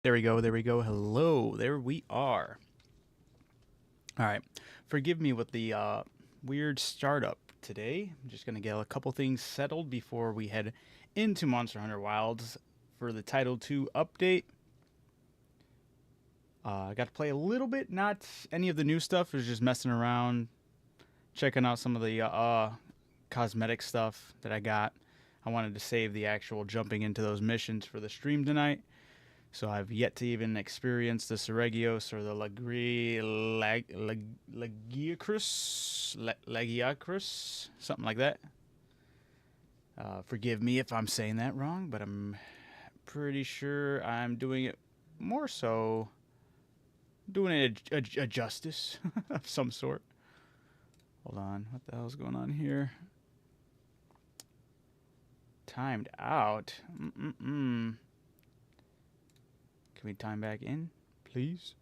There we go. There we go. Hello. There we are. All right. Forgive me with the weird startup today. I'm just going to get a couple things settled before we head into Monster Hunter Wilds for the Title 2 update. I got to play a little bit, not any of the new stuff. I was just messing around, checking out some of the cosmetic stuff that I got. I wanted to save the actual jumping into those missions for the stream tonight. So I've yet to even experience the Seregios or the Lagiacrus, something like that. Forgive me if I'm saying that wrong, but I'm pretty sure I'm doing it more so, doing it a justice of some sort. Hold on, what the hell's going on here? Timed out. Can we time back in, please?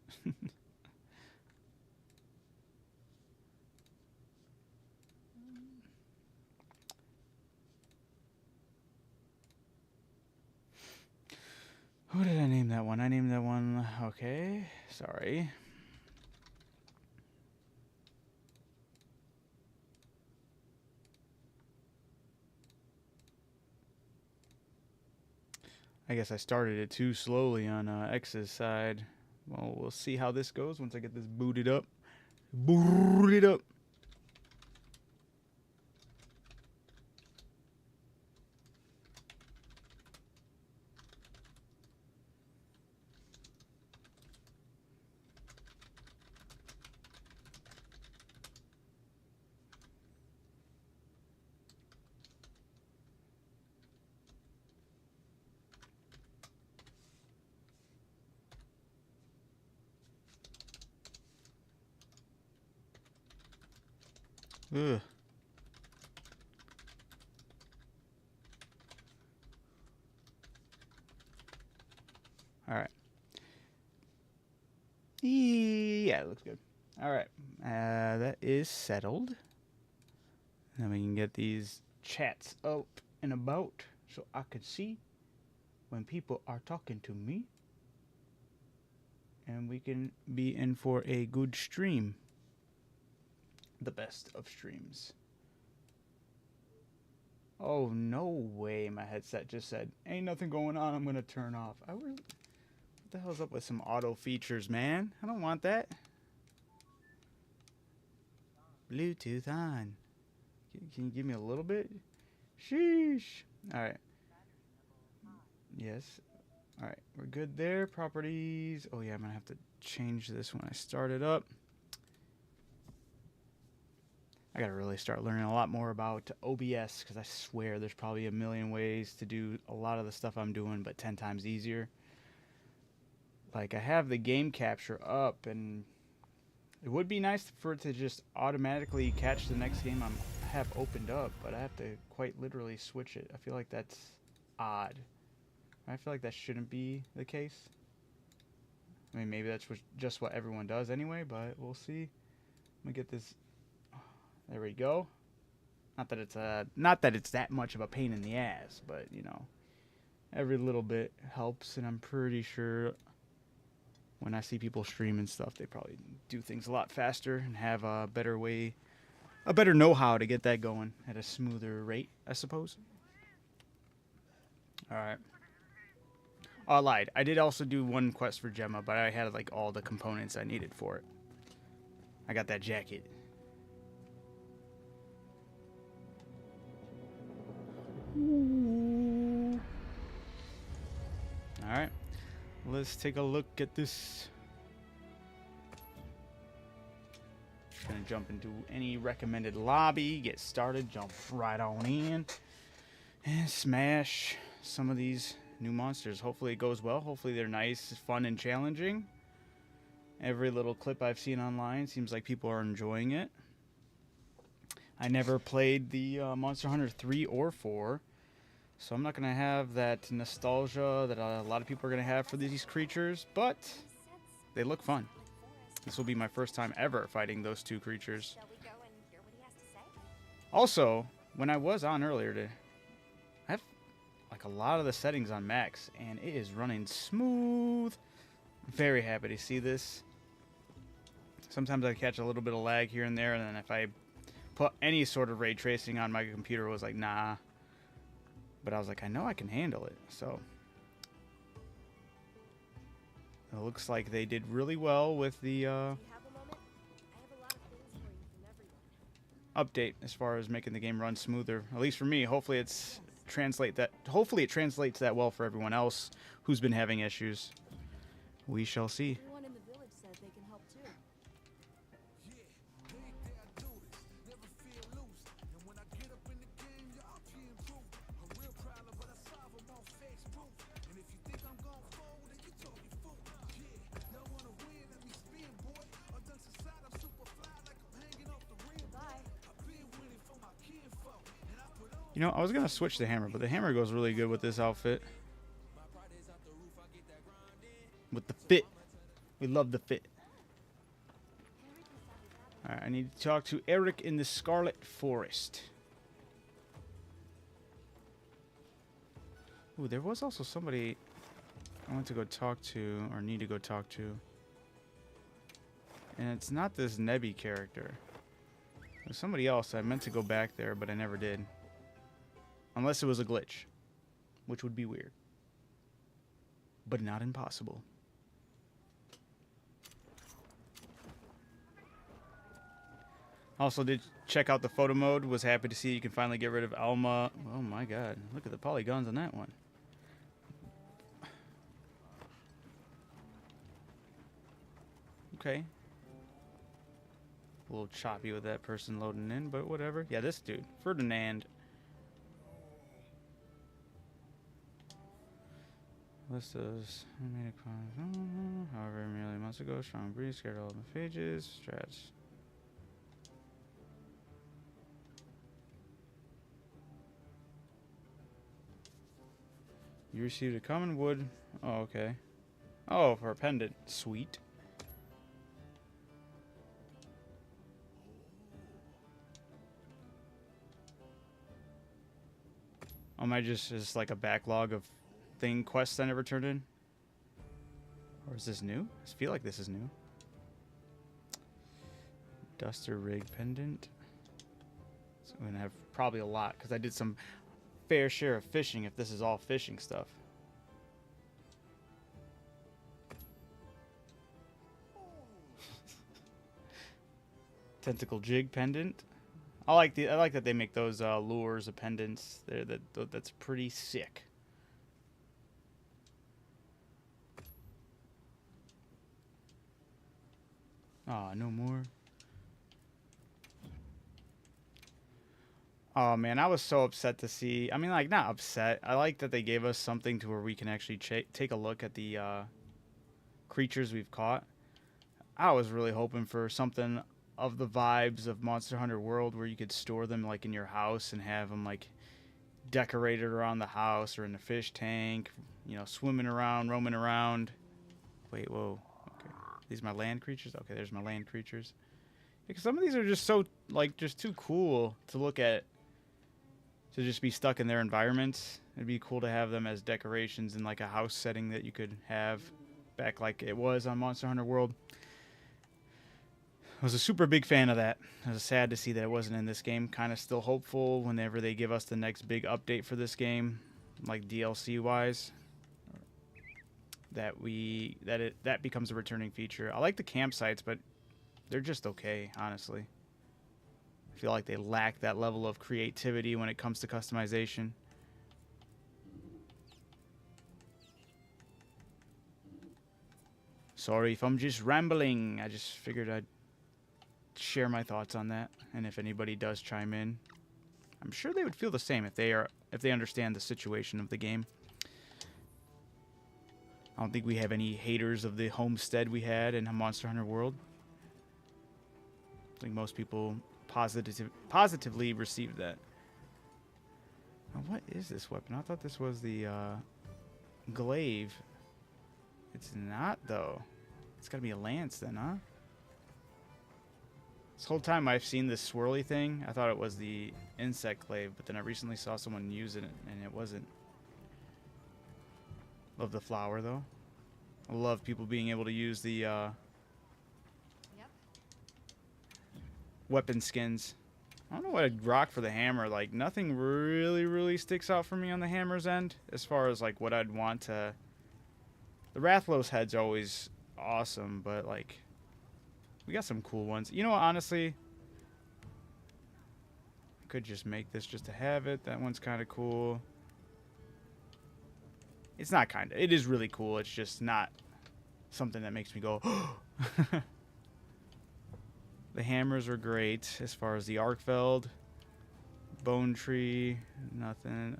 What did I name that one? I named that one. Okay, sorry. I guess I started it too slowly on X's side. Well, we'll see how this goes once I get this booted up. Booted up. Ugh. All right. Yeah, it looks good. All right. That is settled. Then we can get these chats up and about so I can see when people are talking to me. And we can be in for a good stream. The best of streams. Oh, no way. My headset just said, ain't nothing going on. I'm going to turn off. What the hell's up with some auto features, man? I don't want that. Bluetooth on. Can you give me a little bit? Sheesh. All right. Yes. All right. We're good there. Properties. Oh, yeah. I'm going to have to change this when I start it up. I got to really start learning a lot more about OBS because I swear there's probably a million ways to do a lot of the stuff I'm doing, but 10 times easier. Like, I have the game capture up, and it would be nice for it to just automatically catch the next game I have opened up, but I have to quite literally switch it. I feel like that's odd. I feel like that shouldn't be the case. I mean, maybe that's just what everyone does anyway, but we'll see. Let me get this. There we go. Not that it's that much of a pain in the ass, but you know, every little bit helps, and I'm pretty sure when I see people stream and stuff, they probably do things a lot faster and have a better way, a better know-how to get that going at a smoother rate, I suppose. All right. Oh, I lied. I did also do one quest for Gemma, but I had like all the components I needed for it. I got that jacket. Alright, let's take a look at this. Gonna jump into any recommended lobby, get started, jump right on in, and smash some of these new monsters. Hopefully it goes well. Hopefully they're nice, fun, and challenging. Every little clip I've seen online seems like people are enjoying it. I never played the Monster Hunter 3 or 4, so I'm not going to have that nostalgia that a lot of people are going to have for these creatures, but they look fun. This will be my first time ever fighting those two creatures. Also, when I was on earlier, I have like a lot of the settings on max, and it is running smooth. Very happy to see this. Sometimes I catch a little bit of lag here and there, and then if I put any sort of ray tracing on my computer, it was like, nah. But I was like, I know I can handle it, so. It looks like they did really well with the update as far as making the game run smoother. At least for me. Hopefully it translates that well for everyone else who's been having issues. We shall see. Everyone in the village said they can help too. You know, I was going to switch the hammer, but the hammer goes really good with this outfit. With the fit. We love the fit. Alright, I need to talk to Eric in the Scarlet Forest. Ooh, there was also somebody I want to go talk to, or need to go talk to. And it's not this Nebby character. There's somebody else. I meant to go back there, but I never did. Unless it was a glitch. Which would be weird. But not impossible. Also did check out the photo mode. Was happy to see you can finally get rid of Alma. Oh my god. Look at the polygons on that one. Okay. A little choppy with that person loading in, but whatever. Yeah, this dude. Ferdinand. List of however merely months ago, strong breeze, scared all of my phages, strats. You received a common wood. Oh, okay. Oh, for a pendant. Sweet. Oh, am I just like a backlog of quests I never turned in? Or is this new? I feel like this is new. Duster rig pendant. So I'm gonna have probably a lot because I did some fair share of fishing if this is all fishing stuff. Tentacle jig pendant. I like that they make those lures of pendants. That's pretty sick. Oh, no more. Oh, man, I was so upset to see... I mean, like, not upset. I like that they gave us something to where we can actually take a look at the creatures we've caught. I was really hoping for something of the vibes of Monster Hunter World where you could store them, like, in your house and have them, like, decorated around the house or in the fish tank. You know, swimming around, roaming around. Wait, whoa. These are my land creatures? Okay, there's my land creatures. Because some of these are just so, like, just too cool to look at. To just be stuck in their environments. It'd be cool to have them as decorations in, like, a house setting that you could have back like it was on Monster Hunter World. I was a super big fan of that. I was sad to see that it wasn't in this game. Kind of still hopeful whenever they give us the next big update for this game. Like, DLC-wise. That becomes a returning feature. I like the campsites, but they're just okay, honestly. I feel like they lack that level of creativity when it comes to customization. Sorry if I'm just rambling. I just figured I'd share my thoughts on that, and if anybody does chime in, I'm sure they would feel the same if they understand the situation of the game. I don't think we have any haters of the homestead we had in Monster Hunter World. I think most people positively received that. Now, what is this weapon? I thought this was the glaive. It's not, though. It's got to be a lance then, huh? This whole time I've seen this swirly thing, I thought it was the insect glaive, but then I recently saw someone use it, and it wasn't. Love the flower, though. I love people being able to use the Yep. weapon skins. I don't know what I'd rock for the hammer. Like, nothing really sticks out for me on the hammer's end as far as, like, what I'd want to... The Rathlow's head's always awesome, but, like, we got some cool ones. You know what, honestly, I could just make this just to have it. That one's kind of cool. It's not kind of. It is really cool. It's just not something that makes me go... The hammers are great as far as the Arkfeld. Bone Tree, nothing.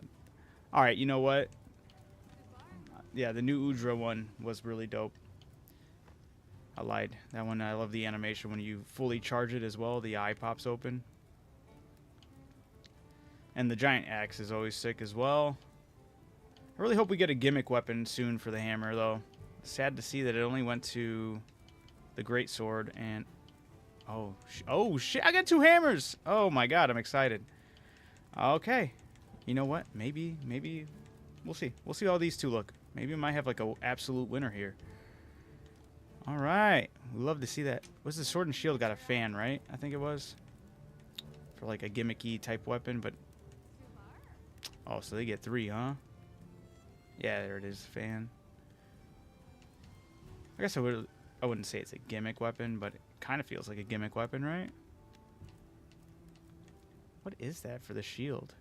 Alright, you know what? Yeah, the new Udra one was really dope. I lied. That one, I love the animation when you fully charge it as well. The eye pops open. And the giant axe is always sick as well. I really hope we get a gimmick weapon soon for the hammer, though. Sad to see that it only went to the great sword and... Oh, shit, I got 2 hammers! Oh, my God, I'm excited. Okay. You know what? Maybe, we'll see. We'll see how these 2 look. Maybe we might have, like, an absolute winner here. All right. We love to see that. What's the sword and shield got a fan, right? I think it was. For, like, a gimmicky type weapon, but... Oh, so they get 3, huh? Yeah, there it is, fan. I guess I wouldn't say it's a gimmick weapon, but it kind of feels like a gimmick weapon, right? What is that for the shield?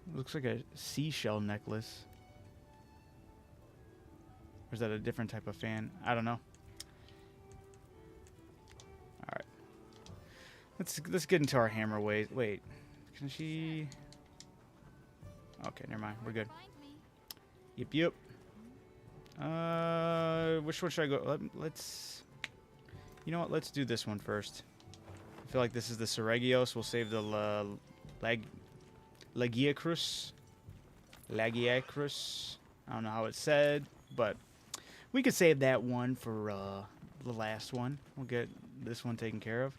It looks like a seashell necklace. Or is that a different type of fan? I don't know. Alright. Let's get into our hammer ways. Wait. Can she... Okay, never mind. We're good. Yep. Which one should I go? Let's... You know what? Let's do this one first. I feel like this is the Seregios. We'll save the Lagiacrus. I don't know how it's said, but we could save that one for the last one. We'll get this one taken care of.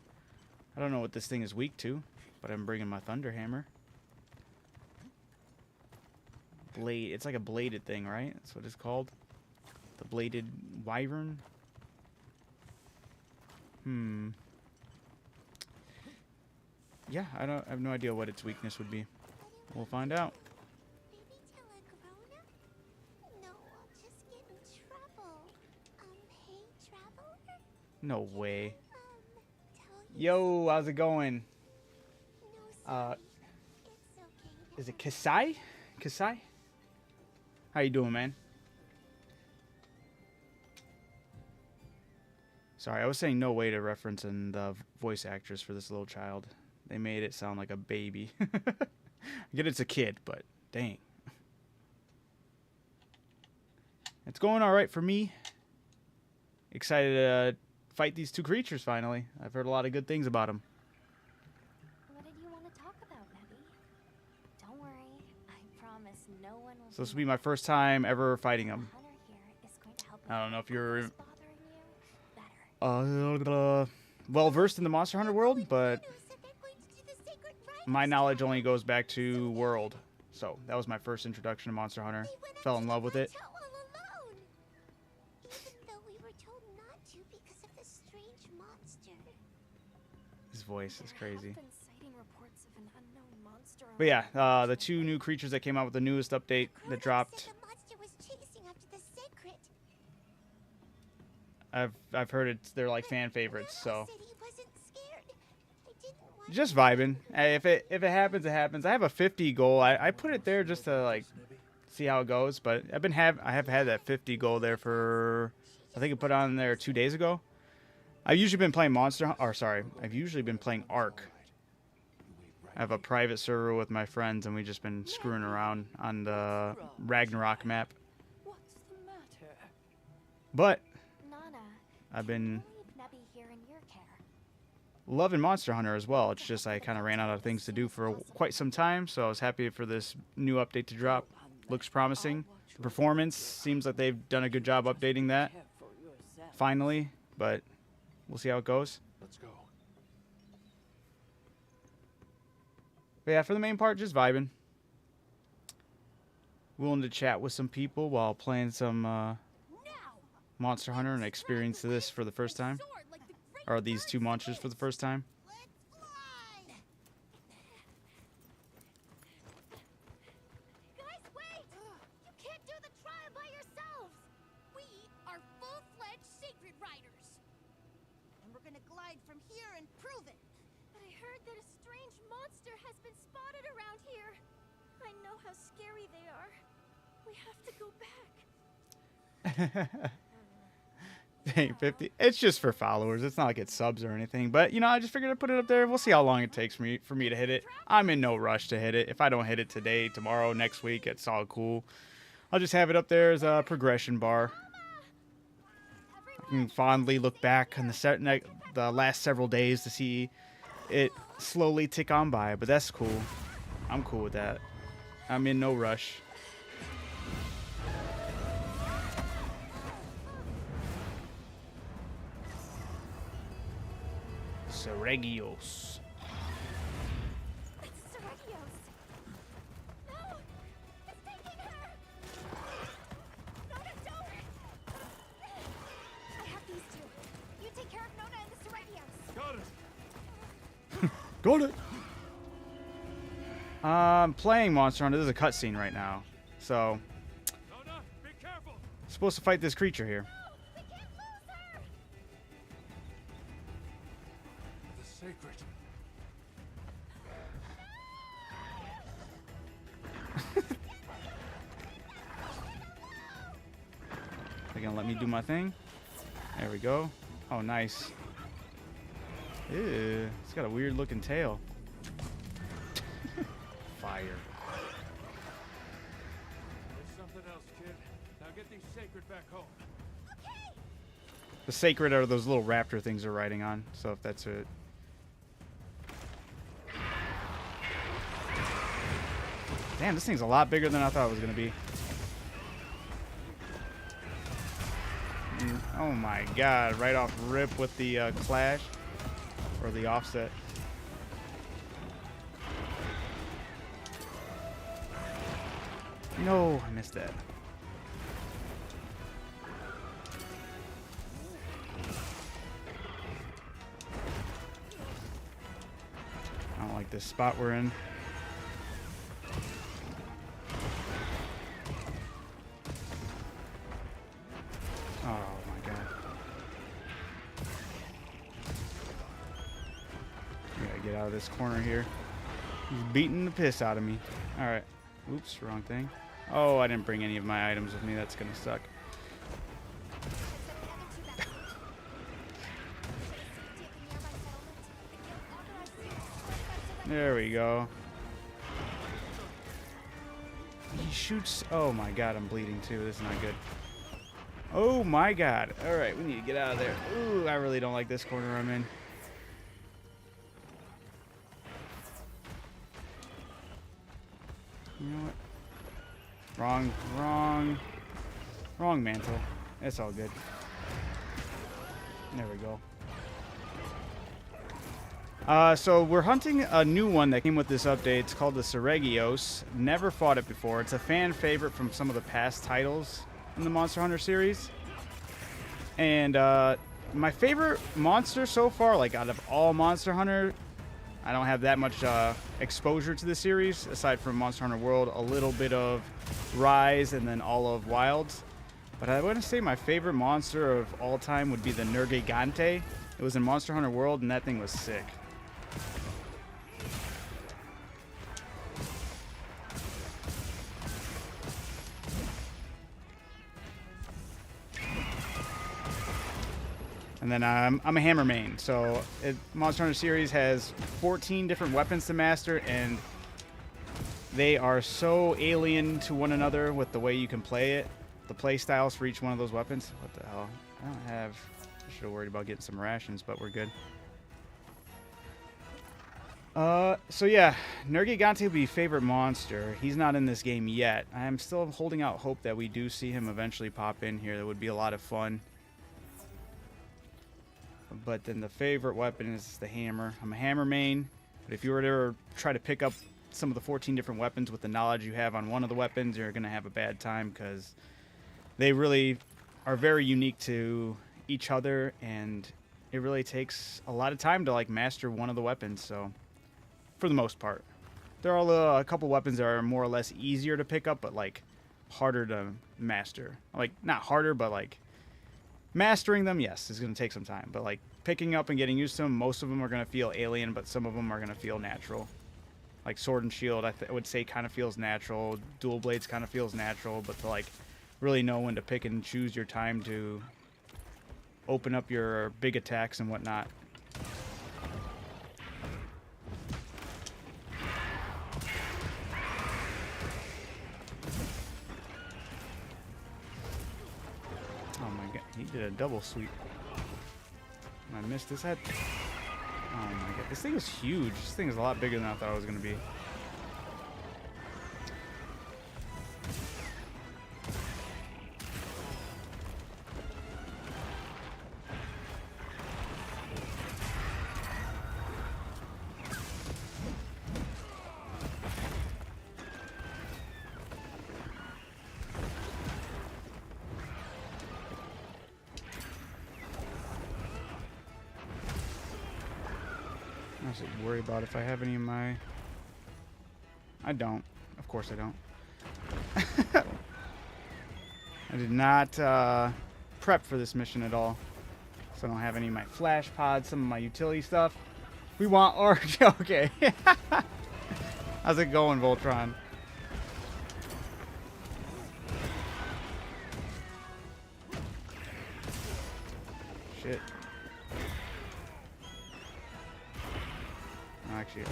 I don't know what this thing is weak to, but I'm bringing my Thunder Hammer. Blade. It's like a bladed thing, right? That's what it's called. The bladed wyvern. Yeah, I have no idea what its weakness would be. We'll find out. No way. Yo, how's it going? Is it Kasai? Kasai? How you doing, man? Sorry, I was saying no way to reference in the voice actress for this little child. They made it sound like a baby. I get it's a kid, but dang. It's going all right for me. Excited to fight these 2 creatures finally. I've heard a lot of good things about them. What did you want to talk about, Nebby? Don't worry. I promise no one will. So this will be my first time ever fighting them. The hunter here is going to help I don't know if you're what's bothering you better. well versed in the Monster Hunter world, but my knowledge only goes back to World. So that was my first introduction to Monster Hunter. Fell in love with it. His voice is crazy. But yeah, the 2 new creatures that came out with the newest update that dropped. I've heard they're like fan favorites, so just vibing. Hey, if it happens, it happens. I have a 50 goal. I put it there just to like see how it goes, but I have had that 50 goal there for, I think I put it on there 2 days ago. I've usually been playing I've usually been playing Ark. I have a private server with my friends, and we've just been screwing around on the Ragnarok map. But I've been loving Monster Hunter as well. It's just I kind of ran out of things to do for quite some time, so I was happy for this new update to drop. Looks promising. The performance seems like they've done a good job updating that. Finally, but we'll see how it goes. Let's go. But yeah, for the main part, just vibing. willing to chat with some people while playing some Monster Hunter and experience this for the first time. Or these two monsters for the first time. Guys, wait! You can't do the trial by yourselves! We are full-fledged Sacred Riders. And we're gonna glide from here and prove it. But I heard that a strange monster has been spotted around here. I know how scary they are. We have to go back. Dang, 50. It's just for followers. It's not like it's subs or anything. But, you know, I just figured I'd put it up there. We'll see how long it takes for me to hit it. I'm in no rush to hit it. If I don't hit it today, tomorrow, next week, it's all cool. I'll just have it up there as a progression bar. I can fondly look back on the last several days to see it slowly tick on by. But that's cool. I'm cool with that. I'm in no rush. Seregios. It's Seregios. No! It's taking her! Nona, don't! I have these two. You take care of Nona and the Seregios. Got it. I'm playing Monster Hunter. This is a cutscene right now. So, Nona, be careful. supposed to fight this creature here. No! We can't lose her! The sacred. They're gonna let me do my thing. There we go. Oh, nice. Ew, it's got a weird looking tail. Fire. There's something else, kid. Now get these sacred back home. The sacred are those little raptor things they're riding on. So if that's it. Damn, this thing's a lot bigger than I thought it was gonna be. Oh my god, right off rip with the clash. Or the offset. No, I missed that. I don't like this spot we're in. Oh my god. I gotta get out of this corner here. He's beating the piss out of me. Alright. Oops, wrong thing. Oh, I didn't bring any of my items with me. That's gonna suck. There we go. He shoots. Oh my god, I'm bleeding too. This is not good. Oh my god. Alright, we need to get out of there. Ooh, I really don't like this corner I'm in. You know what? Wrong mantle. It's all good. There we go. So we're hunting a new one that came with this update. It's called the Seregios. Never fought it before. It's a fan favorite from some of the past titles in the Monster Hunter series. And my favorite monster so far, like out of all Monster Hunter, I don't have that much exposure to the series, aside from Monster Hunter World, a little bit of Rise, and then all of Wilds. But I want to say my favorite monster of all time would be the Nergigante. It was in Monster Hunter World, and that thing was sick. And then I'm a hammer main, so Monster Hunter series has 14 different weapons to master, and they are so alien to one another with the way you can play it. The play styles for each one of those weapons. What the hell? I don't have... I should have worried about getting some rations, but we're good. So yeah, Nergigante will be favorite monster. He's not in this game yet. I am still holding out hope that we do see him eventually pop in here. That would be a lot of fun. But then the favorite weapon is the hammer. I'm a hammer main, but if you were to try to pick up some of the 14 different weapons with the knowledge you have on one of the weapons, you're going to have a bad time because they really are very unique to each other, and it really takes a lot of time to like master one of the weapons. So for the most part, there are a couple weapons that are more or less easier to pick up, but like harder to master. Like not harder, but like mastering them, yes, is going to take some time. But like picking up and getting used to them, most of them are going to feel alien, but some of them are going to feel natural. Like Sword and Shield, I would say kind of feels natural. Dual Blades kind of feels natural, but to like really know when to pick and choose your time to open up your big attacks and whatnot. Oh my god, he did a double sweep. I missed his head. Oh my god, this thing is huge. This thing is a lot bigger than I thought it was going to be. I should worry about if I have any of my... I don't. Of course I don't. I did not prep for this mission at all. So I don't have any of my flash pods, some of my utility stuff. We want Arc. Okay. How's it going, Voltron? Shit. Actually,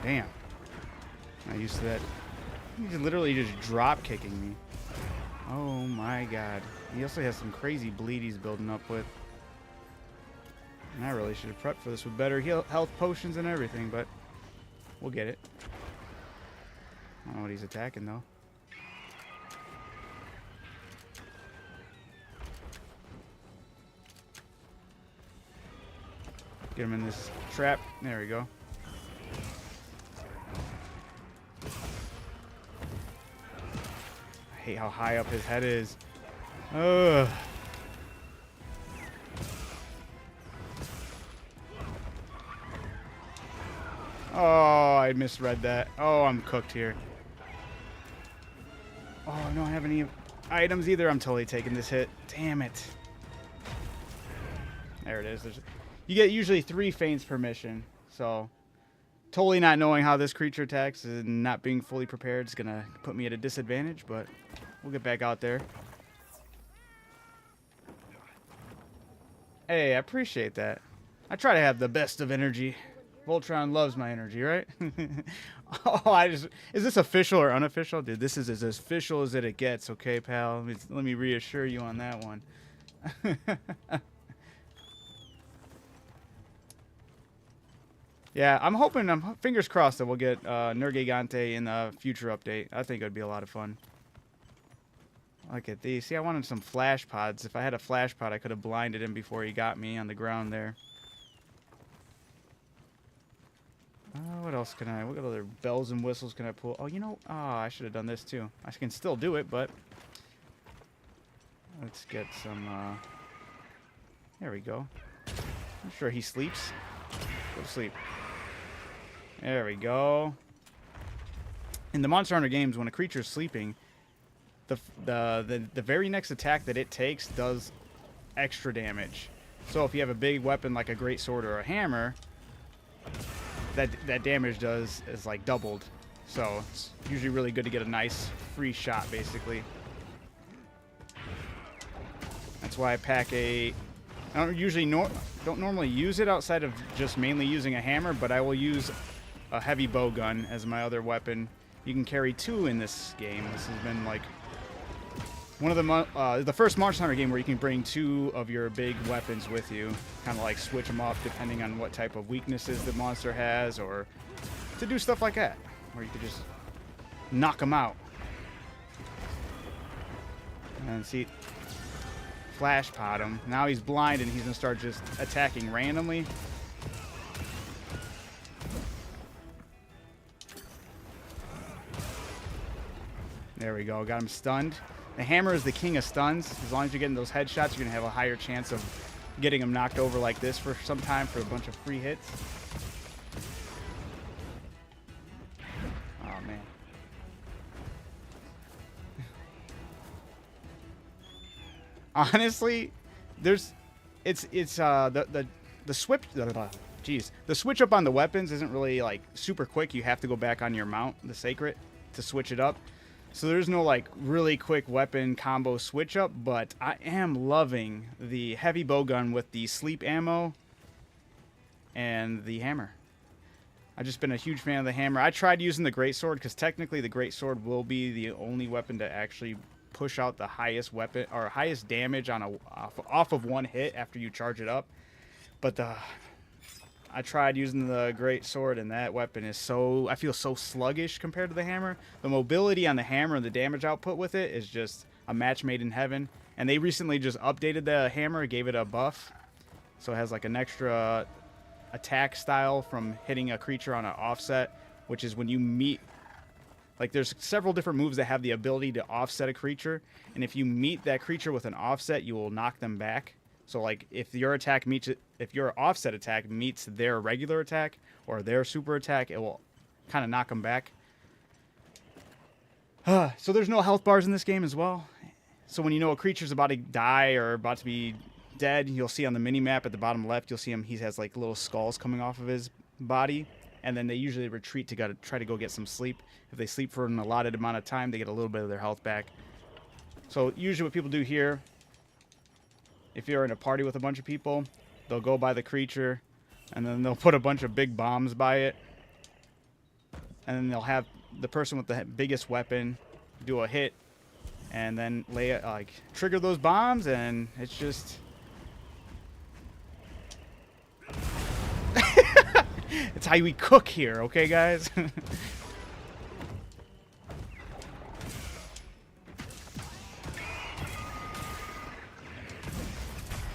damn. Not used to that. He's literally just drop kicking me. Oh my god. He also has some crazy bleed he's building up with. And I really should have prepped for this with better health potions and everything, but we'll get it. I don't know what he's attacking though. Get him in this trap. There we go. I hate how high up his head is. Ugh. Oh, I misread that. Oh, I'm cooked here. Oh, I don't have any items either. I'm totally taking this hit. Damn it. There it is. You get usually 3 feints per mission. So, totally not knowing how this creature attacks and not being fully prepared is going to put me at a disadvantage, but we'll get back out there. Hey, I appreciate that. I try to have the best of energy. Voltron loves my energy, right? Oh, is this official or unofficial? Dude, this is as official as it gets, okay, pal? Let me reassure you on that one. Yeah, I'm hoping, fingers crossed that we'll get Nergigante in the future update. I think it would be a lot of fun. Look at these. See, I wanted some flash pods. If I had a flash pod, I could have blinded him before he got me on the ground there. What else can I... What other bells and whistles can I pull? Oh, you know... Oh, I should have done this too. I can still do it, but... Let's get some... There we go. I'm sure he sleeps. Go to sleep. There we go. In the Monster Hunter games, when a creature is sleeping... The very next attack that it takes does extra damage. So if you have a big weapon like a great sword or a hammer, that damage is like doubled. So it's usually really good to get a nice free shot, basically. That's why I pack a... I don't usually don't normally use it outside of just mainly using a hammer, but I will use a heavy bow gun as my other weapon. You can carry 2 in this game. This has been like One of the first Monster Hunter game where you can bring 2 of your big weapons with you, kind of like switch them up depending on what type of weaknesses the monster has, or to do stuff like that, where you could just knock them out. And see, flash pot him. Now he's blind and he's gonna start just attacking randomly. There we go, got him stunned. The hammer is the king of stuns. As long as you're getting those headshots, you're gonna have a higher chance of getting him knocked over like this for some time for a bunch of free hits. Oh man. Honestly, the switch. Jeez, the switch up on the weapons isn't really like super quick. You have to go back on your mount, the sacred, to switch it up. So there's no like really quick weapon combo switch up, but I am loving the heavy bowgun with the sleep ammo and the hammer. I've just been a huge fan of the hammer. I tried using the greatsword because technically the greatsword will be the only weapon to actually push out the highest weapon or highest damage on off of one hit after you charge it up. But I tried using the great sword, and that weapon is I feel so sluggish compared to the hammer. The mobility on the hammer and the damage output with it is just a match made in heaven. And they recently just updated the hammer, gave it a buff, so it has like an extra attack style from hitting a creature on an offset, which is when you meet. Like, there's several different moves that have the ability to offset a creature, and if you meet that creature with an offset, you will knock them back. So like if your offset attack meets their regular attack or their super attack, it will kind of knock them back. So there's no health bars in this game as well. So when you know a creature's about to die or about to be dead, you'll see on the mini map at the bottom left, you'll see him. He has like little skulls coming off of his body, and then they usually retreat to try to go get some sleep. If they sleep for an allotted amount of time, they get a little bit of their health back. So usually what people do here, if you're in a party with a bunch of people, they'll go by the creature, and then they'll put a bunch of big bombs by it, and then they'll have the person with the biggest weapon do a hit, and then trigger those bombs, and it's just it's how we cook here, okay, guys?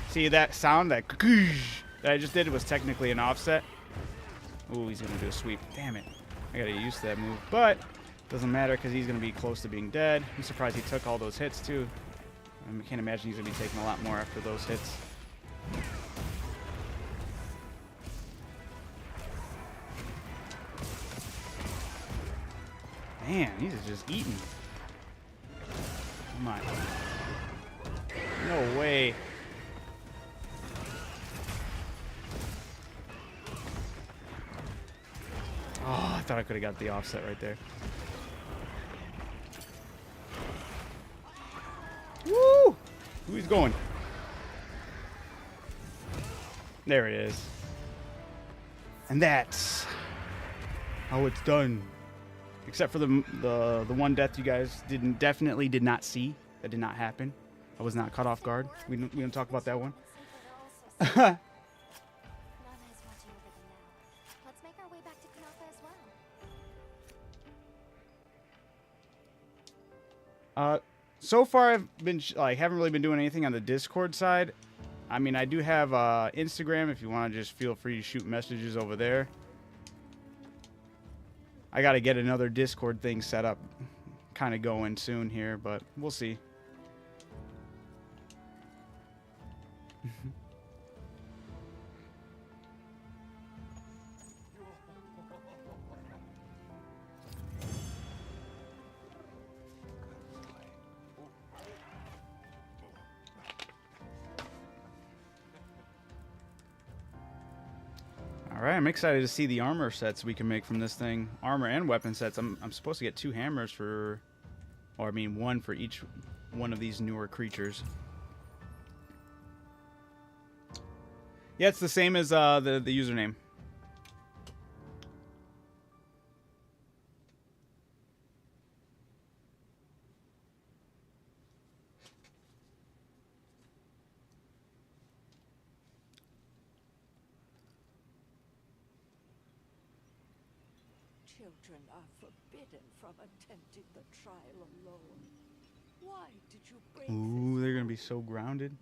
See that sound, that I just did was technically an offset. Ooh, he's gonna do a sweep. Damn it. I gotta get used to that move. But doesn't matter because he's gonna be close to being dead. I'm surprised he took all those hits too. I can't imagine he's gonna be taking a lot more after those hits. Man, he's just eating. Come on. No way. Oh, I thought I could have got the offset right there. Woo! Who's going? There it is. And that's how it's done. Except for the one death you guys definitely did not see. That did not happen. I was not caught off guard. We don't talk about that one. So far I've been haven't really been doing anything on the Discord side. I mean, I do have Instagram if you want to just feel free to shoot messages over there. I got to get another Discord thing set up, kind of going soon here, but we'll see. Alright, I'm excited to see the armor sets we can make from this thing. Armor and weapon sets. I'm supposed to get 2 hammers for... Or, I mean, 1 for each one of these newer creatures. Yeah, it's the same as the username. children are forbidden from attempting the trial alone. Why did you break Ooh, this they're gonna be rule? so grounded.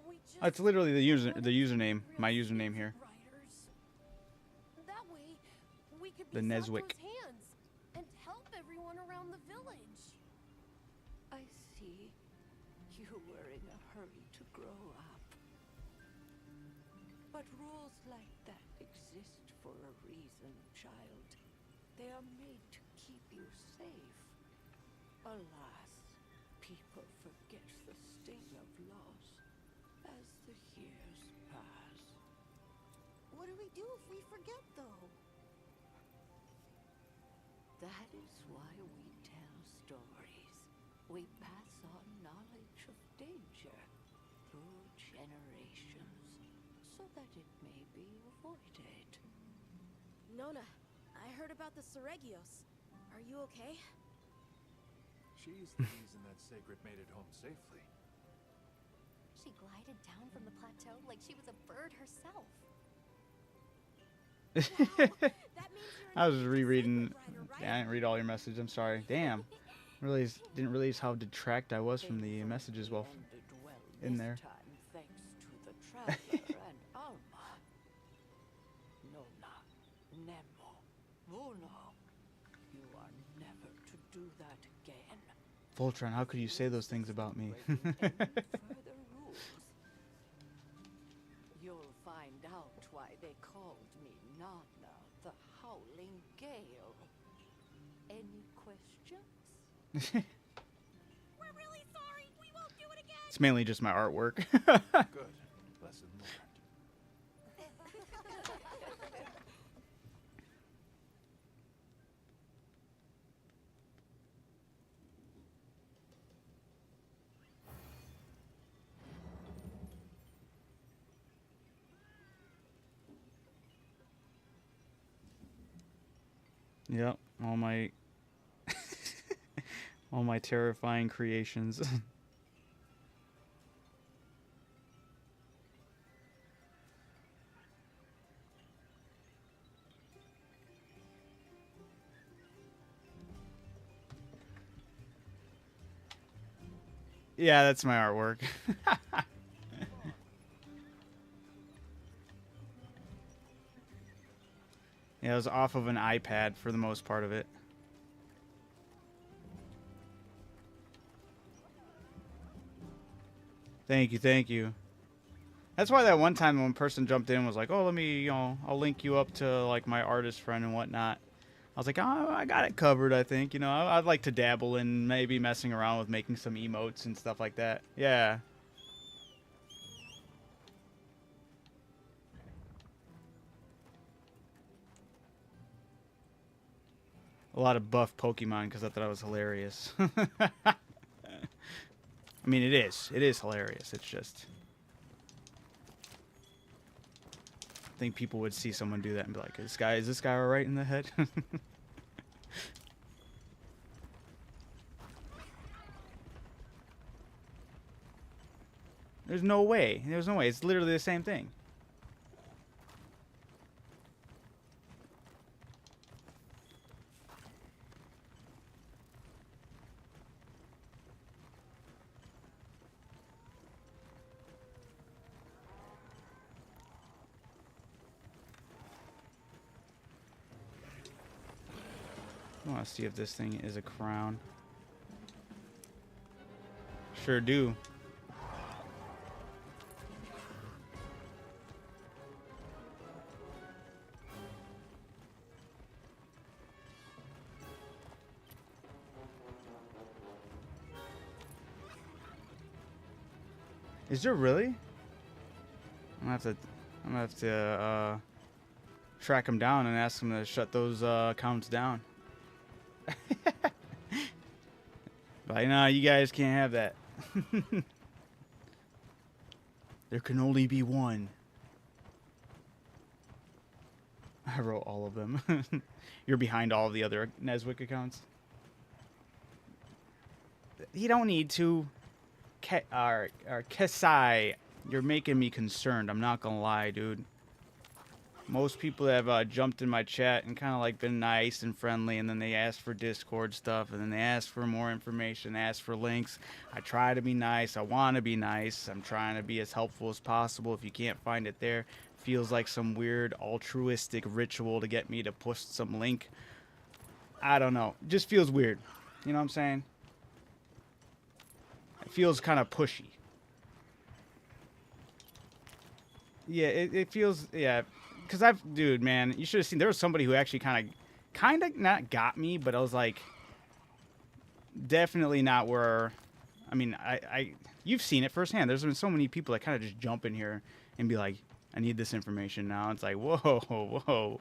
We just That's literally the wanted to be username. real My username here. secret writers. That way, we could The be Nezwic. Sato's hands and help everyone around the village. I see. You were in a hurry to grow up. But rules like that exist for a reason, child. They are made to keep you safe. Alas, people forget the sting of loss as the years pass. What do we do if we forget, though? That is why we tell stories. We pass on knowledge of danger through generations so that it may be avoided. Nona, I heard about the Seregios. Are you okay? She's the reason that Sacred made it home safely. She glided down from the plateau like she was a bird herself. That means you're I was an rereading. Sacred Rider, right? Yeah, I didn't read all your messages. I'm sorry. Damn. Didn't realize how detract I was from the messages while Ended well in this there. time, thanks to the Traveler and Alma. Nona, Nemo, Vuno, you are never to do that again. Voltron, how could you say those things about me? Breaking any further rules. You'll find out why they called me Nana, the Howling Gale. Any questions? We're really sorry. We won't do it again. It's mainly just my artwork. Good. Lesson learned. Yep, all my all my terrifying creations. Yeah, that's my artwork. Yeah, it was off of an iPad for the most part of it. Thank you, thank you. That's why that one time one person jumped in and was like, "Oh, let me, I'll link you up to like my artist friend and whatnot." I was like, "Oh, I got it covered. I think, I'd like to dabble in maybe messing around with making some emotes and stuff like that." Yeah. A lot of buff Pokemon because I thought I was hilarious. I mean, it is. It is hilarious. It's just, I think people would see someone do that and be like, is this guy all right in the head?" There's no way. There's no way. It's literally the same thing. I want to see if this thing is a crown. Sure do. Is there really? I'm gonna have to track him down and ask him to shut those accounts down. But no, you guys can't have that. There can only be one. I wrote all of them. You're behind all of the other Nezwic accounts. You don't need to. Kesai, you're making me concerned. I'm not gonna lie, dude. Most people have jumped in my chat and kind of like been nice and friendly, and then they ask for Discord stuff, and then they ask for more information, ask for links. I try to be nice. I want to be nice. I'm trying to be as helpful as possible. If you can't find it there, feels like some weird altruistic ritual to get me to post some link. I don't know. It just feels weird. You know what I'm saying? It feels kind of pushy. Yeah, it feels, yeah. Because dude, man, you should have seen, there was somebody who actually kind of not got me, but I was like, definitely not where, I mean, you've seen it firsthand. There's been so many people that kind of just jump in here and be like, I need this information now. It's like, whoa,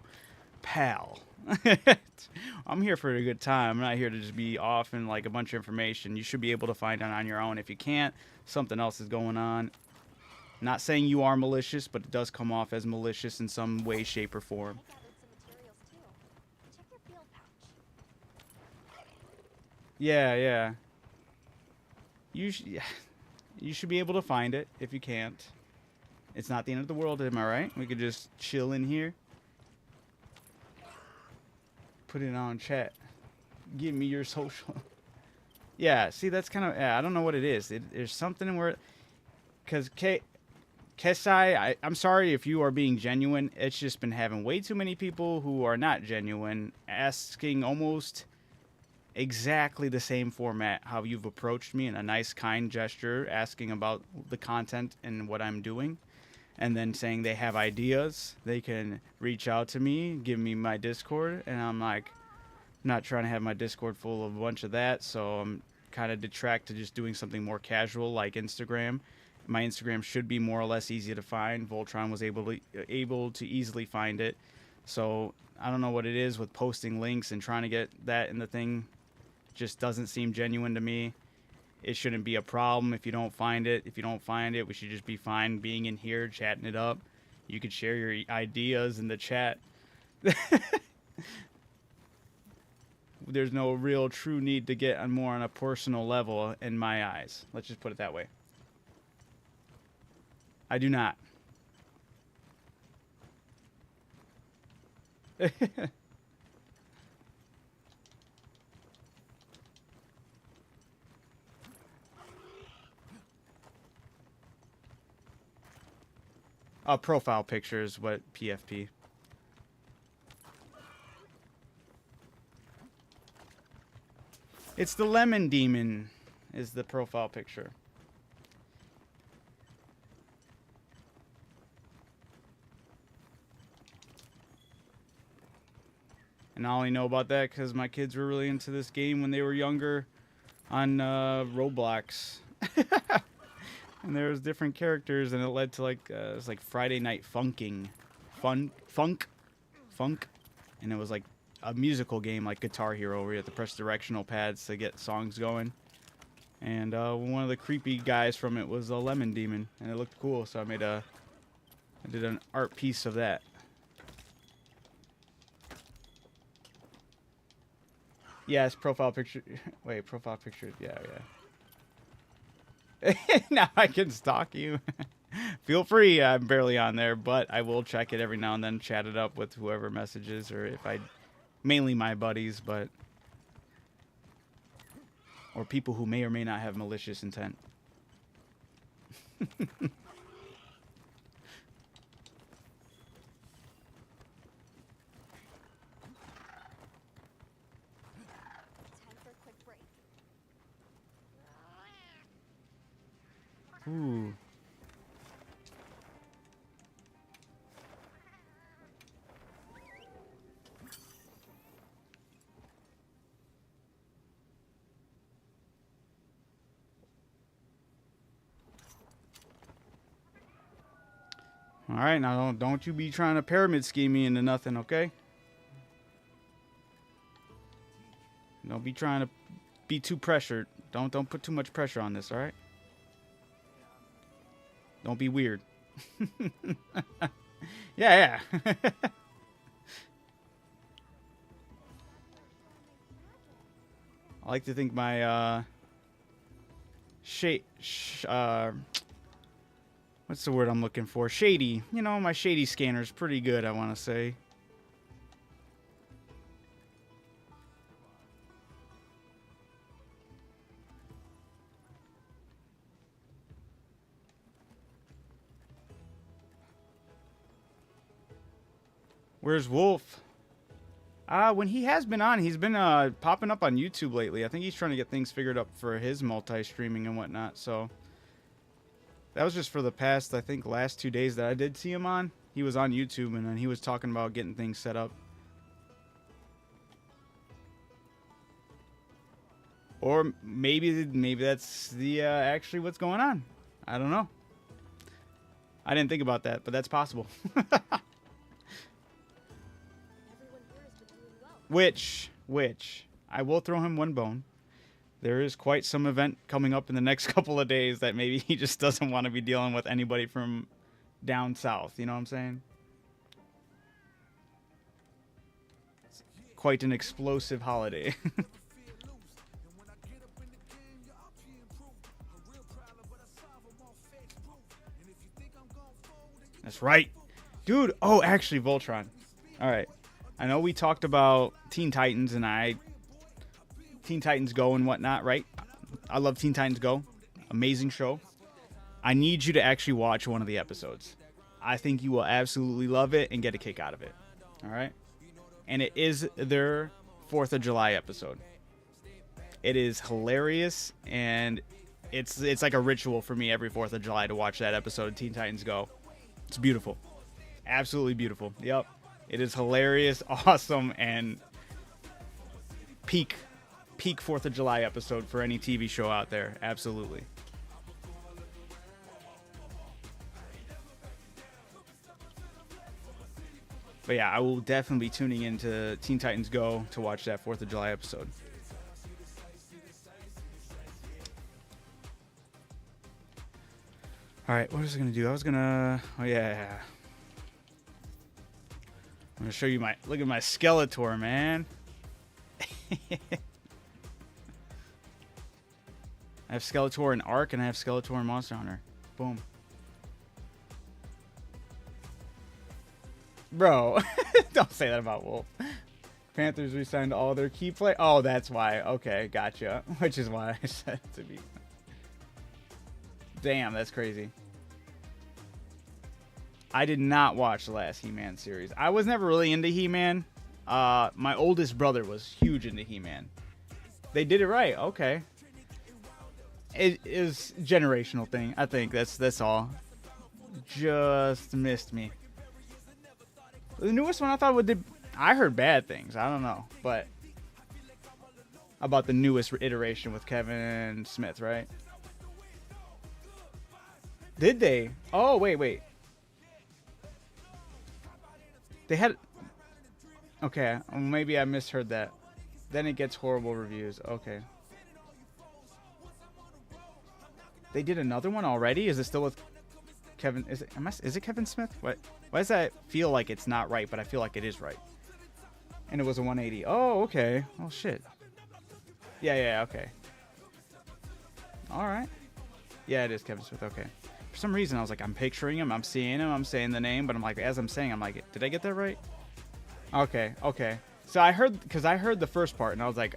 pal. I'm here for a good time. I'm not here to just be off and like a bunch of information. You should be able to find it on your own. If you can't, something else is going on. Not saying you are malicious, but it does come off as malicious in some way, shape, or form. I gathered some materials too. Check your field pouch. Yeah. You should be able to find it if you can't. It's not the end of the world, am I right? We could just chill in here. Put it on chat. Give me your social. Yeah, see, that's kind of, yeah, I don't know what it is. There's something where, because Kesai, I'm sorry if you are being genuine. It's just been having way too many people who are not genuine asking almost exactly the same format how you've approached me in a nice, kind gesture, asking about the content and what I'm doing, and then saying they have ideas. They can reach out to me, give me my Discord, and I'm like, I'm not trying to have my Discord full of a bunch of that, so I'm kind of detract to just doing something more casual like Instagram. My Instagram should be more or less easy to find. Voltron was able to easily find it. So I don't know what it is with posting links and trying to get that in the thing. Just doesn't seem genuine to me. It shouldn't be a problem if you don't find it. If you don't find it, we should just be fine being in here, chatting it up. You could share your ideas in the chat. There's no real true need to get on more on a personal level in my eyes. Let's just put it that way. I do not. Profile pictures, what PFP. It's the Lemon Demon is the profile picture. And I only know about that because my kids were really into this game when they were younger on Roblox. And there was different characters, and it led to like it was like Friday Night Funk, and it was like a musical game like Guitar Hero where you have to press directional pads to get songs going. And one of the creepy guys from it was a Lemon Demon, and it looked cool, so I did an art piece of that. Yes, profile picture. Wait, profile picture. Yeah. Now I can stalk you. Feel free. I'm barely on there, but I will check it every now and then, chat it up with whoever messages, or if mainly my buddies, or people who may or may not have malicious intent. Ooh. All right, now don't you be trying to pyramid scheme me into nothing, okay? Don't be trying to be too pressured. Don't put too much pressure on this, all right? Don't be weird. Yeah. I like to think my what's the word I'm looking for? Shady. You know, my shady scanner's pretty good, I want to say. Where's Wolf? When he has been on, he's been popping up on YouTube lately. I think he's trying to get things figured up for his multi-streaming and whatnot. So that was just for the past, I think, last 2 days that I did see him on. He was on YouTube, and then he was talking about getting things set up. Or maybe that's the actually what's going on. I don't know. I didn't think about that, but that's possible. Which, I will throw him one bone. There is quite some event coming up in the next couple of days that maybe he just doesn't want to be dealing with anybody from down south. You know what I'm saying? It's quite an explosive holiday. That's right. Dude, oh, actually, Voltron. All right. I know we talked about Teen Titans Teen Titans Go and whatnot, right? I love Teen Titans Go. Amazing show. I need you to actually watch one of the episodes. I think you will absolutely love it and get a kick out of it. All right? And it is their 4th of July episode. It is hilarious, and it's like a ritual for me every 4th of July to watch that episode of Teen Titans Go. It's beautiful. Absolutely beautiful. Yep. It is hilarious, awesome, and peak 4th of July episode for any TV show out there. Absolutely. But yeah, I will definitely be tuning into Teen Titans Go to watch that 4th of July episode. Alright, what was I going to do? I was going to... Oh, yeah. I'm going to show you my... Look at my Skeletor, man. I have Skeletor in Ark, and I have Skeletor in Monster Hunter. Boom. Bro, don't say that about Wolf. Panthers re-signed all their key play. Oh, that's why. Okay, gotcha. Which is why I said to be... Damn, that's crazy. I did not watch the last He-Man series. I was never really into He-Man. My oldest brother was huge into He-Man. They did it right. Okay. It is a generational thing. I think that's all. Just missed me. The newest one I thought I heard bad things. I don't know, but about the newest iteration with Kevin Smith, right? Did they? Oh, wait. They had... Okay, maybe I misheard that. Then it gets horrible reviews. Okay. They did another one already? Is it still with Kevin? Is it Kevin Smith? What? Why does that feel like it's not right, but I feel like it is right? And it was a 180. Oh, okay. Oh, shit. Yeah, okay. All right. Yeah, it is Kevin Smith. Okay. For some reason, I was like, I'm picturing him. I'm seeing him. I'm saying the name. But I'm like, as I'm saying, I'm like, did I get that right? Okay. So I heard the first part, and I was like,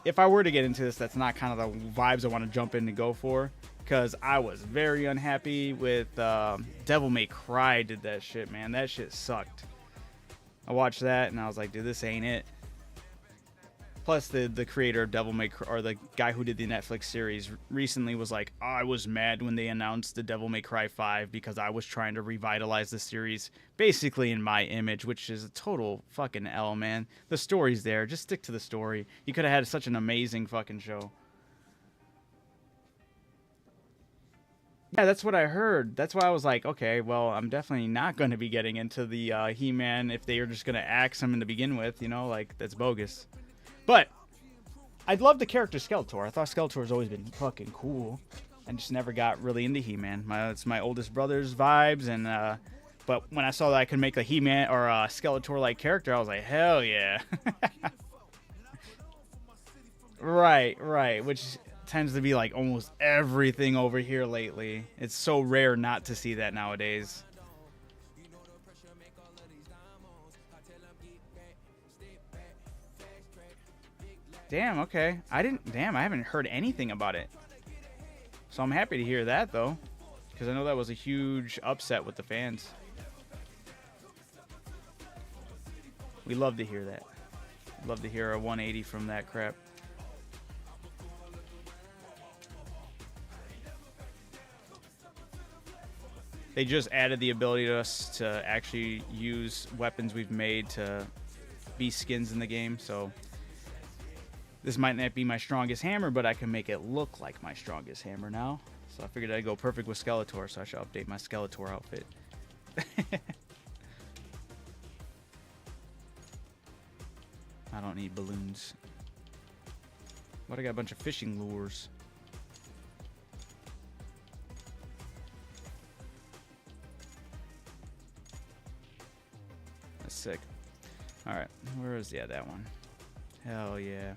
if I were to get into this, that's not kind of the vibes I want to jump in and go for. Because I was very unhappy with Devil May Cry did that shit, man. That shit sucked. I watched that, and I was like, dude, this ain't it. Plus, the creator of Devil May Cry, or the guy who did the Netflix series, recently was like, I was mad when they announced the Devil May Cry 5 because I was trying to revitalize the series, basically in my image, which is a total fucking L, man. The story's there. Just stick to the story. You could have had such an amazing fucking show. Yeah, that's what I heard. That's why I was like, okay, well, I'm definitely not going to be getting into the He-Man if they are just going to axe him to begin with, you know, like, that's bogus. But I love the character Skeletor. I thought Skeletor has always been fucking cool. I just never got really into He-Man. It's my oldest brother's vibes, and but when I saw that I could make a He-Man or a Skeletor-like character, I was like, hell yeah. Right. Which tends to be like almost everything over here lately. It's so rare not to see that nowadays. Damn, okay. I haven't heard anything about it. So I'm happy to hear that, though. Because I know that was a huge upset with the fans. We love to hear that. Love to hear a 180 from that crap. They just added the ability to us to actually use weapons we've made to be skins in the game, so this might not be my strongest hammer, but I can make it look like my strongest hammer now. So I figured I'd go perfect with Skeletor, so I should update my Skeletor outfit. I don't need balloons. But I got a bunch of fishing lures. That's sick. Alright, where is, yeah, that one. Hell yeah.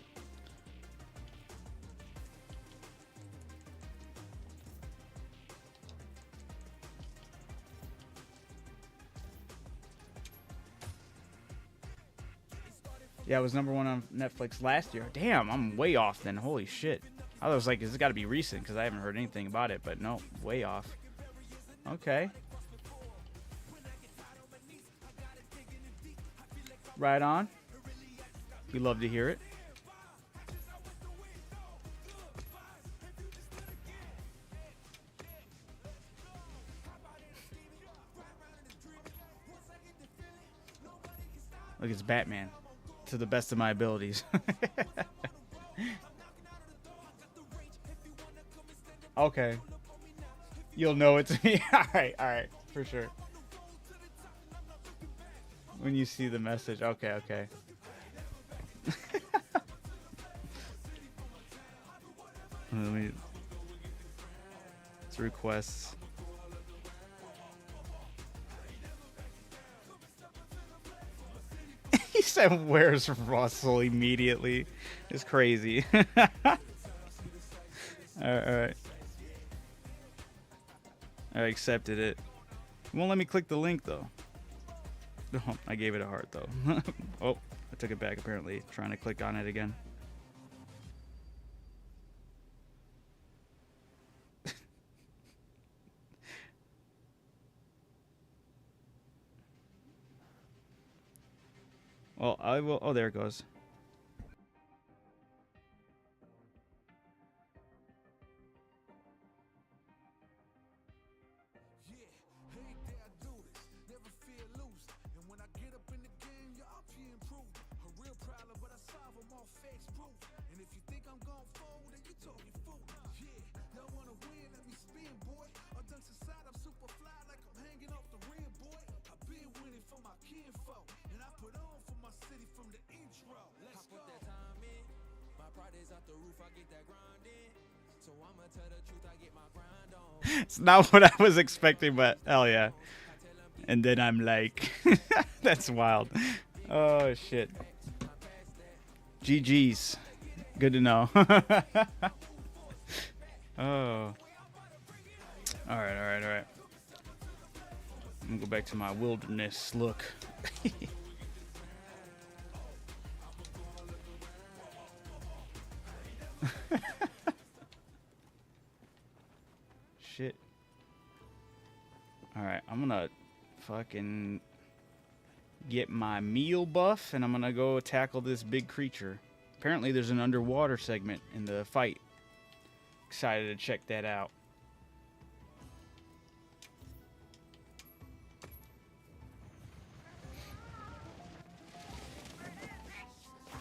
Yeah, it was #1 on Netflix last year. Damn, I'm way off then. Holy shit. I was like, this has got to be recent because I haven't heard anything about it. But no, way off. Okay. Right on. We love to hear it. Look, it's Batman. To the best of my abilities. Okay. You'll know it's me. Alright, for sure. When you see the message. Okay. Let me... It's requests. He said, "Where's Russell?" immediately. It's crazy. Alright. I accepted it. It won't let me click the link, though. Oh, I gave it a heart, though. Oh, I took it back, apparently. Trying to click on it again. Well, I will... Oh, there it goes. It's not what I was expecting, but hell yeah. And then I'm like, that's wild. Oh, shit. GG's. Good to know. Oh. Alright. I'm gonna go back to my wilderness look. Shit. Alright, I'm gonna fucking get my meal buff and I'm gonna go tackle this big creature. Apparently there's an underwater segment in the fight. Excited to check that out.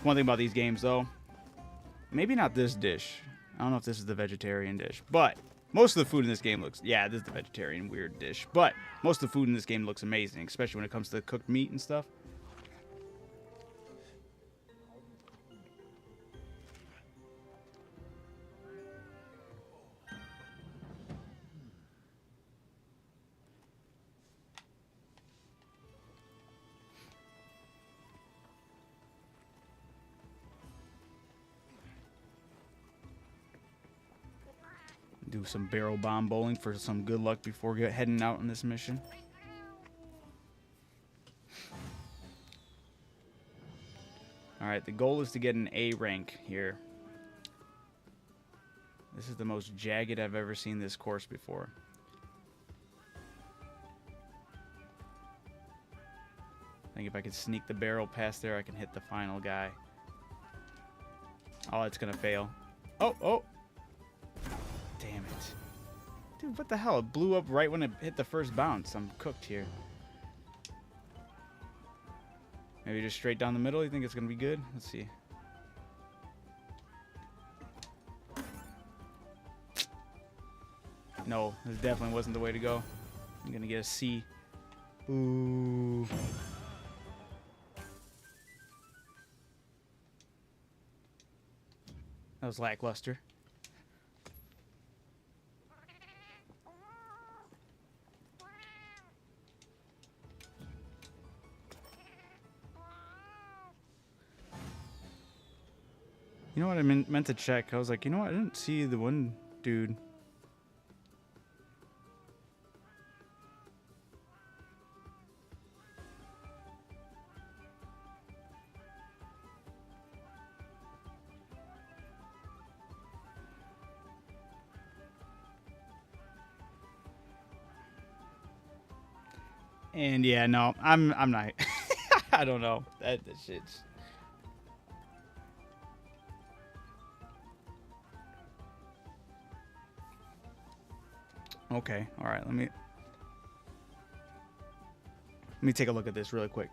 One thing about these games, though, maybe not this dish. I don't know if this is the vegetarian dish, but most of the food in this game looks... Yeah, this is the vegetarian weird dish, but most of the food in this game looks amazing, especially when it comes to cooked meat and stuff. Do some barrel bomb bowling for some good luck before heading out on this mission. Alright, the goal is to get an A rank here. This is the most jagged I've ever seen this course before. I think if I could sneak the barrel past there, I can hit the final guy. Oh, it's gonna fail. Oh, oh! Damn it. Dude, what the hell? It blew up right when it hit the first bounce. I'm cooked here. Maybe just straight down the middle. You think it's gonna be good? Let's see. No, this definitely wasn't the way to go. I'm gonna get a C. Ooh. That was lackluster. You know what I meant to check? I was like, you know what? I didn't see the one dude. And yeah, no, I'm not. I don't know. That shit's. Okay, all right. Let me take a look at this really quick.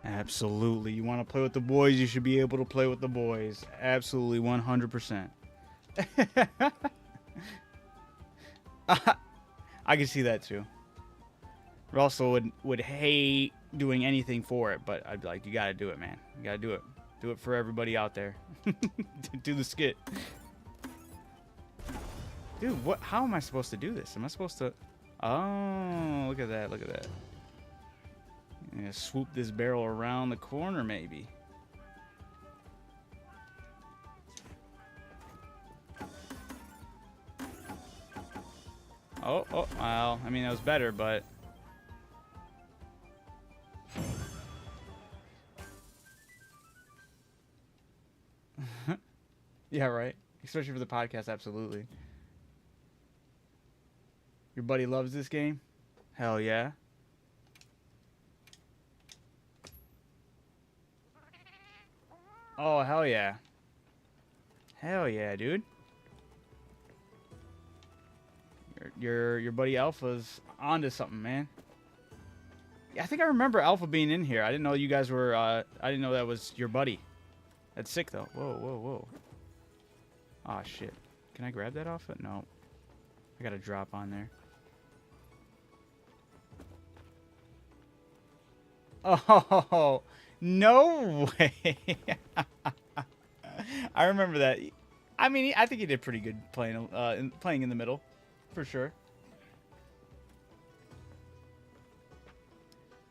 Absolutely. You want to play with the boys, you should be able to play with the boys. Absolutely, 100%. I can see that too. Russell would hate doing anything for it, but I'd be like, you gotta do it, man. You gotta do it. Do it for everybody out there. Do the skit. Dude, what? How am I supposed to do this? Am I supposed to... Oh, look at that. Look at that. I'm gonna swoop this barrel around the corner, maybe. Oh, well, I mean, that was better, but... Yeah, right. Especially for the podcast, absolutely. Your buddy loves this game? Hell yeah. Oh, hell yeah. Hell yeah, dude. Your buddy Alpha's onto something, man. Yeah, I think I remember Alpha being in here. I didn't know you guys were, I didn't know that was your buddy. That's sick, though. Whoa, whoa, whoa. Aw, shit. Can I grab that off it? No. I got a drop on there. Oh, no way. I remember that. I mean, I think he did pretty good playing in the middle, for sure.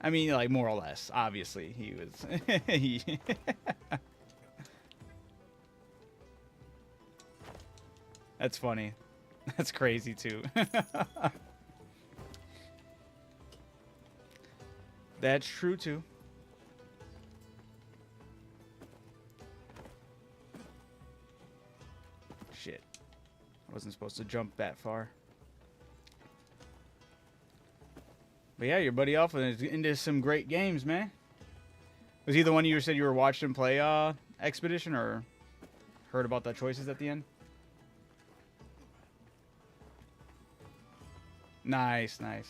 I mean, like, more or less. Obviously, he was... That's funny. That's crazy, too. That's true, too. Shit. I wasn't supposed to jump that far. But yeah, your buddy Alpha is into some great games, man. Was he the one you said you were watching play Expedition, or heard about the choices at the end? Nice, nice.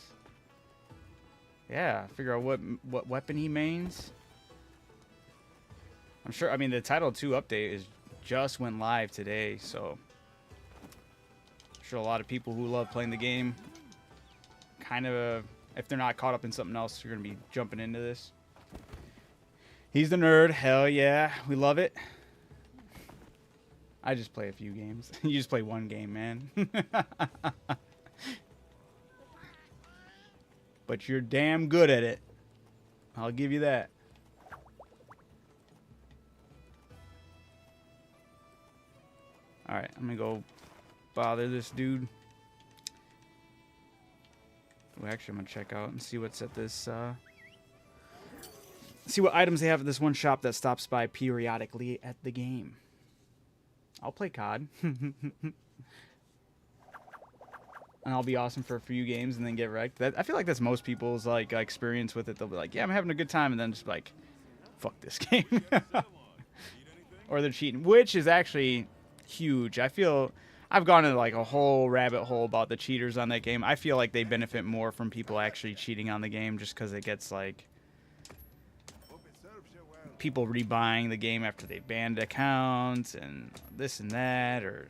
Yeah, figure out what weapon he mains. I'm sure. I mean, the Title 2 update is just went live today, so I'm sure a lot of people who love playing the game, kind of, if they're not caught up in something else, you're gonna be jumping into this. He's the nerd. Hell yeah, we love it. I just play a few games. You just play one game, man. But you're damn good at it. I'll give you that. Alright, I'm gonna go bother this dude. Well, actually, I'm gonna check out and see what's at this, see what items they have at this one shop that stops by periodically at the game. I'll play COD. And I'll be awesome for a few games and then get wrecked. I feel like that's most people's like experience with it. They'll be like, yeah, I'm having a good time, and then just like, fuck this game. Or they're cheating, which is actually huge. I feel I've gone into like a whole rabbit hole about the cheaters on that game. I feel like they benefit more from people actually cheating on the game, just because it gets like people rebuying the game after they banned accounts and this and that, or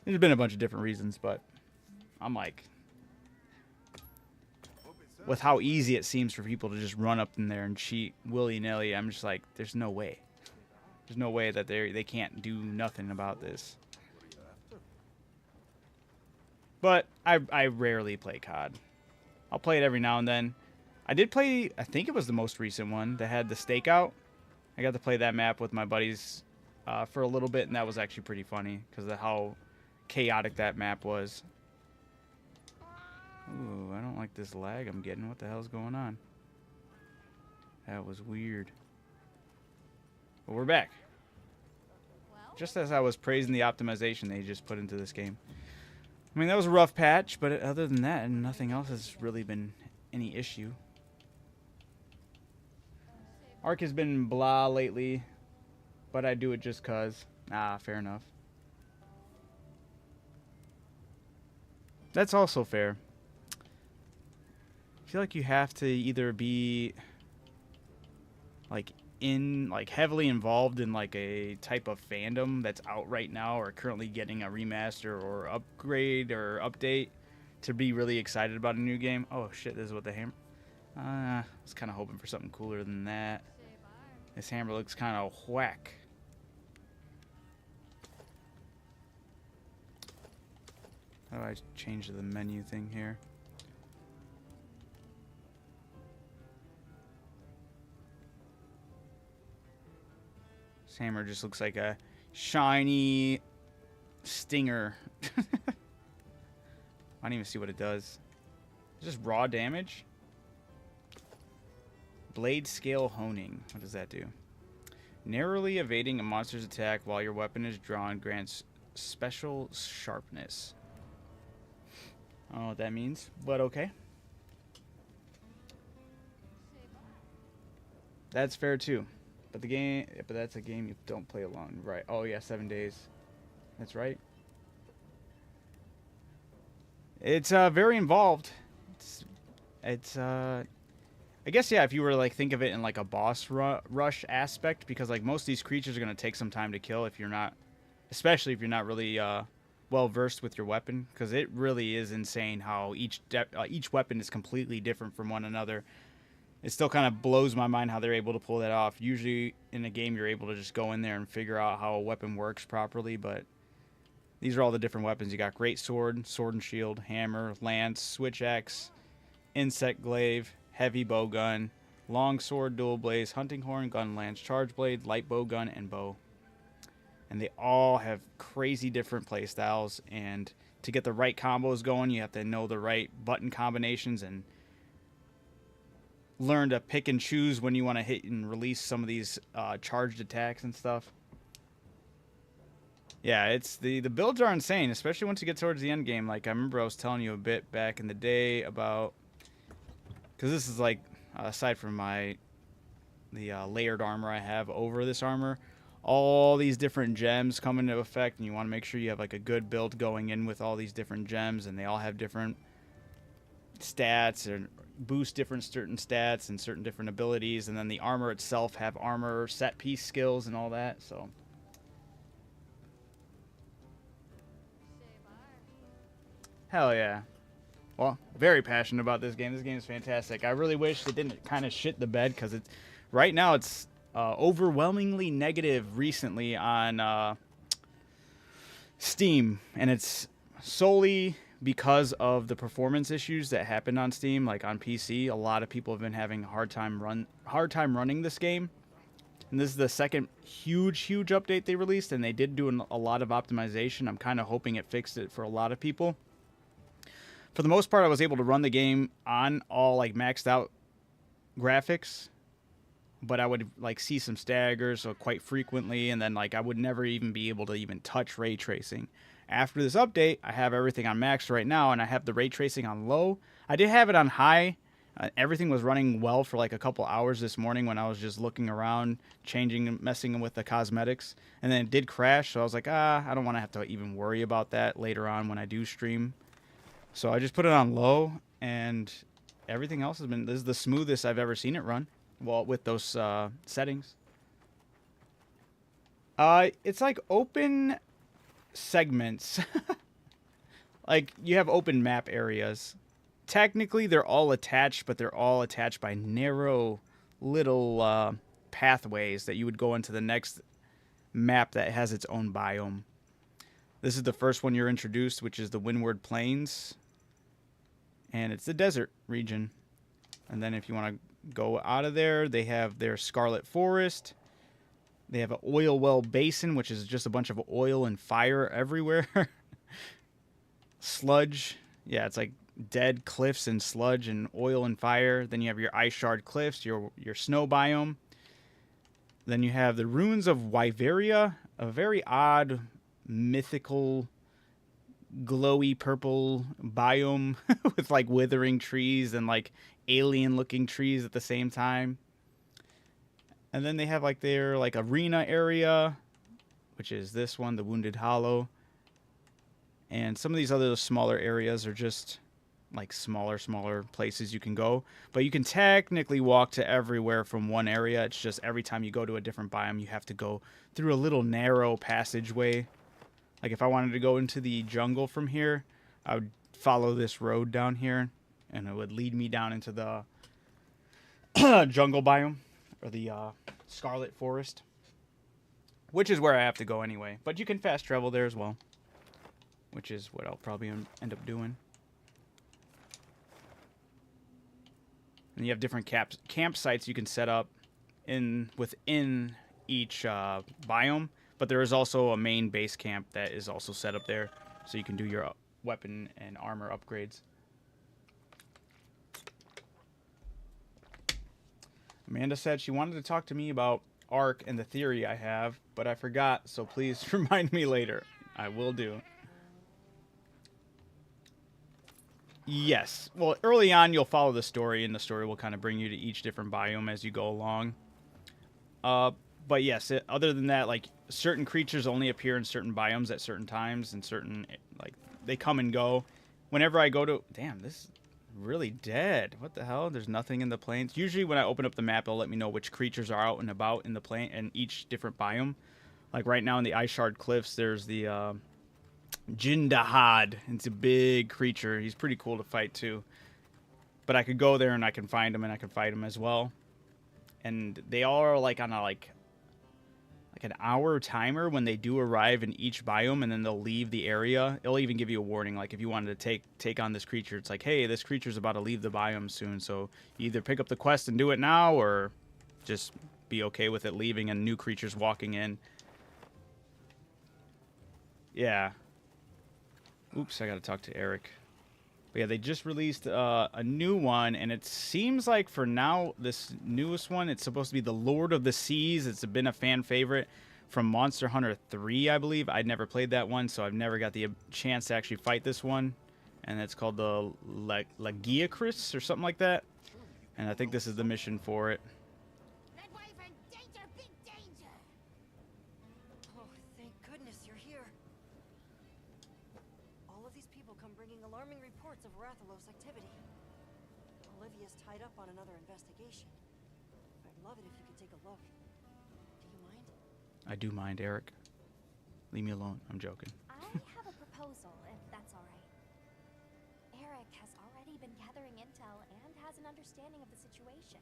there's been a bunch of different reasons, but I'm like, with how easy it seems for people to just run up in there and cheat willy-nilly, I'm just like, there's no way. There's no way that they can't do nothing about this. But I rarely play COD. I'll play it every now and then. I did play, I think it was the most recent one that had the stakeout. I got to play that map with my buddies for a little bit, and that was actually pretty funny because of how chaotic that map was. Ooh, I don't like this lag I'm getting. What the hell's going on? That was weird. But we're back. Just as I was praising the optimization they just put into this game. I mean, that was a rough patch, but other than that, nothing else has really been any issue. Arc has been blah lately, but I do it just cause. Ah, fair enough. That's also fair. I feel like you have to either be like heavily involved in like a type of fandom that's out right now or currently getting a remaster or upgrade or update to be really excited about a new game. Oh shit, this is what the hammer. I was kind of hoping for something cooler than that. This hammer looks kind of whack. How do I change the menu thing here? This hammer just looks like a shiny stinger. I don't even see what it does. It's just raw damage. Blade scale honing. What does that do? Narrowly evading a monster's attack while your weapon is drawn grants special sharpness. I don't know what that means, but okay. That's fair too. But the game, but that's a game you don't play alone, right? Oh yeah, 7 days. That's right. It's very involved. It's I guess yeah, if you were to like think of it in like a boss rush aspect, because like most of these creatures are gonna take some time to kill if you're not, especially if you're not really well versed with your weapon, because it really is insane how each weapon is completely different from one another. It still kind of blows my mind how they're able to pull that off. Usually in a game you're able to just go in there and figure out how a weapon works properly, but these are all the different weapons. You got great sword, sword and shield, hammer, lance, switch axe, insect glaive, heavy bow gun, long sword, dual blaze, hunting horn, gun lance, charge blade, light bow gun, and bow. And they all have crazy different play styles, and to get the right combos going, you have to know the right button combinations and learn to pick and choose when you want to hit and release some of these charged attacks and stuff. Yeah, it's the builds are insane, especially once you get towards the end game. Like I remember I was telling you a bit back in the day about Because this is like, aside from the layered armor I have over this armor, all these different gems come into effect, and you want to make sure you have like a good build going in with all these different gems, and they all have different stats and boost different certain stats and certain different abilities, and then the armor itself have armor set piece skills and all that. So hell yeah. Well, very passionate about this game. This game is fantastic. I really wish it didn't kind of shit the bed, because it's right now it's overwhelmingly negative recently on Steam, and it's solely because of the performance issues that happened on Steam. Like on PC, a lot of people have been having a hard time running this game. And this is the second huge update they released, and they did do a lot of optimization. I'm kind of hoping it fixed it for a lot of people. For the most part, I was able to run the game on all like maxed out graphics, but I would like see some staggers quite frequently, and then like I would never even be able to even touch ray tracing. After this update, I have everything on max right now, and I have the ray tracing on low. I did have it on high. Everything was running well for like a couple hours this morning when I was just looking around, messing with the cosmetics, and then it did crash. So I was like, I don't want to have to even worry about that later on when I do stream. So I just put it on low, and everything else has been, this is the smoothest I've ever seen it run. Well, with those settings. It's like open segments. Like you have open map areas. Technically they're all attached, but they're all attached by narrow little pathways that you would go into the next map that has its own biome. This is the first one you're introduced, which is the Windward Plains, and it's the desert region. And then if you want to go out of there, they have their Scarlet Forest. They have an oil well basin, which is just a bunch of oil and fire everywhere. Sludge. Yeah, it's like dead cliffs and sludge and oil and fire. Then you have your ice shard cliffs, your snow biome. Then you have the ruins of Wyveria, a very odd, mythical, glowy purple biome with like withering trees and like alien looking trees at the same time. And then they have like their like arena area, which is this one, the Wounded Hollow. And some of these other smaller areas are just like smaller places you can go. But you can technically walk to everywhere from one area. It's just every time you go to a different biome, you have to go through a little narrow passageway. Like if I wanted to go into the jungle from here, I would follow this road down here, and it would lead me down into the jungle biome, or the Scarlet Forest, which is where I have to go anyway. But you can fast travel there as well, which is what I'll probably end up doing. And you have different campsites you can set up within each biome, but there is also a main base camp that is also set up there, so you can do your weapon and armor upgrades. Amanda said she wanted to talk to me about Ark and the theory I have, but I forgot, so please remind me later. I will do. Yes. Well, early on, you'll follow the story, and the story will kind of bring you to each different biome as you go along. But yes, other than that, like, certain creatures only appear in certain biomes at certain times, and certain, like, they come and go. Whenever I go to... Damn, this is really dead. What the hell? There's nothing in the plains. Usually when I open up the map, it'll let me know which creatures are out and about in the plain and each different biome. Like right now in the Ice Shard Cliffs, there's the Jindahad. It's a big creature. He's pretty cool to fight too. But I could go there and I can find him and I can fight him as well. And they all are like on a like an hour timer when they do arrive in each biome, and then they'll leave the area. It'll even give you a warning, like if you wanted to take on this creature, it's like, hey, this creature's about to leave the biome soon, so you either pick up the quest and do it now, or just be okay with it leaving and new creatures walking in. Yeah. Oops, I gotta talk to Eric. But yeah, they just released a new one, and it seems like for now, this newest one, it's supposed to be the Lord of the Seas. It's been a fan favorite from Monster Hunter 3, I believe. I'd never played that one, so I've never got the chance to actually fight this one. And it's called the Lagiacris or something like that. And I think this is the mission for it. Red Wyvern, danger, big danger! Oh, thank goodness you're here. All of these people come bringing alarming reports of Rathalos activity. Olivia's tied up on another investigation. I'd love it if you could take a look. Do you mind? I do mind, Eric. Leave me alone. I'm joking. I have a proposal, if that's all right. Eric has already been gathering intel and has an understanding of the situation.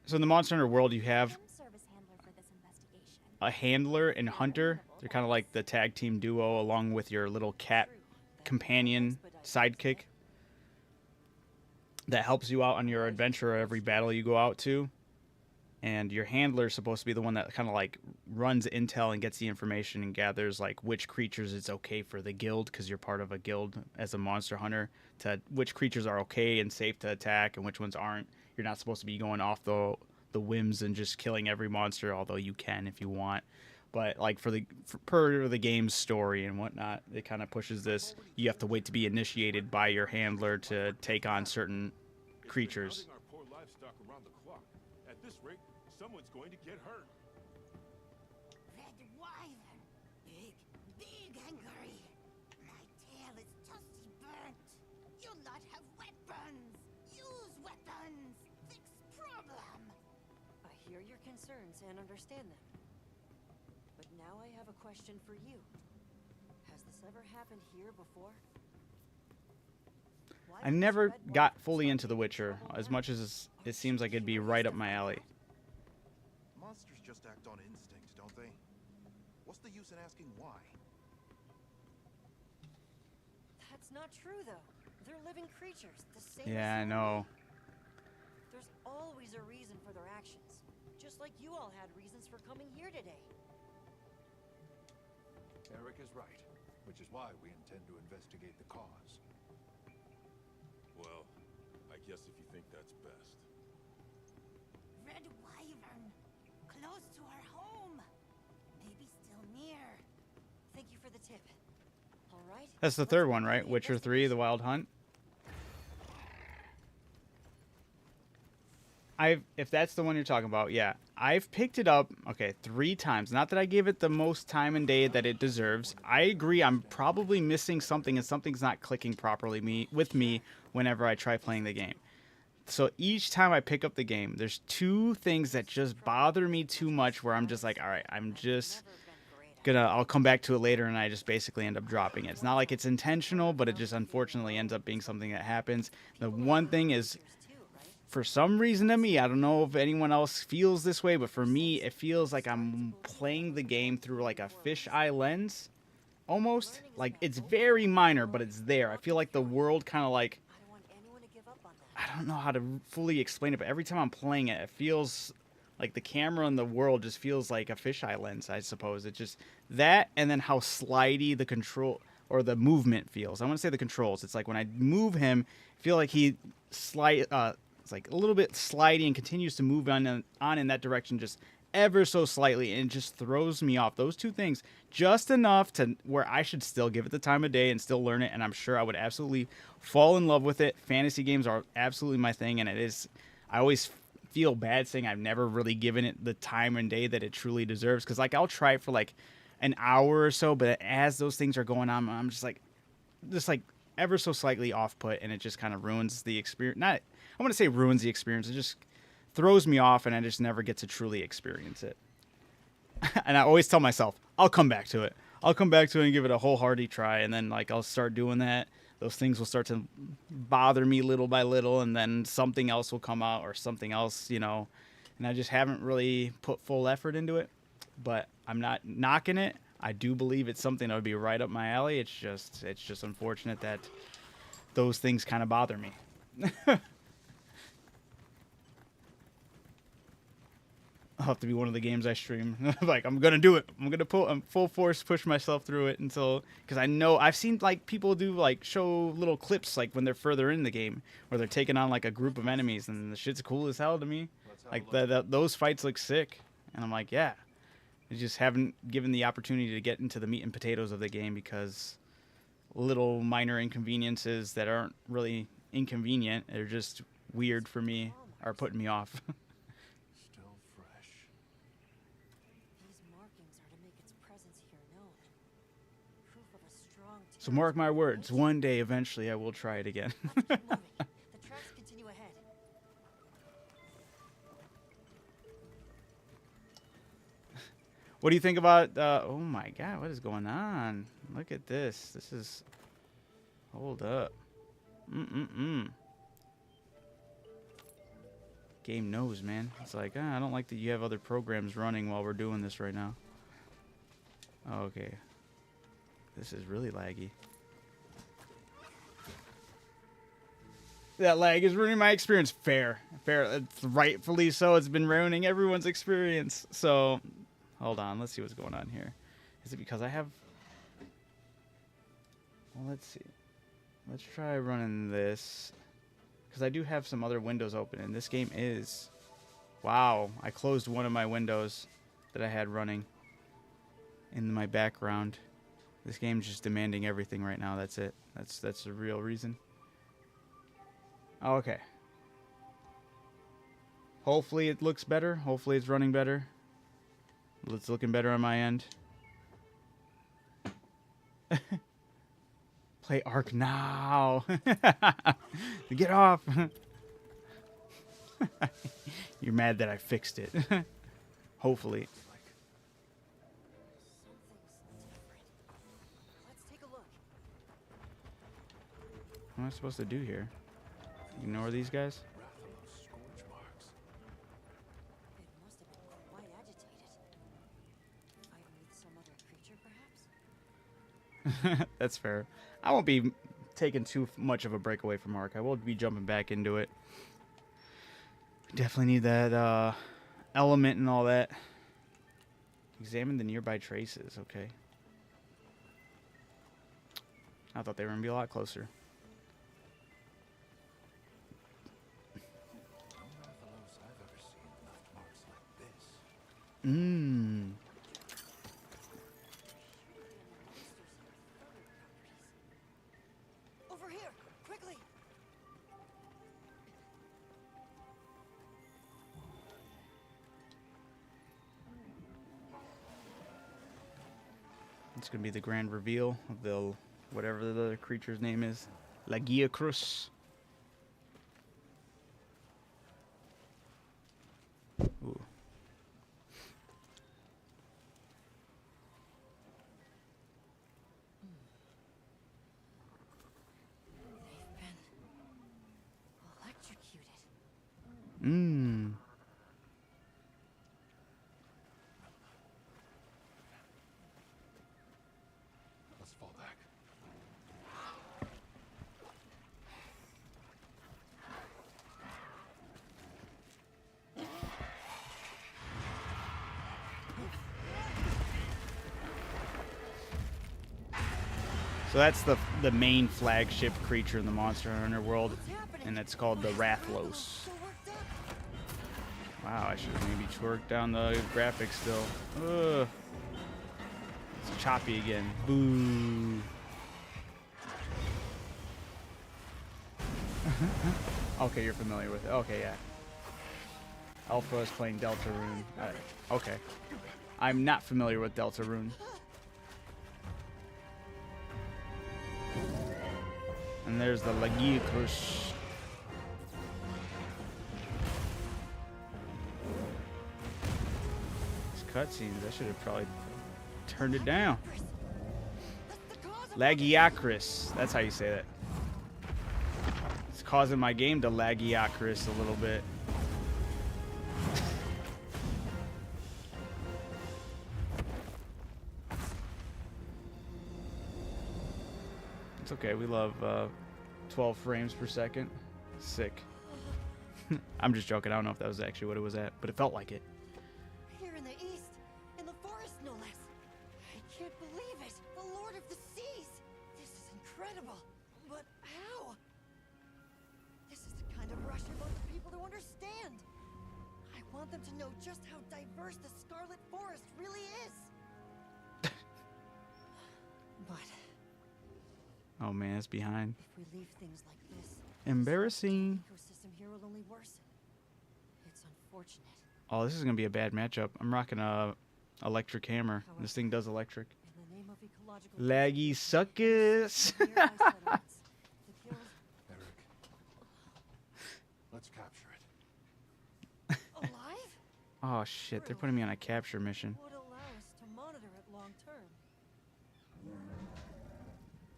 So in the Monster Hunter world, you have I'm service handler for this investigation. a handler and hunter. They're kind of like the tag team duo along with your little cat companion sidekick that helps you out on your adventure or every battle you go out to. And your handler is supposed to be the one that kind of like runs intel and gets the information and gathers like which creatures it's okay for the guild, because you're part of a guild as a monster hunter, to which creatures are okay and safe to attack and which ones aren't. You're not supposed to be going off the whims and just killing every monster, although you can if you want. But like per the game's story and whatnot, it kind of pushes this. You have to wait to be initiated by your handler to take on certain creatures. Our poor livestock around the clock. At this rate, someone's going to get hurt. Red Wyvern, big, big angry. My tail is toasty burnt. You lot have weapons. Use weapons. Fix problem. I hear your concerns and understand them. But now I have a question for you. Has this ever happened here before? Why I does never Red got Wyvern fully start into The making Witcher, trouble as now? much as it seems like it'd be right up my alley. Monsters just act on instinct, don't they? What's the use in asking why? That's not true, though. They're living creatures, the same Yeah, I as you and know. me. There's always a reason for their actions. Just like you all had reasons for coming here today. Eric is right, which is why we intend to investigate the cause. Well, I guess if you think that's best. Red Wyvern, close to our home. Maybe still near. Thank you for the tip. All right. That's the let's third one, begin right? the Witcher 3, The investigation. Wild Hunt. If that's the one you're talking about, yeah. I've picked it up, 3 times. Not that I gave it the most time and day that it deserves. I agree, I'm probably missing something and something's not clicking properly with me whenever I try playing the game. So each time I pick up the game, there's 2 things that just bother me too much where I'm just like, all right, I'm just I'll come back to it later, and I just basically end up dropping it. It's not like it's intentional, but it just unfortunately ends up being something that happens. The one thing is, for some reason to me, I don't know if anyone else feels this way, but for me, it feels like I'm playing the game through like a fisheye lens, almost. Like, it's very minor, but it's there. I feel like the world kind of like, I don't want anyone to give up on that. I don't know how to fully explain it, but every time I'm playing it, it feels like the camera in the world just feels like a fisheye lens, I suppose. It's just that, and then how slidey the control or the movement feels. I want to say the controls. It's like when I move him, I feel like he it's like a little bit slidey and continues to move on in that direction just ever so slightly, and it just throws me off. Those 2 things, just enough to where I should still give it the time of day and still learn it, and I'm sure I would absolutely fall in love with it. Fantasy games are absolutely my thing, and it is. I always feel bad saying I've never really given it the time and day that it truly deserves, because like I'll try it for like an hour or so, but as those things are going on, I'm just like ever so slightly off put, and it just kind of ruins the experience. Not, I want to say ruins the experience. It just throws me off, and I just never get to truly experience it. And I always tell myself, I'll come back to it. I'll come back to it and give it a wholehearted try, and then like I'll start doing that. Those things will start to bother me little by little, and then something else will come out or something else, and I just haven't really put full effort into it. But I'm not knocking it. I do believe it's something that would be right up my alley. It's just unfortunate that those things kind of bother me. I'll have to be one of the games I stream. Like, I'm going to do it. I'm going to full force push myself through it until, because I know I've seen like people do like show little clips like when they're further in the game where they're taking on like a group of enemies, and the shit's cool as hell to me. Like those fights look sick. And I'm like, yeah, I just haven't given the opportunity to get into the meat and potatoes of the game because little minor inconveniences that aren't really inconvenient. They're just weird for me or putting me off. Still fresh. These markings are to make its presence here known. Proof of a strong So mark my words, one day eventually I will try it again. Let's keep moving. The tracks continue ahead. What do you think about, oh my god, what is going on? Look at this. This is, hold up. Game knows, man. It's like, I don't like that you have other programs running while we're doing this right now. Okay. This is really laggy. That lag is ruining my experience. Fair. Fair. It's rightfully so. It's been ruining everyone's experience. So, hold on. Let's see what's going on here. Is it because I have... Well, let's see. Let's try running this. Because I do have some other windows open. And this game is... Wow. I closed one of my windows that I had running in my background. This game's just demanding everything right now. That's it. That's the real reason. Okay. Hopefully it looks better. Hopefully it's running better. It's looking better on my end. Play Ark now. Get off. You're mad that I fixed it. Hopefully. Let's take a look. What am I supposed to do here? Ignore these guys? Rathalos scourge marks. It must have been quite agitated. Fighting with some other creature, perhaps? That's fair. I won't be taking too much of a break away from Ark. I will be jumping back into it. Definitely need that element and all that. Examine the nearby traces. Okay. I thought they were going to be a lot closer. No Rathalos I've ever seen left marks like this. Over here, quickly! It's going to be the grand reveal of the whatever the other creature's name is. Lagiacrus. Ooh. They've been electrocuted. Mmm. Let's fall back. So that's the main flagship creature in the Monster Hunter world, and it's called the Rathalos. So worked up. Wow, I should have maybe worked down the graphics still. Ugh. It's choppy again. Boo. Okay, you're familiar with it. Okay, yeah. Alpha is playing Deltarune. Okay. I'm not familiar with Deltarune. And there's the Lagiacrus. These cutscenes, I should have probably turned it down. Lagiacrus. That's how you say that. It's causing my game to Lagiacrus a little bit. It's okay, we love 12 frames per second. Sick. I'm just joking, I don't know if that was actually what it was at, but it felt like it. Here in the east, in the forest no less. I can't believe it. The Lord of the Seas. This is incredible. But how? This is the kind of rush I want the people to understand. I want them to know just how diverse the Scarlet Forest really is. But Oh man, it's behind. if we leave things like this, Embarrassing. Ecosystem here will only worsen. It's unfortunate. Oh, this is gonna be a bad matchup. I'm rocking a electric hammer. This thing does electric. In the name of ecological Laggy suckers. nearby settlements, the guild Eric, let's capture it. alive Oh shit, they're putting me on a capture mission. would allow us to monitor it long term.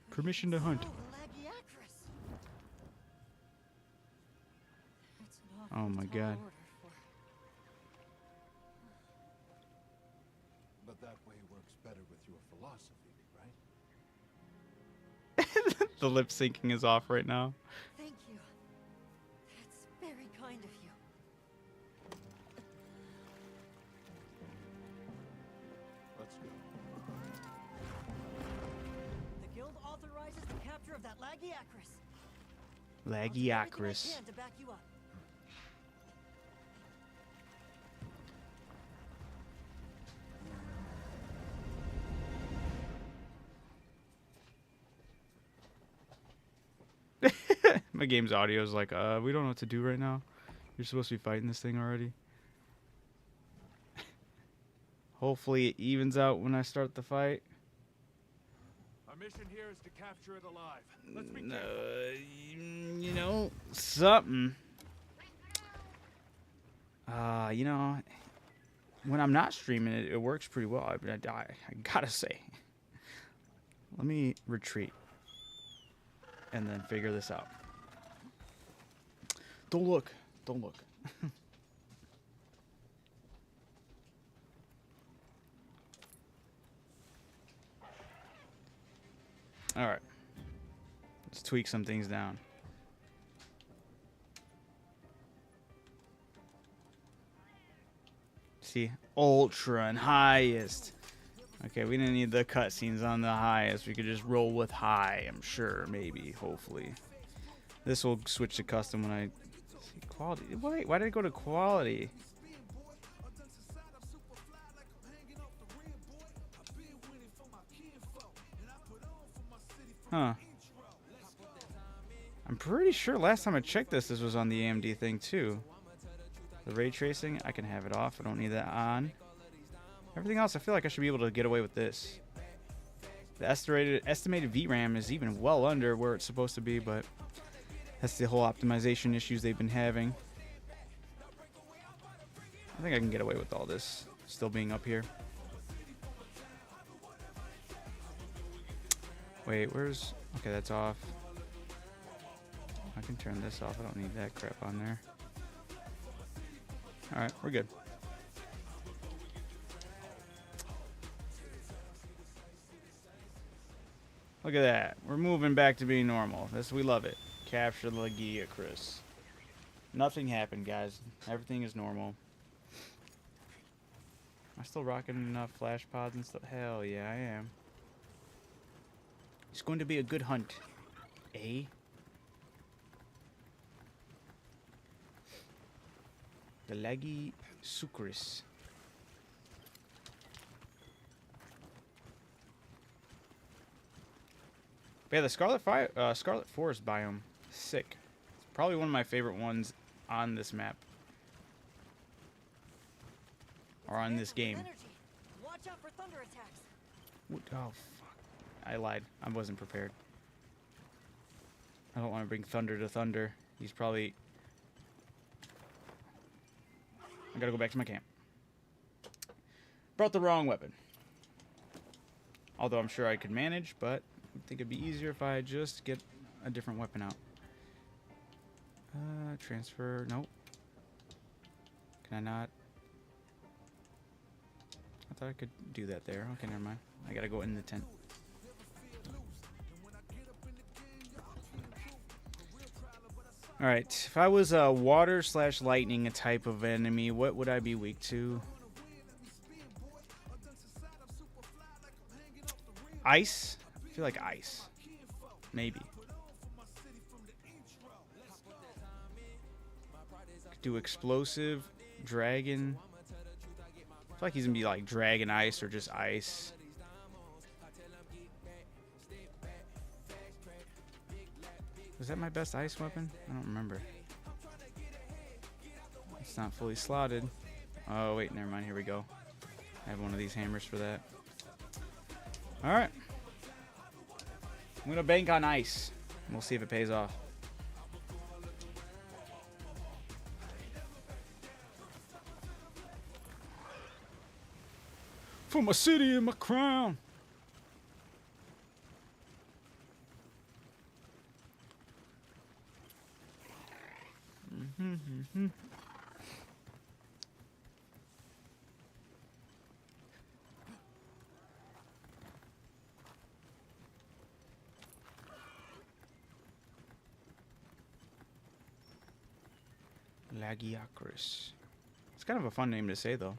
Permission to hunt. Oh, the Lagiacris. That's an awful Oh my tall God. order for- But that way works better with your philosophy, right? The lip syncing is off right now. Thank you. That's very kind of you. Let's go. The guild authorizes the capture of that Lagiacris. I'll do everything I Lagiacris. can to back you up. My game's audio is like, we don't know what to do right now. You're supposed to be fighting this thing already. Hopefully it evens out when I start the fight. Our mission here is to capture it alive. Let's be No, careful. you know, something. You know, when I'm not streaming it, it works pretty well. I gotta say. Let me retreat and then figure this out. Don't look. Don't look. All right. Let's tweak some things down. See, ultra and highest. Okay, we didn't need the cutscenes on the highest. We could just roll with high, I'm sure, maybe, hopefully. This will switch to custom when I see quality. Wait, why did it go to quality? Huh. I'm pretty sure last time I checked this was on the AMD thing too. The ray tracing, I can have it off. I don't need that on. Everything else, I feel like I should be able to get away with this. The estimated VRAM is even well under where it's supposed to be, but that's the whole optimization issues they've been having. I think I can get away with all this still being up here. Wait, where's... Okay, that's off. I can turn this off. I don't need that crap on there. Alright, we're good. Look at that. We're moving back to being normal. We love it. Capture the Lagiacris. Nothing happened, guys. Everything is normal. Am I still rocking enough flash pods and stuff? Hell yeah, I am. It's going to be a good hunt. Eh? The Lagiacris. But yeah, the Scarlet Forest biome, sick. It's probably one of my favorite ones on this map. Or on this game. Energy. Watch out for thunder attacks. Oh, fuck. I lied. I wasn't prepared. I don't want to bring Thunder to Thunder. He's probably... I gotta go back to my camp. Brought the wrong weapon. Although I'm sure I could manage, but I think it'd be easier if I just get a different weapon out. Transfer. Nope. Can I not? I thought I could do that there. Okay, never mind. I gotta go in the tent. Alright, if I was a water/lightning type of enemy, what would I be weak to? Ice? I feel like ice. Maybe. Could do explosive, dragon. I feel like he's gonna be like dragon ice or just ice. that my best ice weapon? I don't remember. It's not fully slotted. Oh, wait, never mind. Here we go. I have one of these hammers for that. Alright. I'm going to bank on ice. And we'll see if it pays off. For my city and my crown. Lagiacris. It's kind of a fun name to say, though.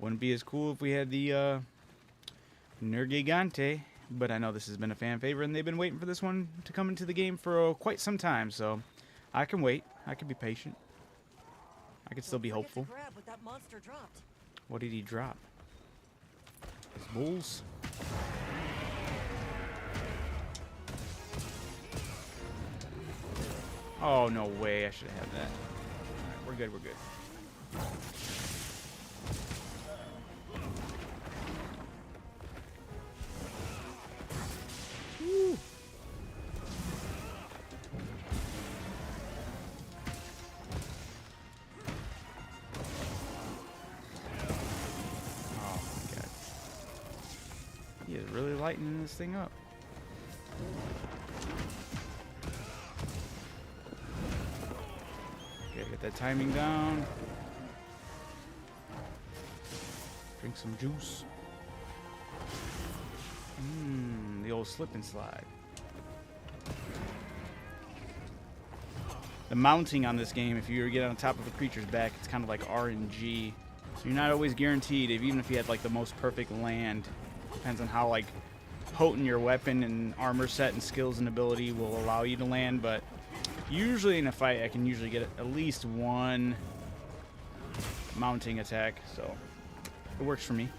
Wouldn't be as cool if we had the Nergigante, but I know this has been a fan favorite, and they've been waiting for this one to come into the game for quite some time, so I can wait. I can be patient. I can still be hopeful. Grab what that monster dropped. What did he drop? His bulls? Oh, no way. I should have had that. Alright, we're good, we're good. Woo. Oh my god. He is really lightening this thing up. Okay, get that timing down. Drink some juice. The old slip and slide. The mounting on this game, if you get on top of a creature's back, it's kind of like RNG. So you're not always guaranteed, even if you had like the most perfect land. Depends on how like potent your weapon and armor set and skills and ability will allow you to land, but usually in a fight I can usually get at least one mounting attack, so it works for me.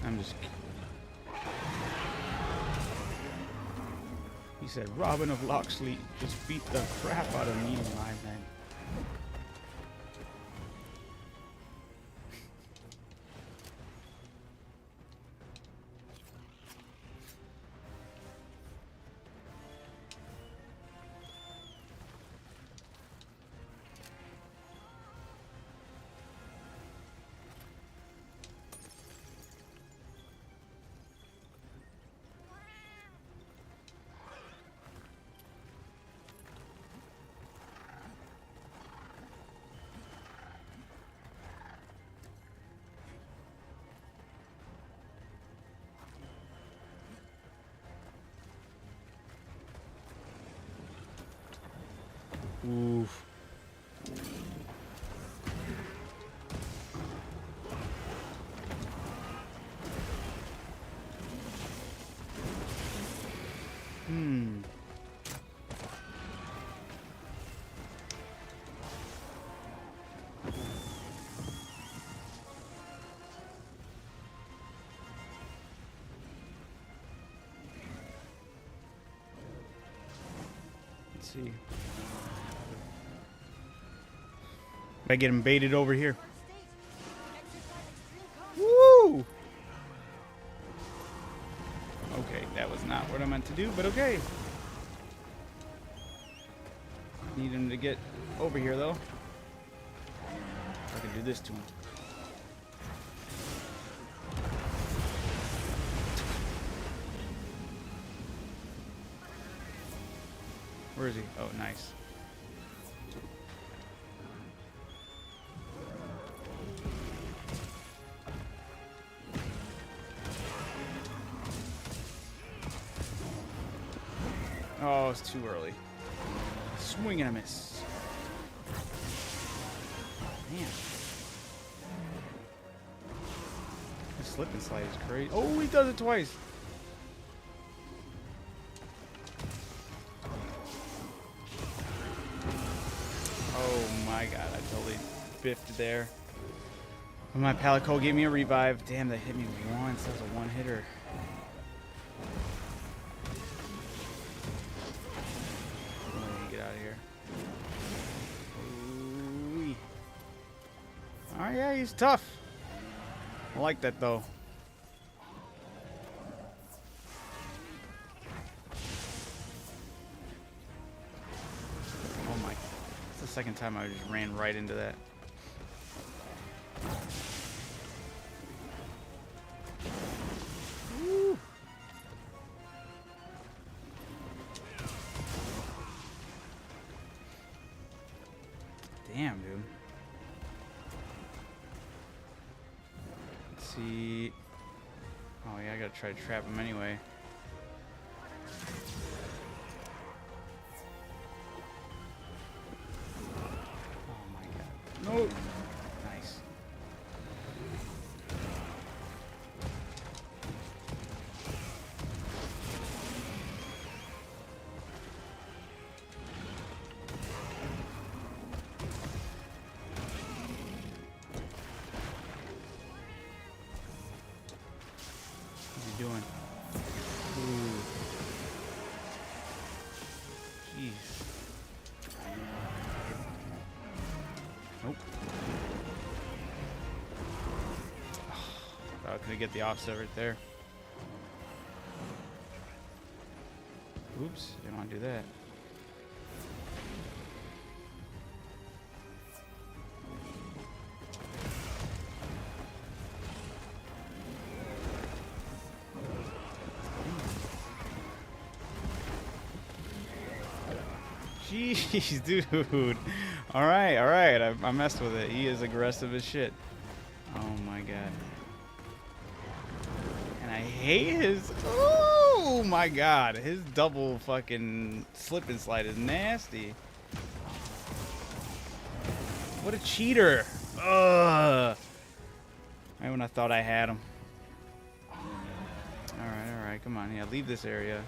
I'm just... He said, Robin of Locksley just beat the crap out of me and my men. Oof. Let's see. I get him baited over here. Woo! Okay, that was not what I meant to do, but okay. Need him to get over here, though. I can do this to him. Where is he? Oh, nice. Oh, it's too early. Swing and a miss. Man. slip and slide is crazy. Oh, he does it twice. Oh my god, I totally biffed there. My Palico gave me a revive. Damn, that hit me once. That was a one-hitter. Get out of here. Ooh-wee. Oh yeah, he's tough. I like that though. Oh my. It's the second time I just ran right into that. Woo. Damn, dude. Let's see. Oh yeah, I gotta try to trap him anyway. Oh my god. No! Nice. What's he doing? Ooh. Jeez. Nope. Thought I could get the offset right there. Oops, didn't want to do that. Jeez, dude. All right. I messed with it. He is aggressive as shit. Oh my god. And I hate his. Oh my god. His double fucking slip and slide is nasty. What a cheater. Ugh. Right when I thought I had him. All right. Come on. Yeah, leave this area.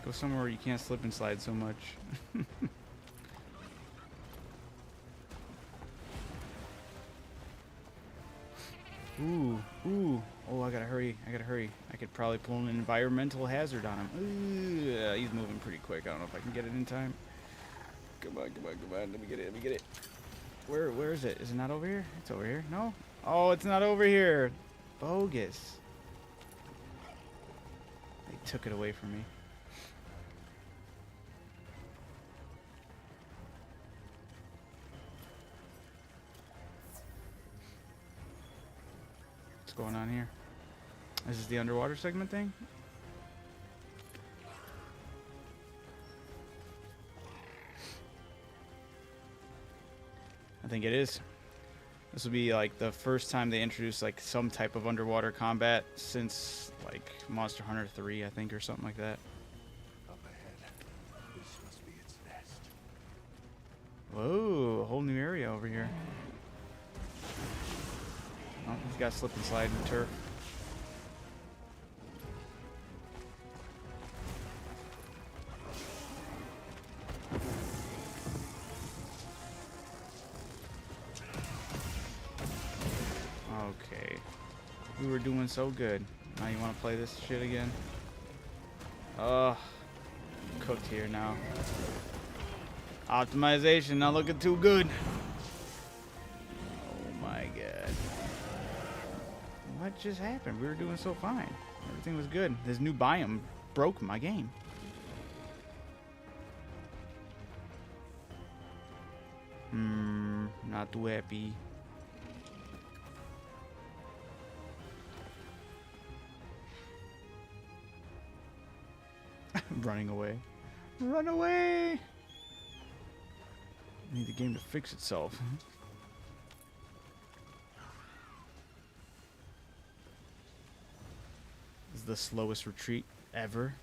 Go somewhere where you can't slip and slide so much. Ooh. Oh, I gotta hurry. I could probably pull an environmental hazard on him. Ooh, he's moving pretty quick. I don't know if I can get it in time. Come on. Let me get it. Where is it? Is it not over here? It's over here. No? Oh, it's not over here. Bogus. They took it away from me. What's going on here? This is the underwater segment thing? I think it is. This will be like the first time they introduce like some type of underwater combat since like Monster Hunter 3, I think, or something like that. Up ahead. This must be its nest. Whoa, a whole new area over here. Oh, he's got slip and slide in the turf. Okay. We were doing so good. Now you want to play this shit again? Ugh. Cooked here now. Optimization not looking too good. Oh my god. What just happened? We were doing so fine. Everything was good. This new biome broke my game. Not too happy. Running away. Run away! I need the game to fix itself. This is the slowest retreat ever.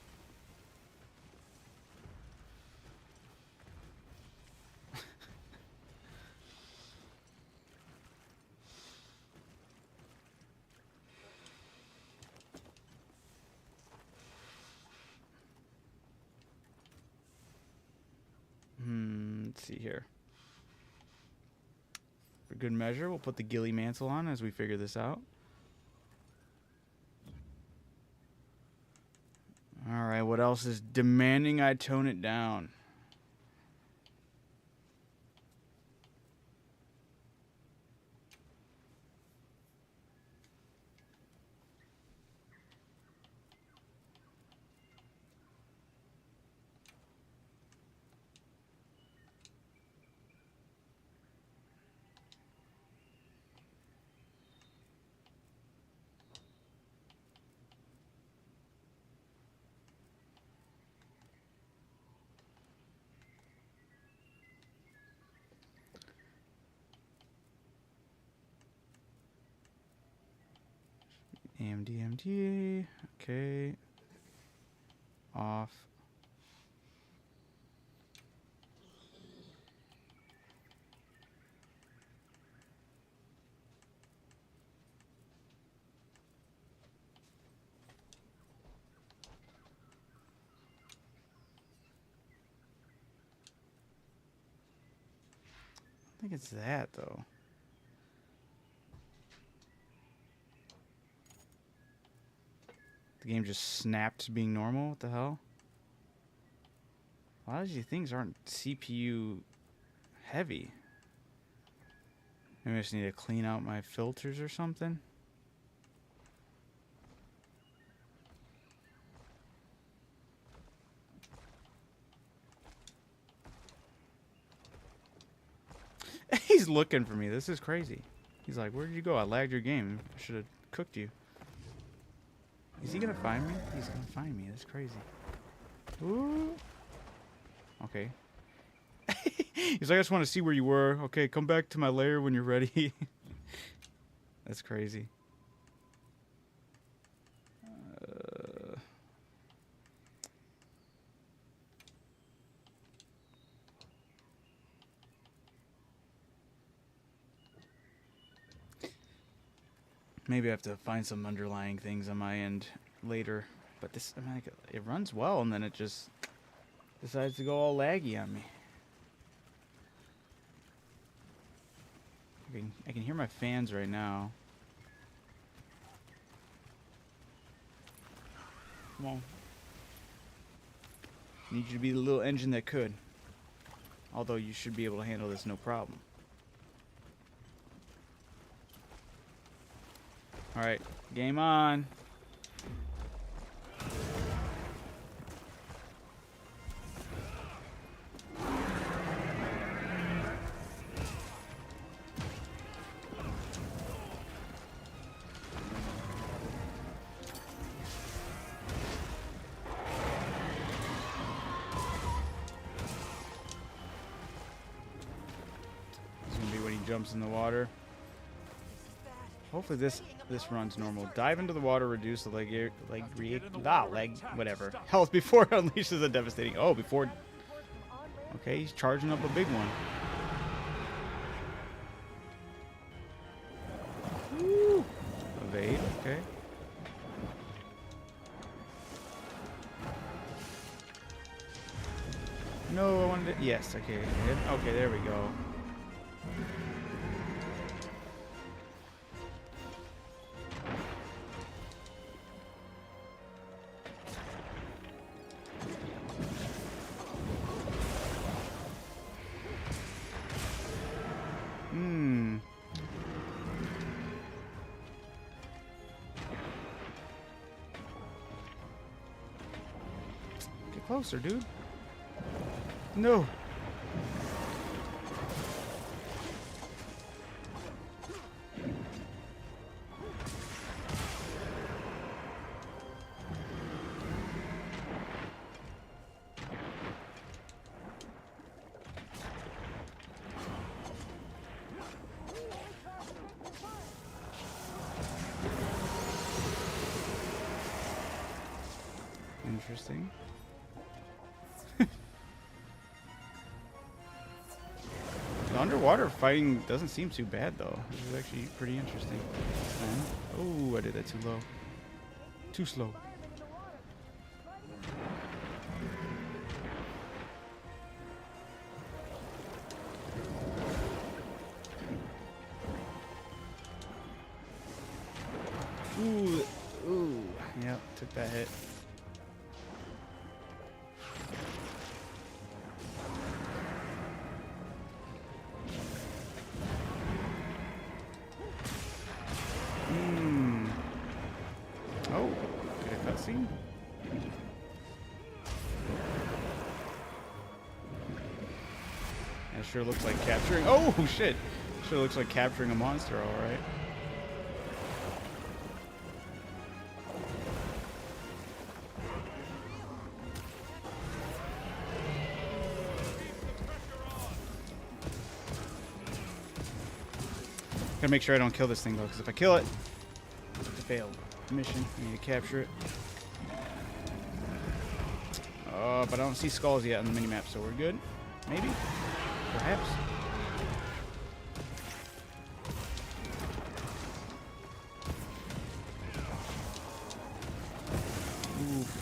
see here. For good measure, we'll put the ghillie mantle on as we figure this out. Alright, what else is demanding I tone it down? AMD, okay. Off. I think it's that though. The game just snapped to being normal. What the hell? A lot of these things aren't CPU heavy. Maybe I just need to clean out my filters or something. He's looking for me. This is crazy. He's like, where did you go? I lagged your game. I should have cooked you. Is he gonna find me? He's gonna find me. That's crazy. Ooh. Okay. He's like, I just want to see where you were. Okay, come back to my lair when you're ready. That's crazy. Maybe I have to find some underlying things on my end later. But this, I mean, it runs well, and then it just decides to go all laggy on me. I can hear my fans right now. Come on. Need you to be the little engine that could. Although you should be able to handle this no problem. Alright, game on. Jumps in the water. Hopefully this runs normal. Dive into the water, reduce the leg whatever health before it unleashes a devastating. Oh, before. Okay, he's charging up a big one. Woo. Evade. Okay. No, I wanted to. Yes. Okay. Okay. There we go. Get closer, dude. No. Interesting. The underwater fighting doesn't seem too bad though. This is actually pretty interesting. Oh, I did that too low. Too slow. Took that hit. Oh, get a cutscene. That sure looks like capturing. Oh shit! Sure looks like capturing a monster, all right. Gotta make sure I don't kill this thing though, because if I kill it, it's a failed mission. I need to capture it. But I don't see skulls yet on the minimap, so we're good. Maybe? Perhaps? Oof.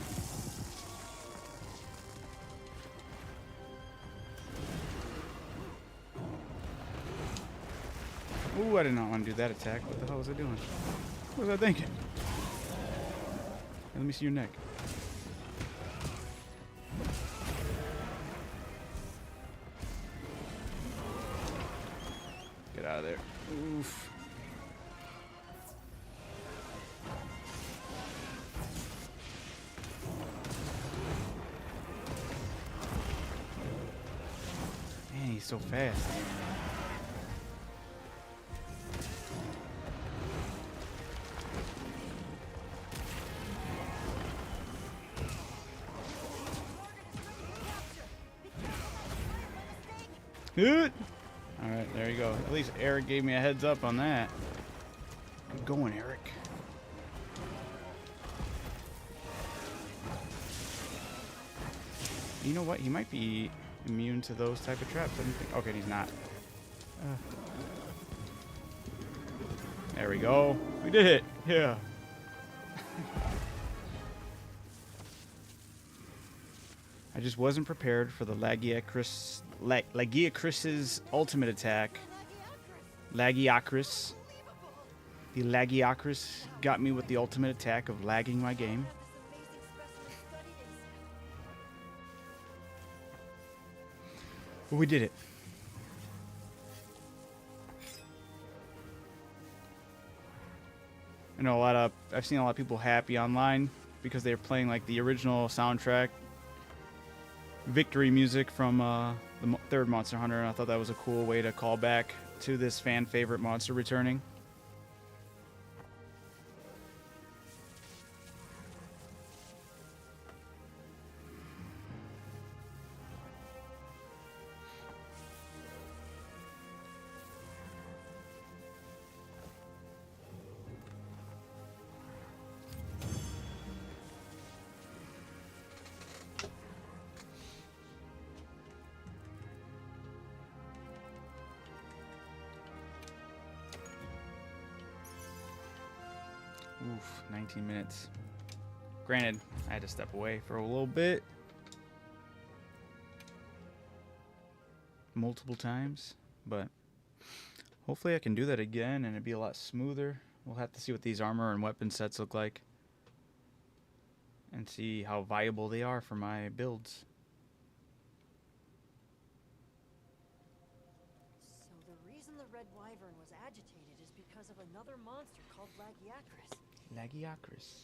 Ooh, I did not want to do that attack. What the hell was I doing? What was I thinking? Hey, let me see your neck. Get out of there. Oof. Man, he's so fast. Alright, there you go. At least Eric gave me a heads up on that. Good going, Eric. You know what? He might be immune to those type of traps. I didn't think. Okay, he's not. There we go. We did it. Yeah. I just wasn't prepared for the Lagiacrus's ultimate attack. Lagiacrus. The Lagiacrus got me with the ultimate attack of lagging my game. But we did it. I know I've seen a lot of people happy online because they're playing like the original soundtrack victory music from the third Monster Hunter, and I thought that was a cool way to call back to this fan favorite monster returning. Oof, 19 minutes. Granted, I had to step away for a little bit. Multiple times, but hopefully I can do that again and it'd be a lot smoother. We'll have to see what these armor and weapon sets look like and see how viable they are for my builds. So the reason the Red Wyvern was agitated is because of another monster called Lagiacrus. Lagiacrus.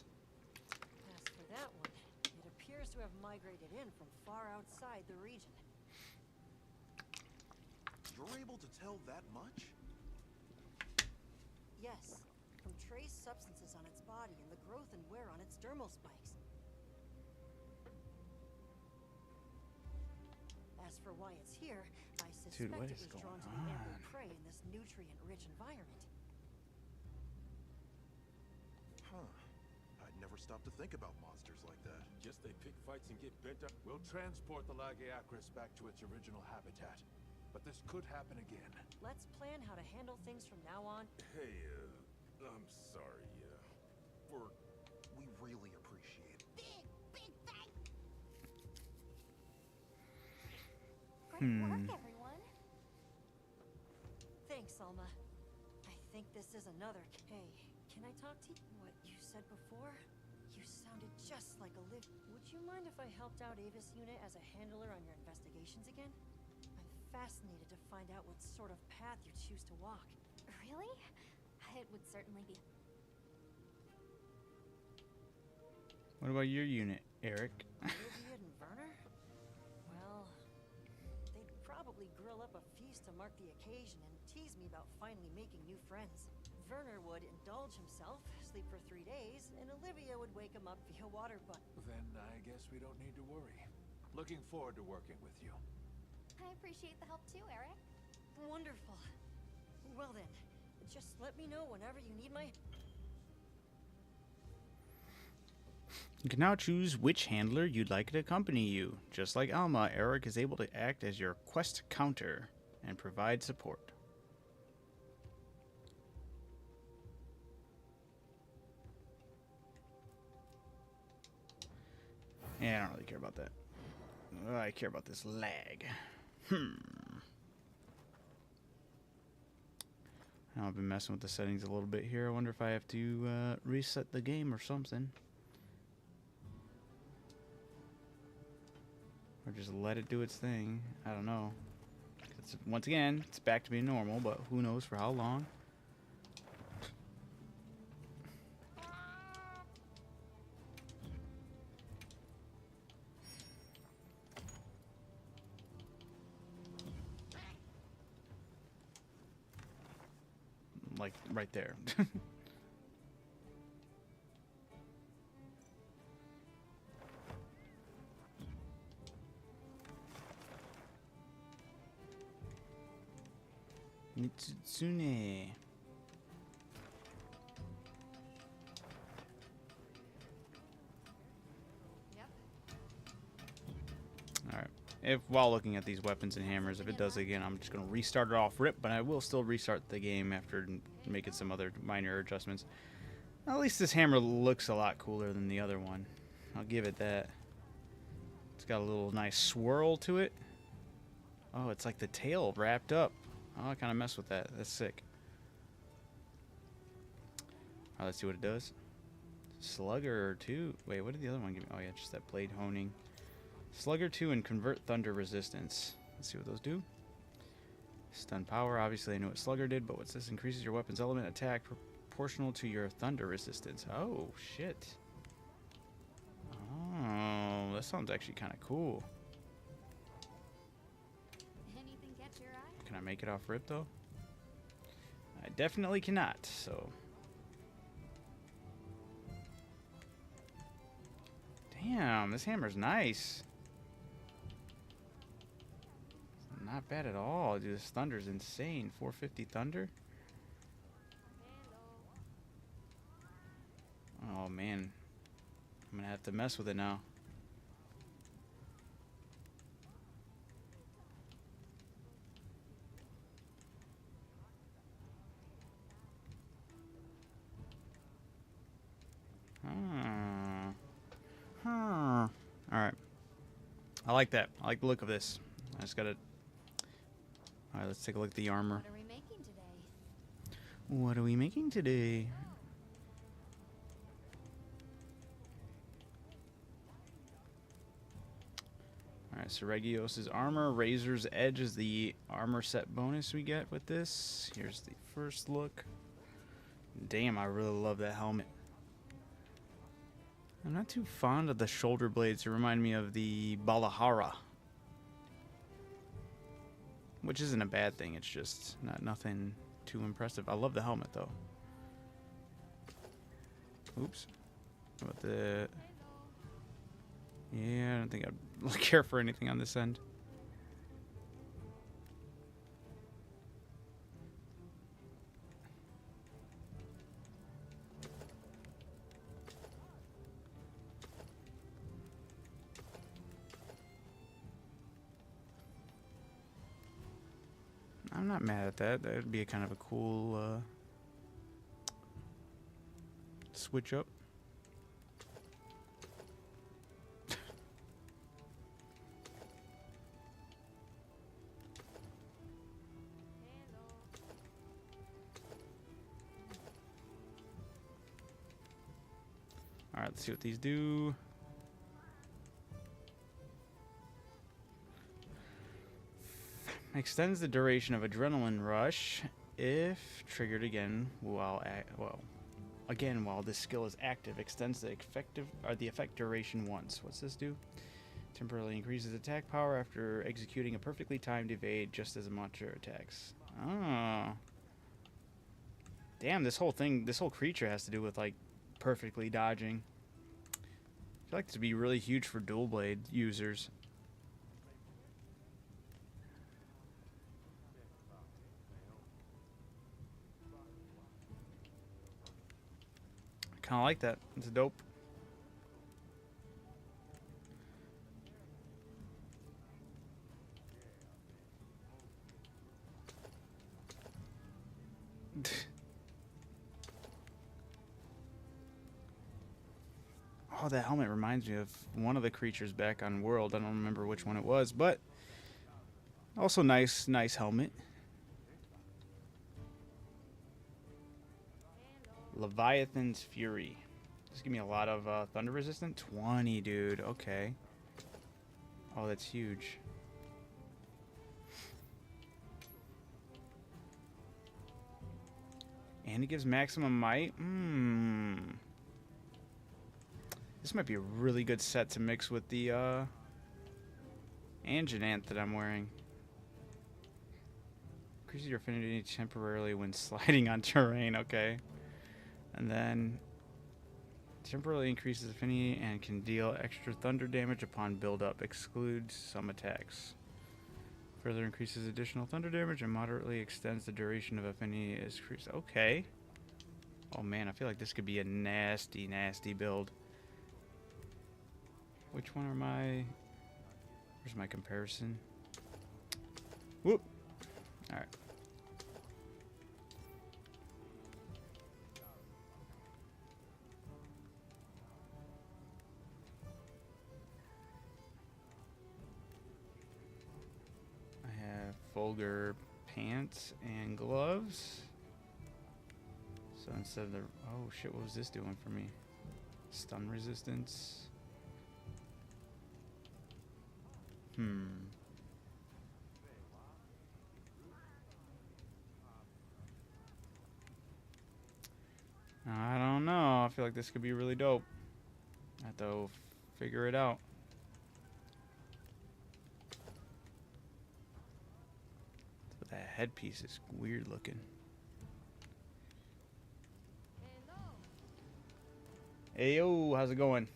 As for that one, it appears to have migrated in from far outside the region. You're able to tell that much? Yes, from trace substances on its body and the growth and wear on its dermal spikes. As for why it's here, I suspect what it is was drawn to going the ample on? prey in this nutrient-rich environment. Huh. I'd never stop to think about monsters like that. Guess they pick fights and get bent up. We'll transport the Lagiacrus back to its original habitat. But this could happen again. Let's plan how to handle things from now on. Hey, I'm sorry, We really appreciate it. Big bang! Great work, everyone. Thanks, Alma. I think this is another. Hey, can I talk to you? What you said before? You sounded just like Olivia. Would you mind if I helped out Avis unit as a handler on your investigations again? I'm fascinated to find out what sort of path you choose to walk. Really? It would certainly be. What about your unit, Eric? Olivia and Werner? Well, they'd probably grill up a feast to mark the occasion and tease me about finally making new friends. Werner would indulge himself, sleep for 3 days, and Olivia would wake him up via water butt. Then I guess we don't need to worry. Looking forward to working with you. I appreciate the help too, Eric. Wonderful. Well then, just let me know whenever you need my... You can now choose which handler you'd like to accompany you. Just like Alma, Eric is able to act as your quest counter and provide support. Yeah, I don't really care about that. I care about this lag. Now I've been messing with the settings a little bit here. I wonder if I have to reset the game or something. Or just let it do its thing. I don't know. Once again, it's back to being normal, but who knows for how long. Like, right there. Mitsune. Yep. Alright. If while looking at these weapons and hammers, if it does it again, I'm just going to restart it off rip, but I will still restart the game after making some other minor adjustments. At least this hammer looks a lot cooler than the other one. I'll give it that. It's got a little nice swirl to it. Oh, it's like the tail wrapped up. Oh, I kind of mess with that. That's sick. Alright, let's see what it does. Slugger 2. Wait, what did the other one give me? Oh, yeah, just that blade honing. Slugger 2 and convert thunder resistance. Let's see what those do. Stun power. Obviously, I know what Slugger did, but what's this? Increases your weapon's element attack proportional to your thunder resistance. Oh, shit. Oh, that sounds actually kind of cool. Anything catch your eye? Can I make it off rip, though? I definitely cannot, so... Damn, this hammer's nice. Not bad at all. Dude, this thunder's insane. 450 thunder? Oh, man. I'm gonna have to mess with it now. Alright. I like that. I like the look of this. I just gotta... Alright, let's take a look at the armor. What are we making today? What are we making today? Alright, so Regios' armor. Razor's Edge is the armor set bonus we get with this. Here's the first look. Damn, I really love that helmet. I'm not too fond of the shoulder blades. They remind me of the Balahara. Which isn't a bad thing. It's just nothing too impressive. I love the helmet, though. Oops. What about the... Yeah, I don't think I'd care for anything on this end. I'm not mad at that. That would be a kind of a cool switch up. Alright, let's see what these do. Extends the duration of adrenaline rush if triggered again while while this skill is active. Extends the effect duration once. What's this do? Temporarily increases attack power after executing a perfectly timed evade just as a monster attacks. Oh. Damn, this whole creature has to do with like perfectly dodging. I feel like this would be really huge for dual blade users. Kind of like that. It's dope. Oh, that helmet reminds me of one of the creatures back on World. I don't remember which one it was, but also nice helmet. Leviathan's Fury. Just give me a lot of thunder resistant. 20, dude. Okay. Oh, that's huge. And it gives maximum might. This might be a really good set to mix with the Anginant that I'm wearing. Increases your affinity temporarily when sliding on terrain. Okay. And then temporarily increases affinity and can deal extra thunder damage upon build-up. Excludes some attacks. Further increases additional thunder damage and moderately extends the duration of affinity as increased. Okay. Oh man, I feel like this could be a nasty, nasty build. Which one are my... Where's my comparison? Whoop! Alright. Vulgar pants and gloves. So instead of the... Oh shit, what was this doing for me? Stun resistance. I don't know. I feel like this could be really dope. I have to figure it out. That headpiece is weird looking. Hey yo, how's it going?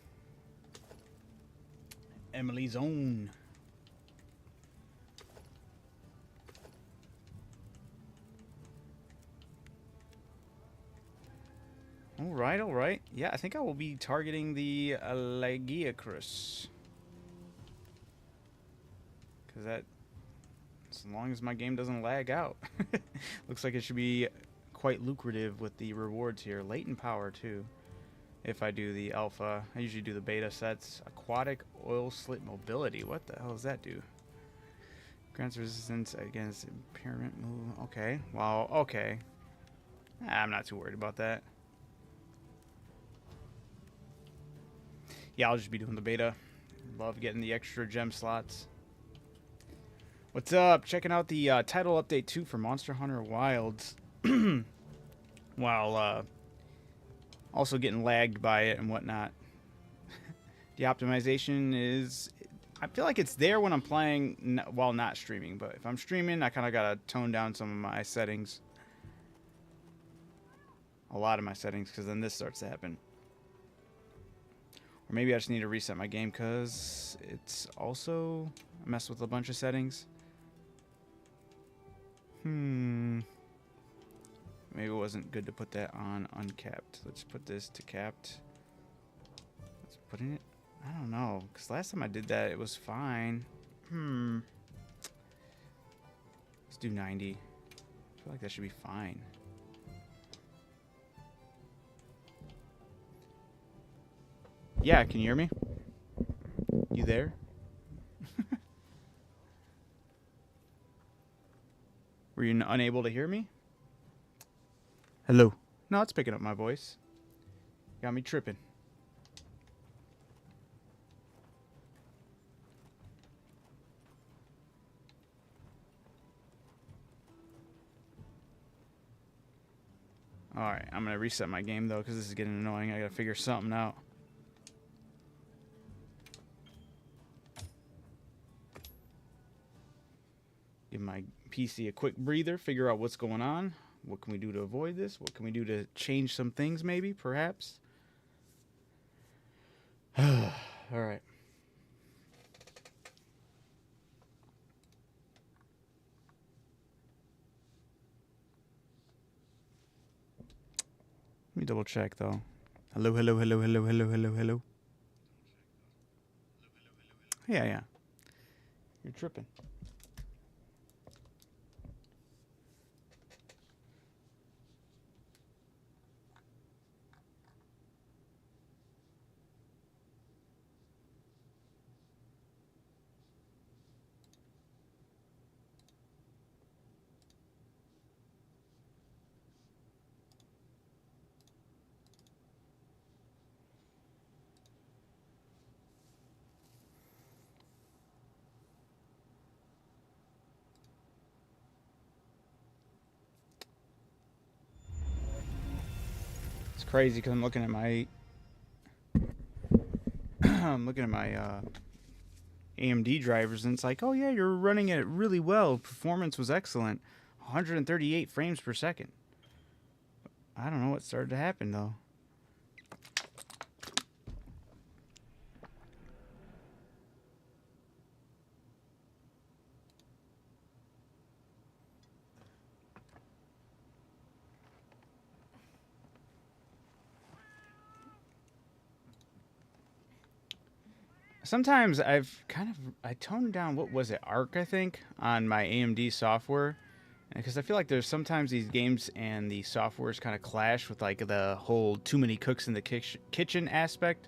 Emily's own. Alright, alright. Yeah, I think I will be targeting the Lagiacrus. Because that... As long as my game doesn't lag out. Looks like it should be quite lucrative with the rewards here. Latent power, too. If I do the alpha. I usually do the beta sets. Aquatic oil slit mobility. What the hell does that do? Grants resistance against impairment move. Okay. Well, okay. I'm not too worried about that. Yeah, I'll just be doing the beta. Love getting the extra gem slots. What's up? Checking out the title update 2 for Monster Hunter Wilds. While also getting lagged by it and whatnot. The optimization is... I feel like it's there when I'm playing while not streaming. But if I'm streaming, I kind of got to tone down some of my settings. A lot of my settings, because then this starts to happen. Or maybe I just need to reset my game because it's also messed with a bunch of settings. Maybe it wasn't good to put that on uncapped. Let's put this to capped. Let's put in it. I don't know, because last time I did that, it was fine. Let's do 90. I feel like that should be fine. Yeah, can you hear me? You there? Were you unable to hear me? Hello. No, it's picking up my voice. Got me tripping. Alright, I'm going to reset my game, though, because this is getting annoying. I got to figure something out. Give my PC a quick breather, figure out what's going on. What can we do to avoid this? What can we do to change some things, maybe, perhaps? Alright. Let me double check, though. Hello, hello, hello, hello, hello, hello, hello. Yeah, yeah. You're tripping. It's crazy because I'm looking at my AMD drivers, and it's like, oh yeah, you're running it really well. Performance was excellent. 138 frames per second. I don't know what started to happen though. Sometimes I toned down, what was it, Arc, I think, on my AMD software. Because I feel like there's sometimes these games and the softwares kind of clash with like the whole too many cooks in the kitchen aspect.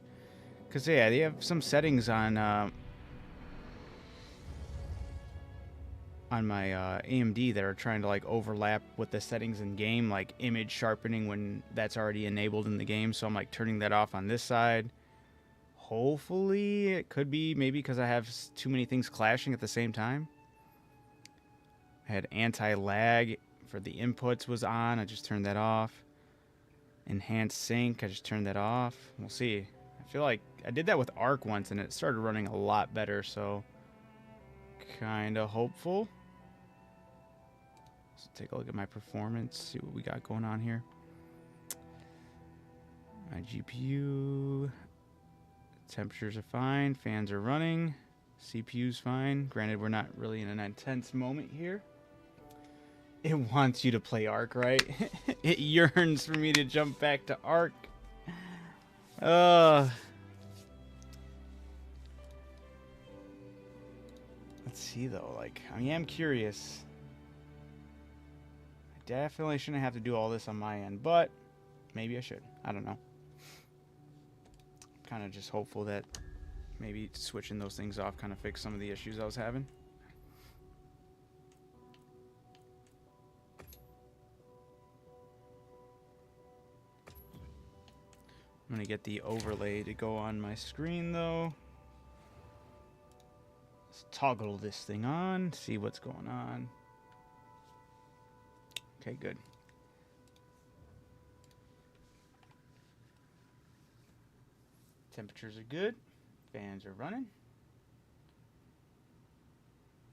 Because, yeah, they have some settings on my AMD that are trying to like overlap with the settings in game, like image sharpening when that's already enabled in the game. So I'm like turning that off on this side. Hopefully, it could be maybe because I have too many things clashing at the same time. I had anti-lag for the inputs was on. I just turned that off. Enhanced sync, I just turned that off. We'll see. I feel like I did that with Arc once and it started running a lot better, so kind of hopeful. Let's take a look at my performance, see what we got going on here. My GPU... Temperatures are fine, fans are running, CPU's fine. Granted, we're not really in an intense moment here. It wants you to play Arc, right? It yearns for me to jump back to Arc. Let's see though, like, I am curious. I definitely shouldn't have to do all this on my end, but maybe I should. I don't know. Kind of just hopeful that maybe switching those things off kind of fix some of the issues I was having. I'm gonna get the overlay to go on my screen though. Let's toggle this thing on, see what's going on. Okay, good. Temperatures are good. Fans are running.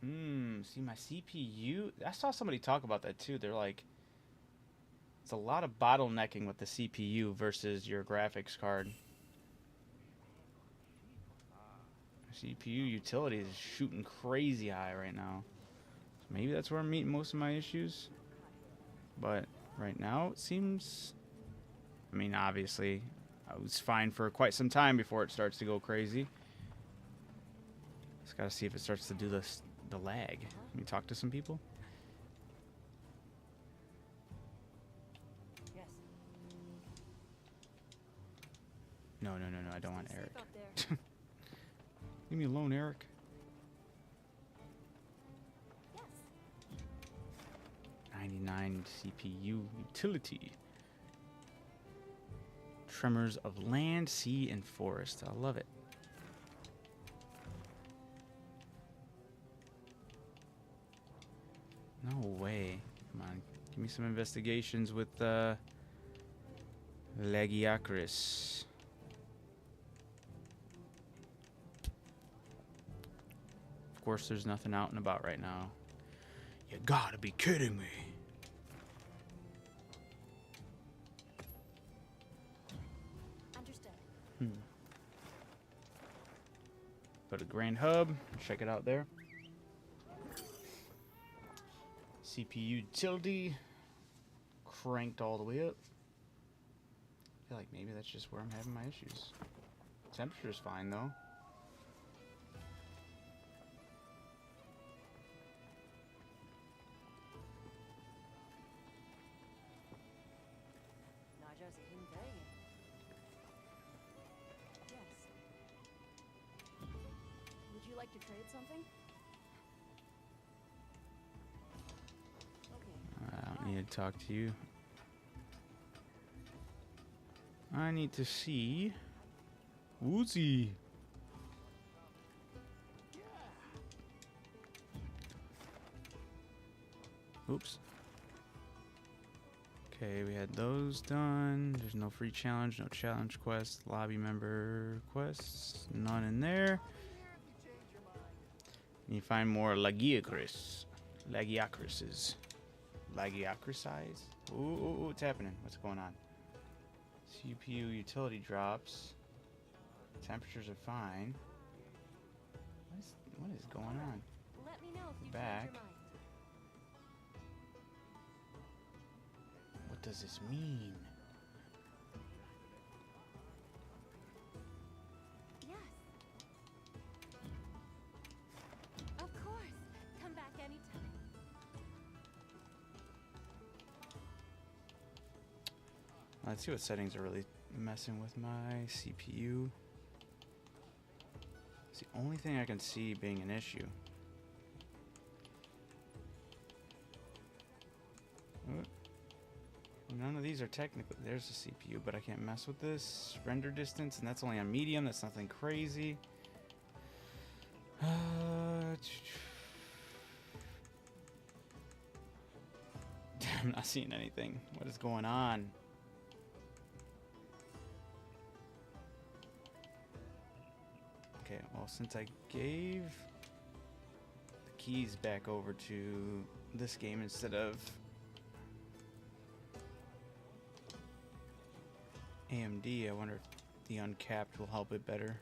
See my CPU. I saw somebody talk about that too. They're like, it's a lot of bottlenecking with the CPU versus your graphics card. CPU utility is shooting crazy high right now. So maybe that's where I'm meeting most of my issues. But right now it seems, I mean, obviously I was fine for quite some time before it starts to go crazy. Just gotta see if it starts to do the lag. Let me talk to some people. Yes. No, I don't want Eric. Leave me alone, Eric. Yes. 99 CPU utility. Tremors of land, sea, and forest. I love it. No way. Come on. Give me some investigations with Lagiacris. Of course, there's nothing out and about right now. You gotta be kidding me. Understood. Go to Grand Hub. Check it out there. CPU utility cranked all the way up. I feel like maybe that's just where I'm having my issues. Temperature's fine though. Yes. Would you like to trade something? Okay. I don't need to talk to you. I need to see Woozy. Oops. Okay, we had those done. There's no free challenge, no challenge quest, lobby member quests, none in there. You find more Lagiacris. Lagiacrises. Lagiacrisize? Ooh, what's happening? What's going on? CPU utility drops. Temperatures are fine. What is going on? Let me know if you Back. change your mind. What does this mean? Yes. Of course. Come back anytime. Let's see what settings are really messing with my CPU. It's the only thing I can see being an issue. None of these are technically. There's the CPU, but I can't mess with this. Render distance, and that's only on medium. That's nothing crazy. I'm not seeing anything. What is going on? Okay, well, since I gave the keys back over to this game instead of AMD, I wonder if the uncapped will help it better.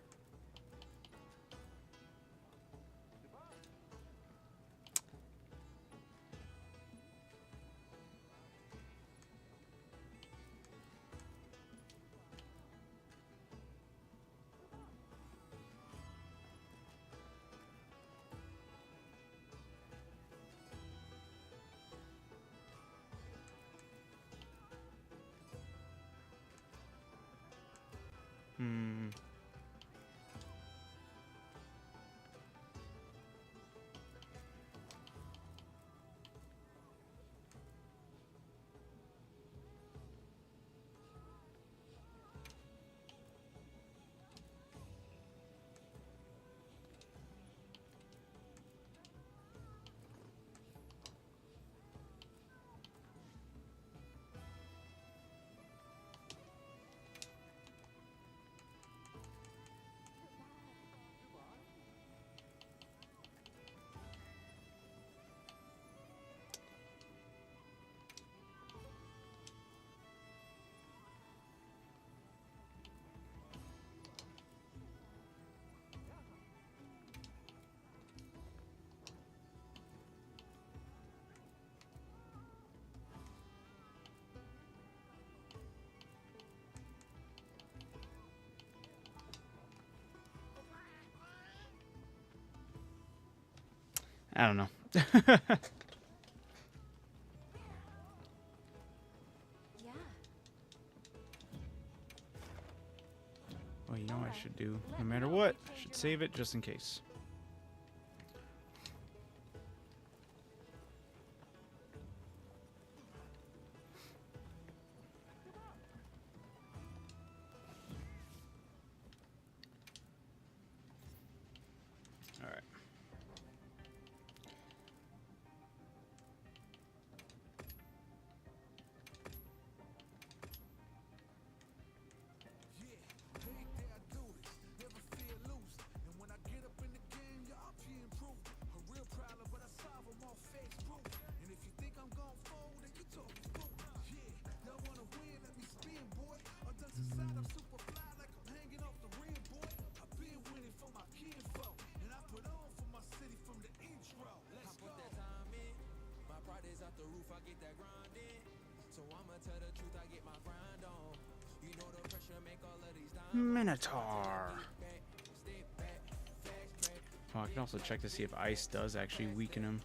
I don't know. Yeah. Well, you know what I should do? No matter what, I should save it just in case. All right. Minotaur. Oh, I can also check to see if ice does actually weaken him.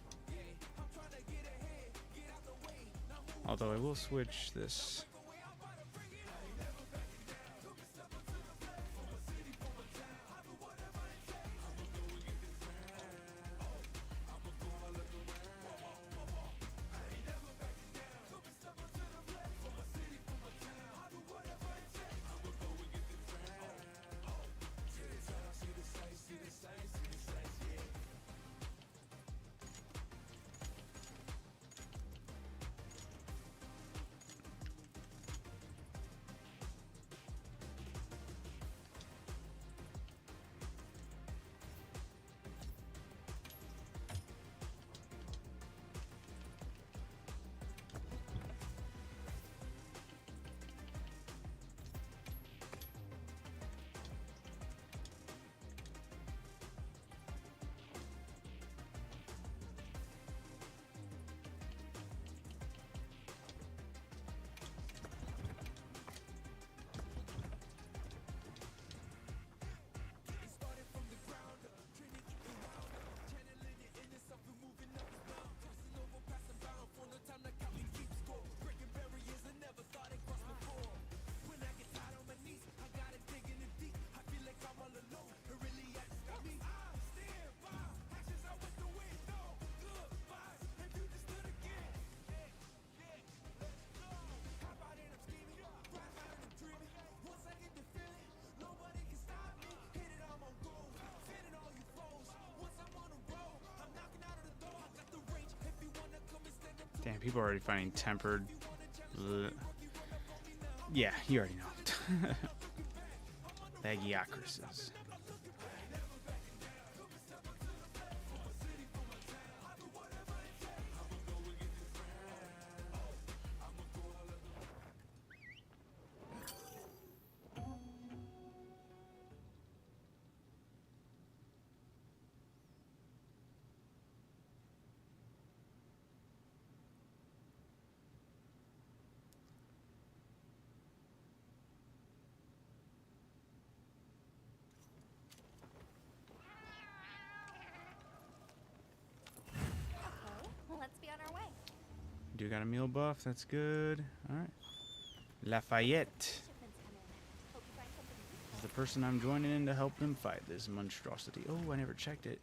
Although I will switch this. Damn, people are already finding tempered. Bleh. Yeah, you already know. Lagiacrises. Let's be on our way. Do got a meal buff. That's good. All right. Lafayette Shipments come in. Hope you find something useful. is the person I'm joining in to help them fight this monstrosity. Oh, I never checked it.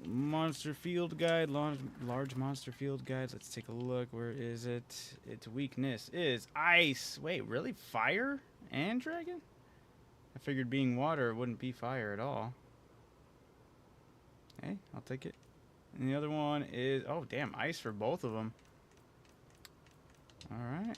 Monster field guide, large monster field guides. Let's take a look. Where is it? Its weakness is ice. Wait, really? Fire and dragon? I figured being water wouldn't be fire at all. Hey, I'll take it. And the other one is, oh damn, ice for both of them. All right.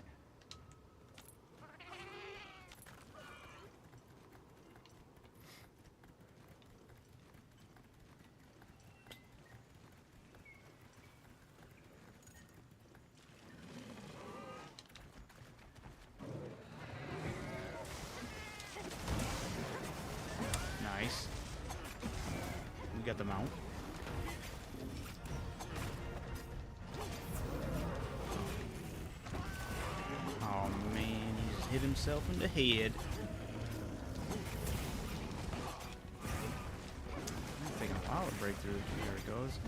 Nice. We got the mount. Oh man, he just hit himself in the head. It's taking a while to break through. Here it goes.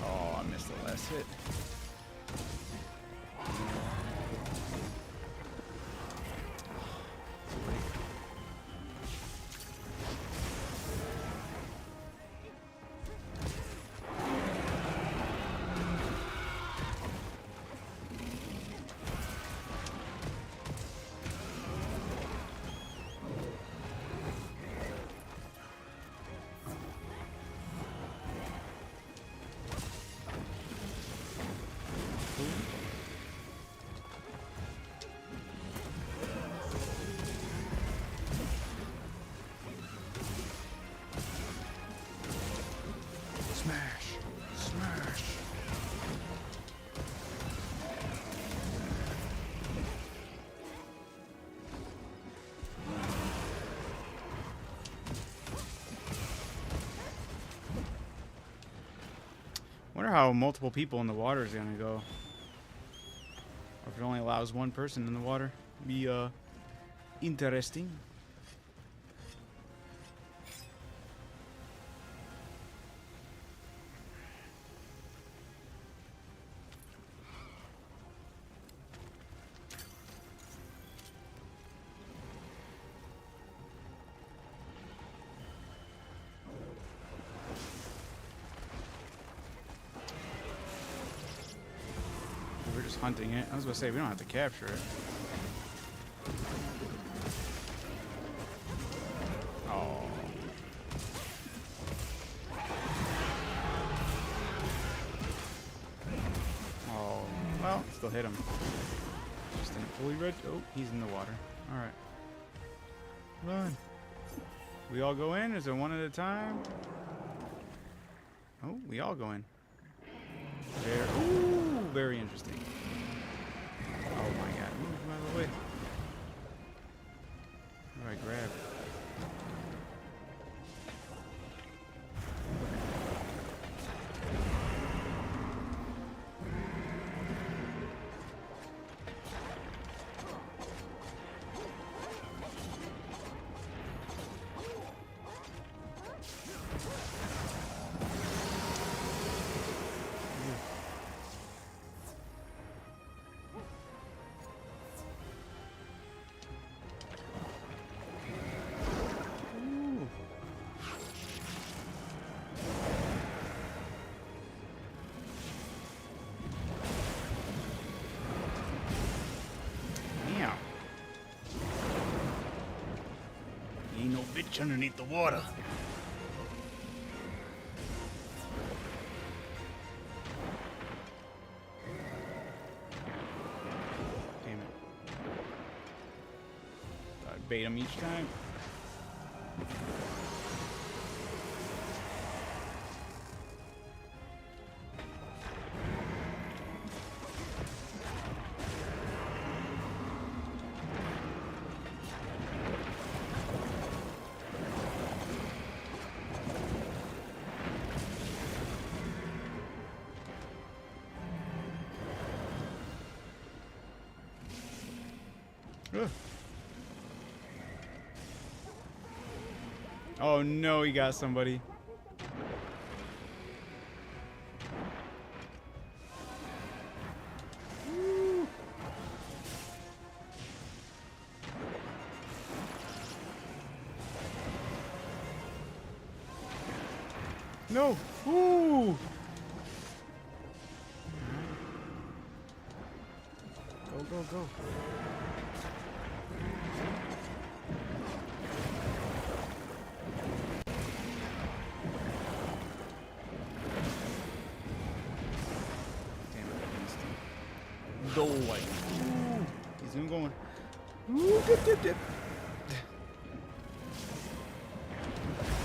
Oh, I missed the last hit. Smash! Smash! wonder how multiple people in the water is gonna go. Or if it only allows one person in the water. Be interesting. We're just hunting it. I was gonna say we don't have to capture it. Oh. Oh. Well, still hit him. Just didn't fully red. Oh, he's in the water. All right. Run. We all go in? Is it one at a time? Oh, we all go in. There. Ooh, very interesting. Oh my god. Ooh, come out of the way. What do I grab? Ain't no bitch underneath the water. Damn it. I'd bait him each time. Ugh. Oh no, he got somebody. Woo. No. Woo. Go, go, go. Go away. He's even going. Ooh, dip, dip, dip.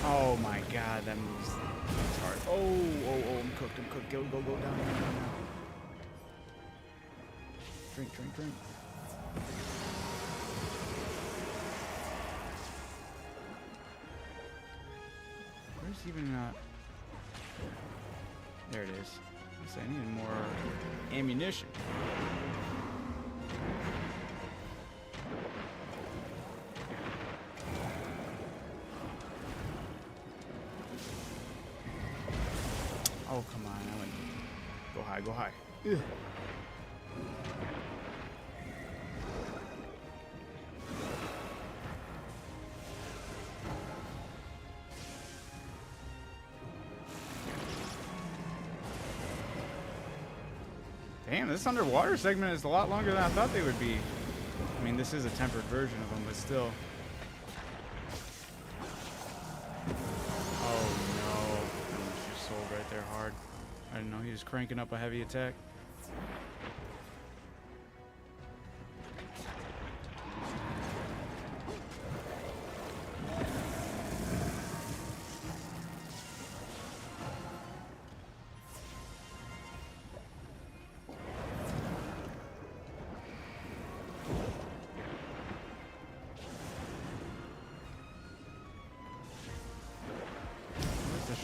Oh my god, that moves. That's hard. Oh, I'm cooked, I'm cooked. Go, go, go, down, down, down, down. Drink, drink, drink. Where's even, there it is. I need more ammunition. Oh, come on. I went. Go high, go high. Ugh. Damn, this underwater segment is a lot longer than I thought they would be. I mean, this is a tempered version of them, but still. Oh no. That was just sold right there hard. I didn't know he was cranking up a heavy attack.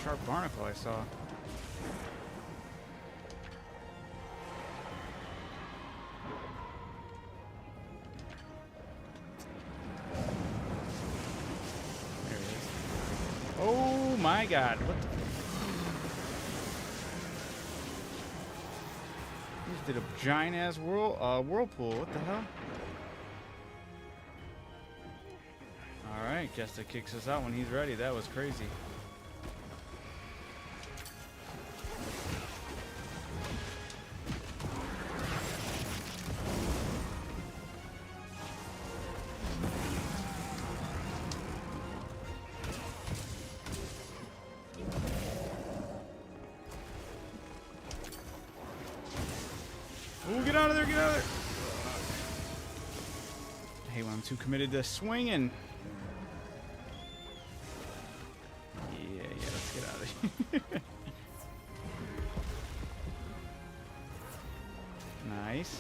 Sharp barnacle I saw. my god, what the... He just did a giant-ass whirlpool. What the hell? Alright, Jester kicks us out when he's ready. That was crazy. Ooh, get out of there, get out of there! I hate when I'm too committed to swinging. Yeah, let's get out of here. Nice.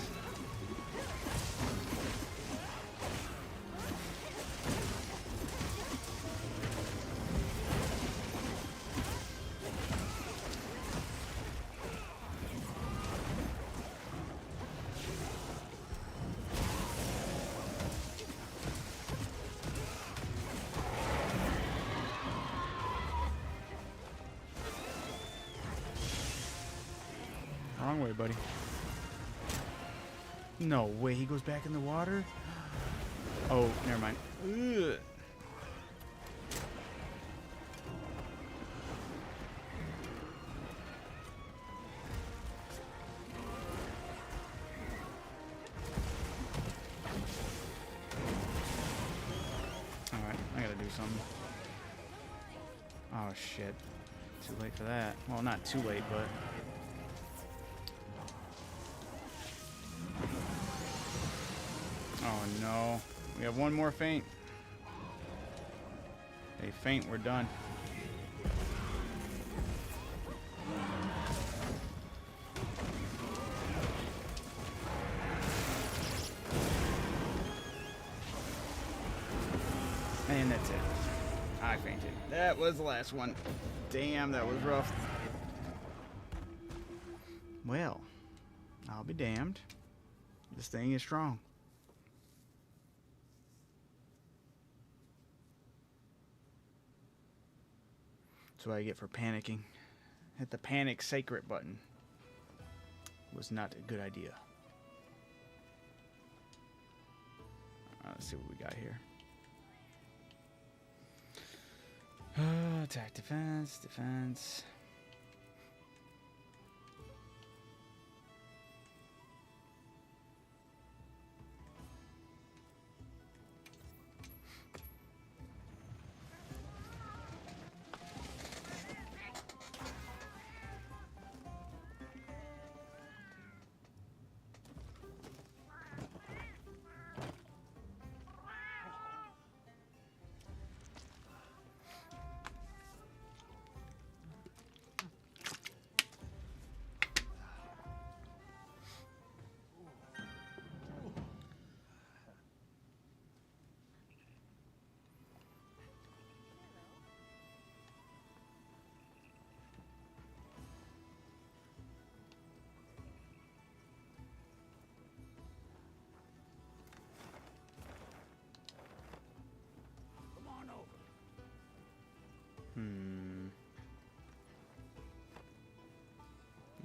Wrong way, buddy. No way, he goes back in the water? Oh, never mind. Ugh. Alright, I gotta do something. Oh shit. Too late for that. Well, not too late, but... Oh no. We have one more feint. They feint, we're done. And that's it. I fainted. That was the last one. Damn, that was rough. Well, I'll be damned. This thing is strong. That's what I get for panicking. Hit the panic sacred button. Was not a good idea. Let's see what we got here. Attack, defense, defense.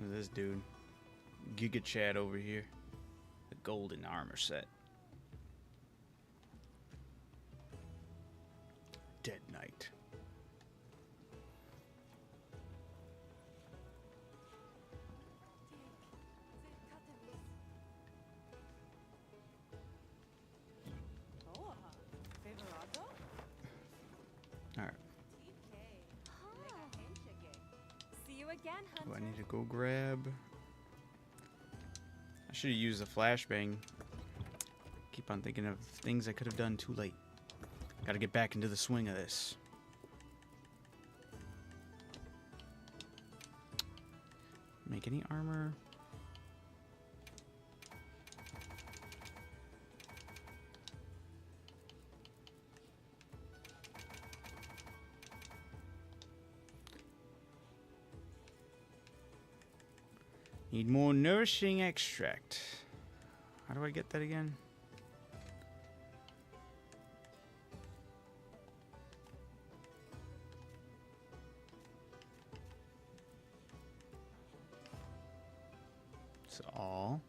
Look at this dude. Giga Chad over here. The golden armor set. Dead Knight. Alright. See you again, Do I Hunter. need to go grab? I should have used the flashbang. Keep on thinking of things I could have done too late. Gotta get back into the swing of this. Make any armor? Need more nourishing extract. How do I get that again? That's all.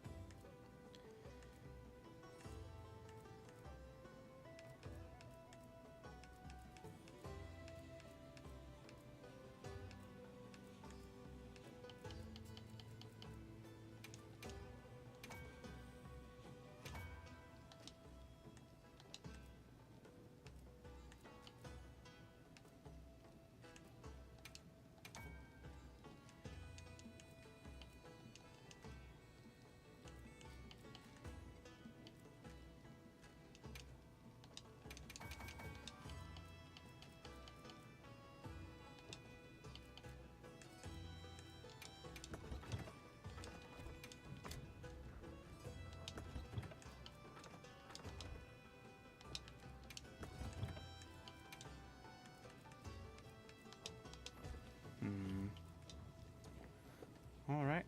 All right.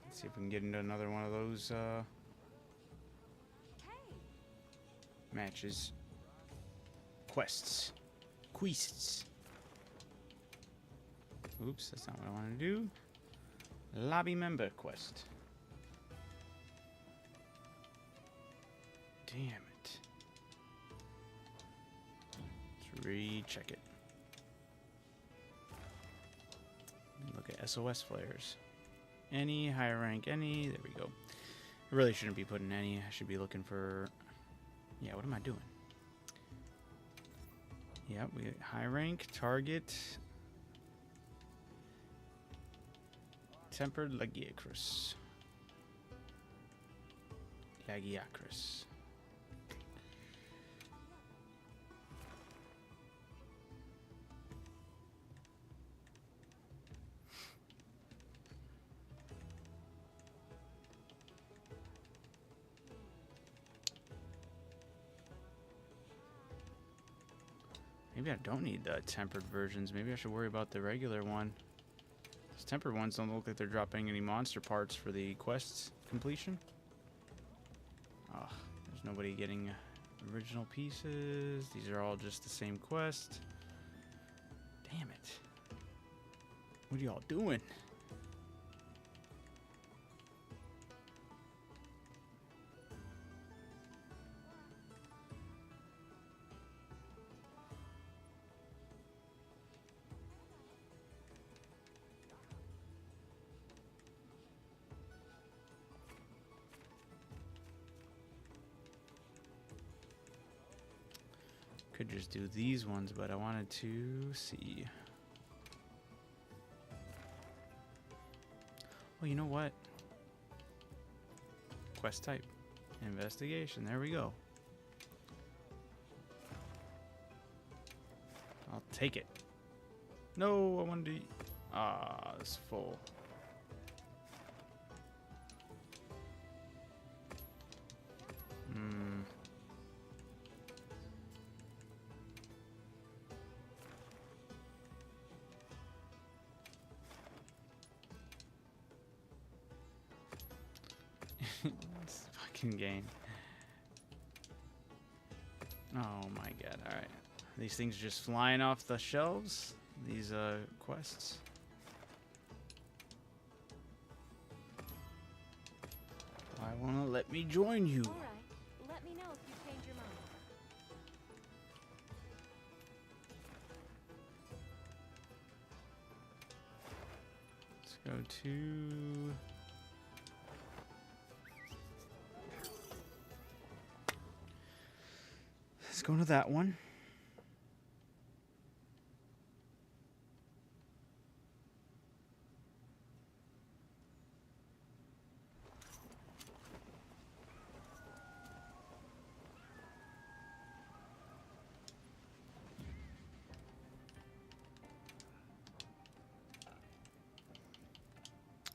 Let's see if we can get into another one of those matches. Quests. Oops, that's not what I want to do. Lobby member quest. Damn it. Let's recheck it. Look at SOS flares. Any, higher rank, any. There we go. I really shouldn't be putting any. I should be looking for... Yeah, what am I doing? Yeah, we get high rank, target. Tempered Lagiacrus. Maybe I don't need the tempered versions. Maybe I should worry about the regular one. Those tempered ones don't look like they're dropping any monster parts for the quests completion. Oh, there's nobody getting original pieces. These are all just the same quest. Damn it. What are y'all doing? Could just do these ones, but I wanted to see. Oh, you know what? Quest type. Investigation. There we go. I'll take it. No, I wanted to... Ah, it's full. This fucking game. Oh my god, alright. These things just flying off the shelves? These quests? Why won't it let me join you? Alright, let me know if you change your mind. Let's go to... Let's go to that one.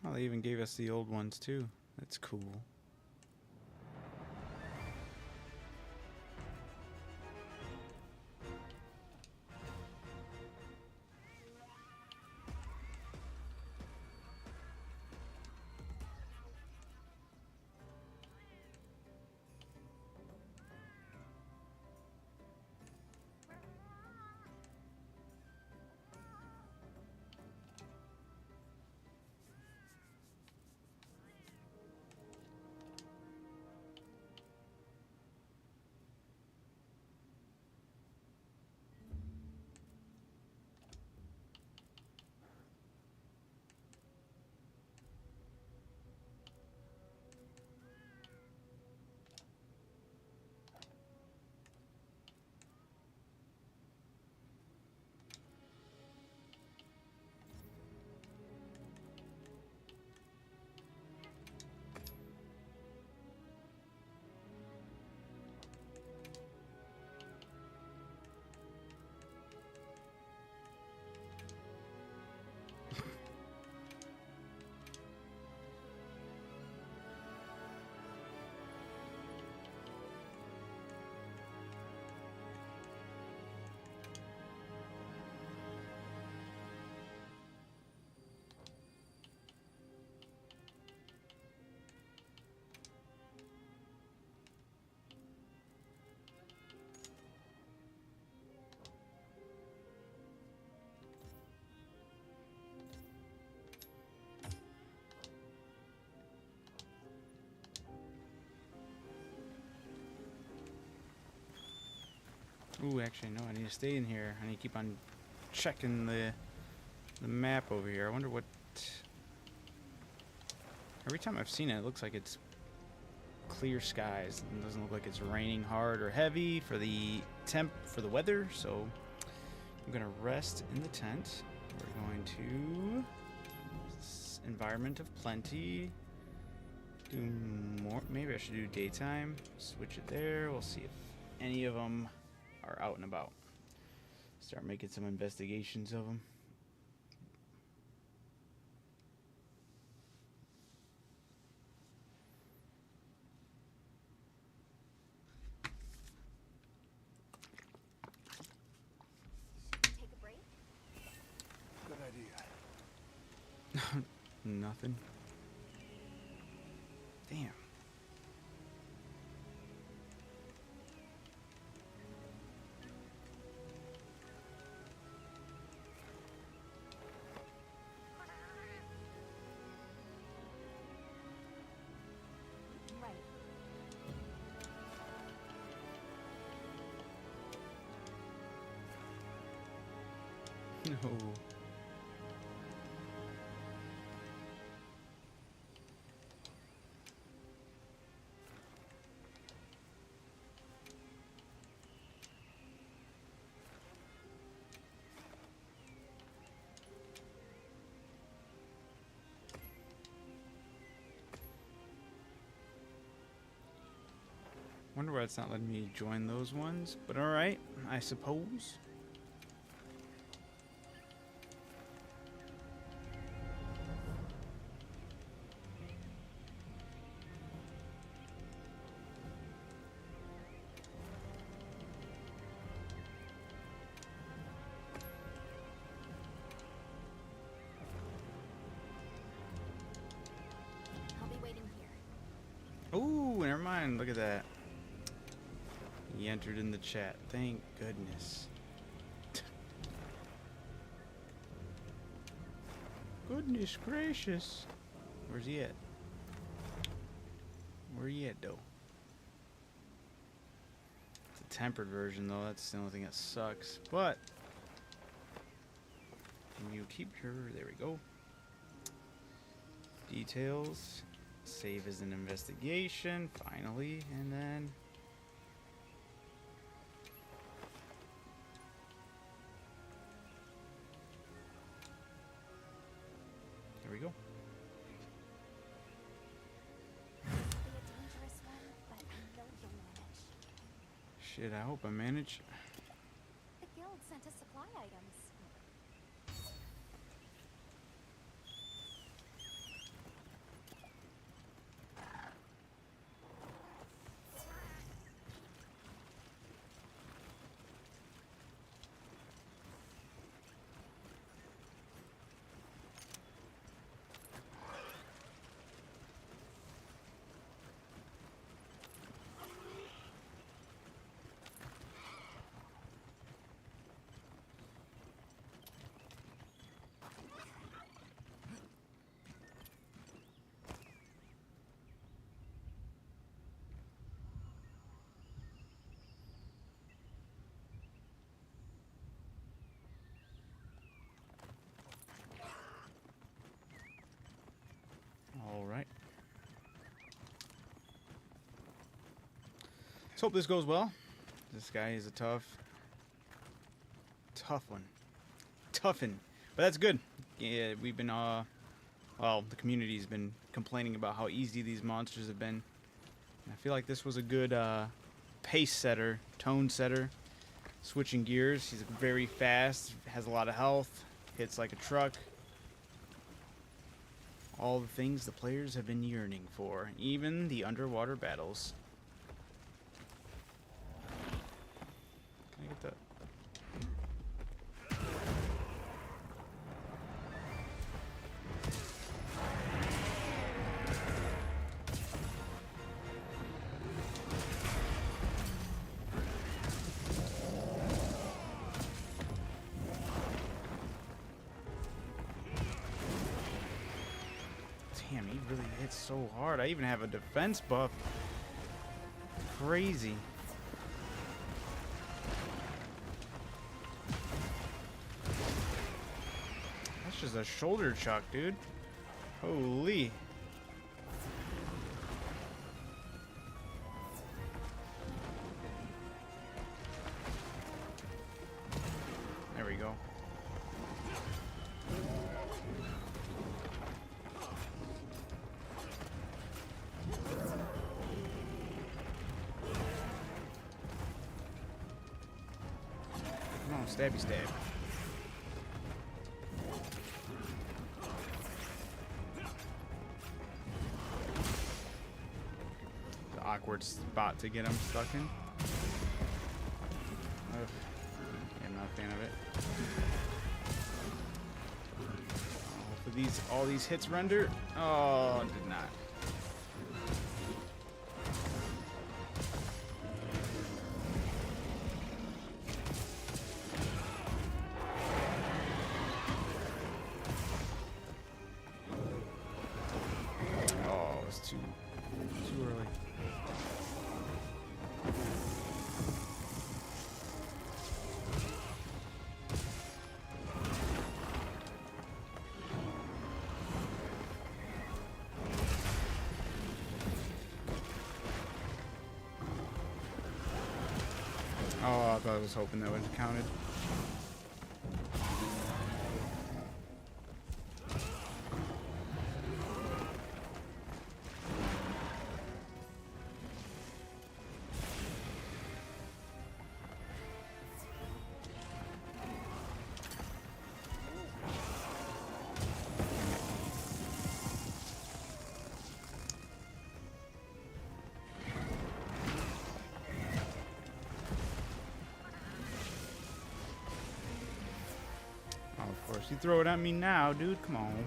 Oh, they even gave us the old ones too. That's cool. Ooh, actually, no, I need to stay in here. I need to keep on checking the map over here. I wonder what... Every time I've seen it, it looks like it's clear skies. It doesn't look like it's raining hard or heavy for the weather, so I'm gonna rest in the tent. We're going to environment of plenty. Do more. Maybe I should do daytime. Switch it there. We'll see if any of them are out and about. Start making some investigations of them. Take a break? Good idea. Nothing. Damn. Right. No. Wonder why it's not letting me join those ones, but alright, I suppose. I'll be waiting here. Ooh, never mind, look at that. He entered in the chat. Thank goodness. Goodness gracious. Where's he at? Where he at, though? It's a tempered version, though. That's the only thing that sucks. But can you keep your... There we go. Details. Save as an investigation. Finally. And then... There we go. This will be a dangerous one, but I know you'll manage. Shit, I hope I manage. The guild sent us supply items. All right. Let's hope this goes well. This guy is a tough one. Toughen. But that's good. Yeah, we've been, well, the community's been complaining about how easy these monsters have been. And I feel like this was a good pace setter, tone setter. Switching gears. He's very fast, has a lot of health, hits like a truck. All the things the players have been yearning for, even the underwater battles. Can I get that? Damn, he really hits so hard. I even have a defense buff. Crazy. just a shoulder chuck, dude. Holy. There we go. Come on, stabby stab. The awkward spot to get him stuck in. Ugh. Yeah, I'm not a fan of it. Oh, all these hits render. Oh, did not. Oh, it was too early. Oh, I thought I was hoping that would have counted. Of course, you throw it at me now, dude. Come on.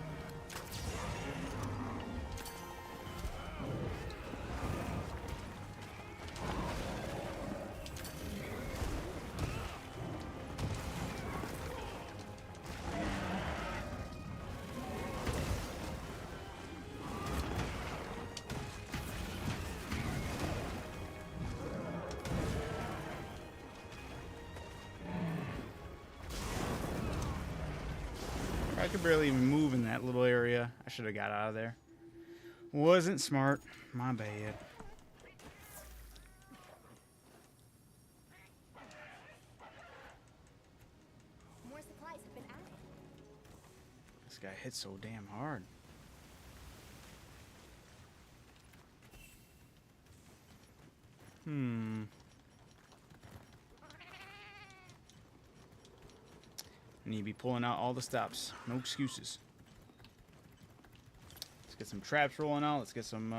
I could barely even move in that little area. I should have got out of there. Wasn't smart. My bad. More supplies have been added. This guy hits so damn hard. I need to be pulling out all the stops. No excuses. Let's get some traps rolling out. Let's get some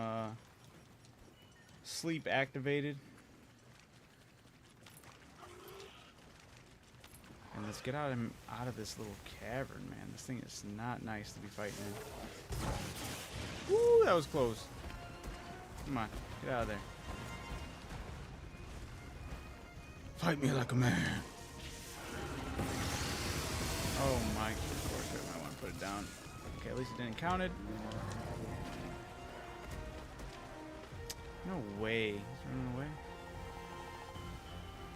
sleep activated. And let's get out of this little cavern, man. This thing is not nice to be fighting in. Woo, that was close. Come on, get out of there. Fight me like a man. Oh my, of course I might want to put it down. Okay, at least it didn't count it. No way. He's running away.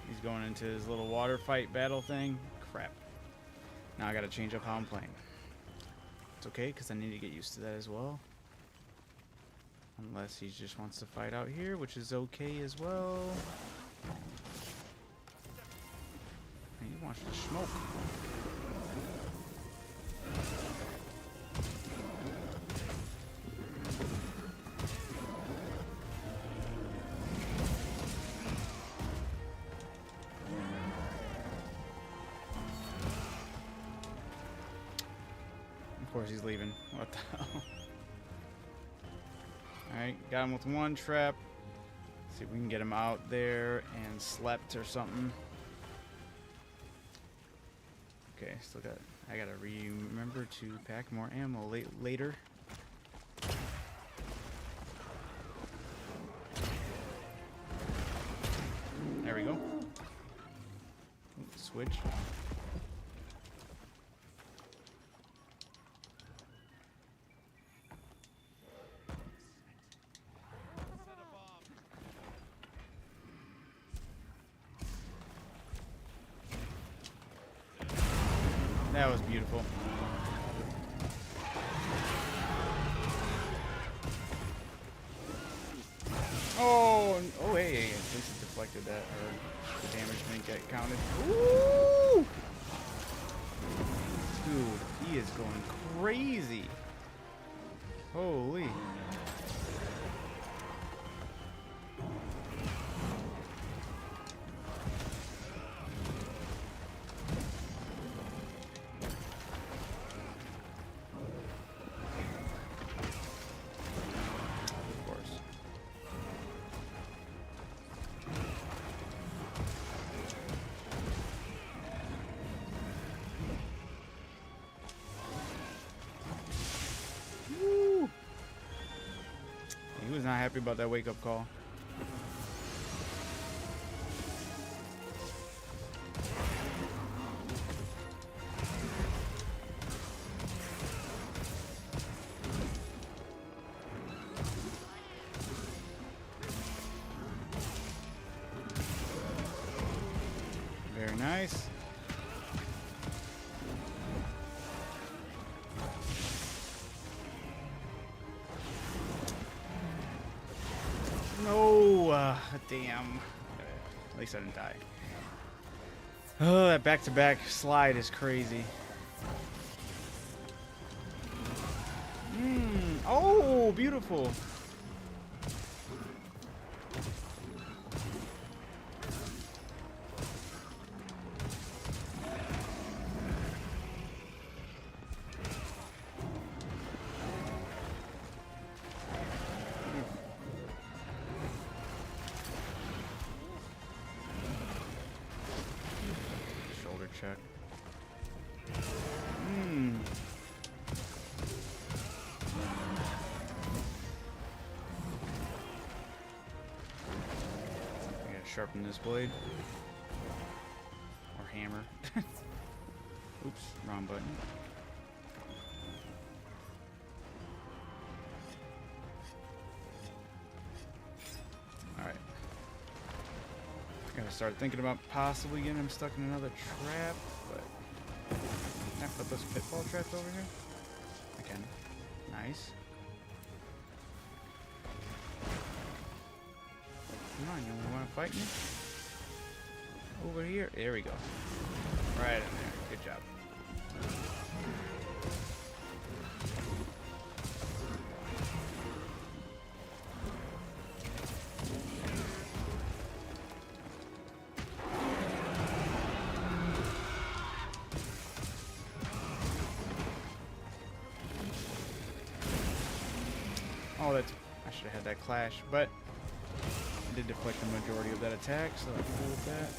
He's going into his little water fight battle thing. Crap. Now I gotta change up how I'm playing. It's okay, because I need to get used to that as well. Unless he just wants to fight out here, which is okay as well. He wants to smoke. Of course he's leaving. What the hell? Alright, got him with one trap. See if we can get him out there and slept or something. Okay, still got. I gotta remember to pack more ammo later. There we go. Ooh, switch. That was beautiful. down. Ooh! Dude, he is going crazy. Holy. Of course. Woo! He was not happy about that wake-up call. Very nice. No, damn. At least I didn't die. Oh, that back-to-back slide is crazy. Oh, beautiful. Shoulder check. I gotta sharpen this blade. Or hammer. Oops, wrong button. Alright. Gotta start thinking about possibly getting him stuck in another trap, but can I put those pitfall traps over here? I can. Nice. Come on, you wanna fight me? Over here. There we go. Right in there. Good job. Oh, that's... I should have had that clash, but I did deflect the majority of that attack, so I'm cool with that.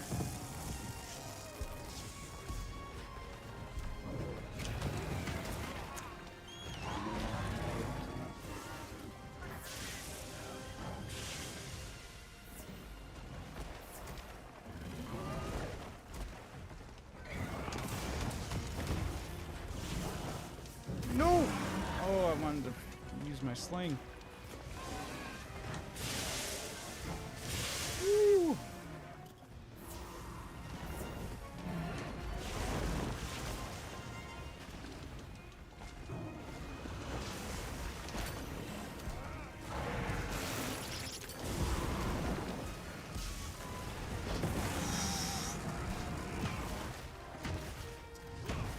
No! Oh, I wanted to use my sling. Woo!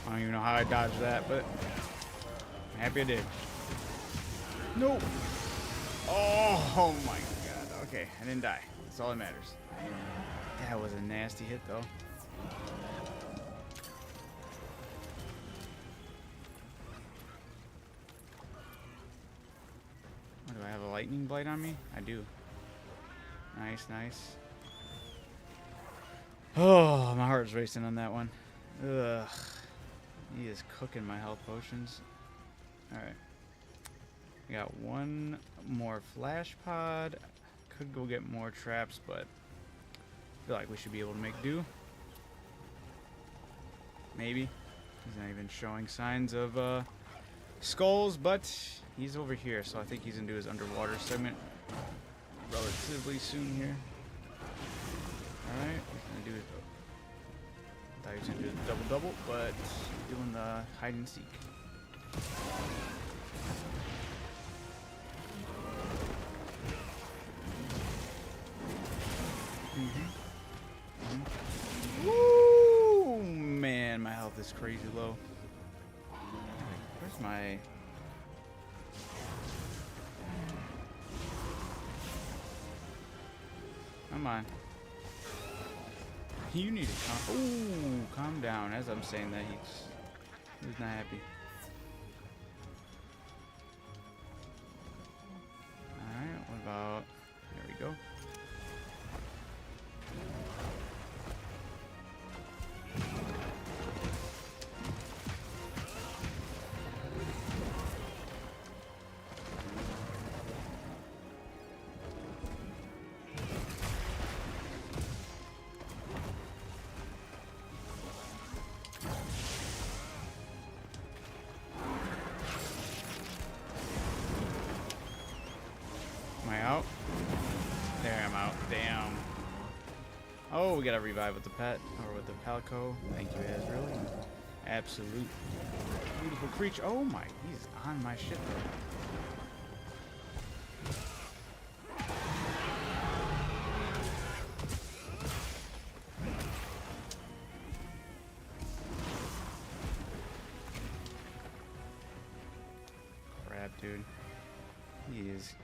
I don't even know how I dodged that, but I'm happy I did. Nope. Oh my god. Okay, I didn't die. That's all that matters. That was a nasty hit, though. Oh, do I have a lightning blade on me? I do. Nice, nice. Oh, my heart's racing on that one. Ugh. He is cooking my health potions. Alright. We got one more flash pod. Could go get more traps, but I feel like we should be able to make do. Maybe. He's not even showing signs of skulls, but he's over here, so I think he's into his underwater segment relatively soon here. Alright, he's gonna do his... I thought he was gonna do the double-double, but doing the hide and seek. Woo! Come on. You need to calm down. As I'm saying that, he's not happy. Alright, what about... There we go. Out. There, I'm out. Damn. Oh, we got to revive with the pet or with the palico. Thank you, Ezreal. Absolute beautiful creature. Oh my, he's on my shit though. Crap, dude. He is.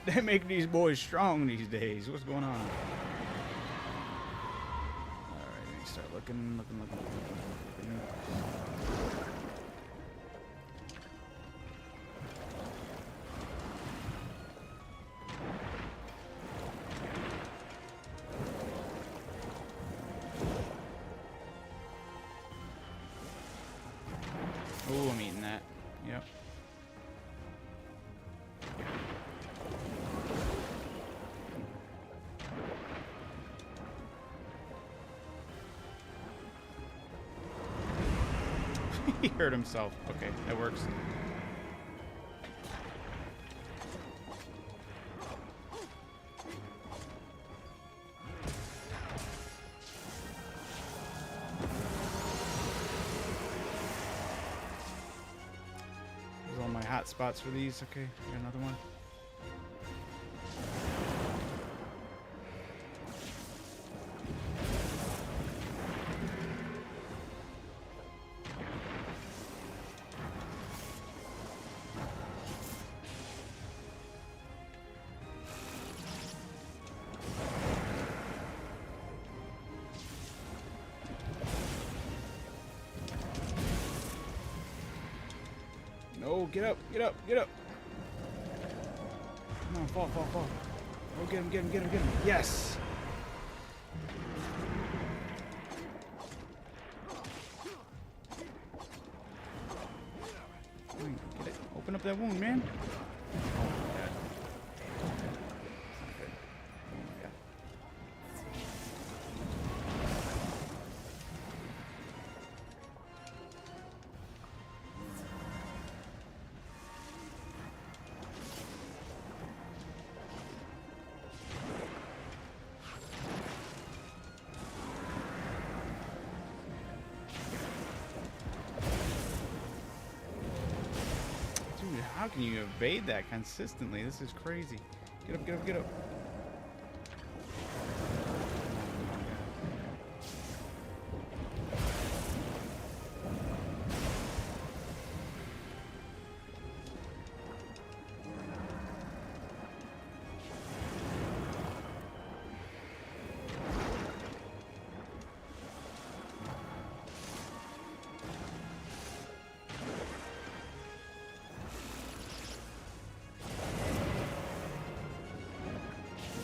They make these boys strong these days. What's going on? Alright, let me start looking. Oh, I'm eating that. Yep. He hurt himself. Okay, that works. Those are all my hot spots for these. Okay, got another one. No, get up, get up, get up. Come on, fall, fall, fall. Oh, get him, get him, get him, get him. Yes. Get it. Open up that wound, man. Oh my god. Not good. Oh my god. Dude, how can you evade that consistently? This is crazy. Get up, get up, get up.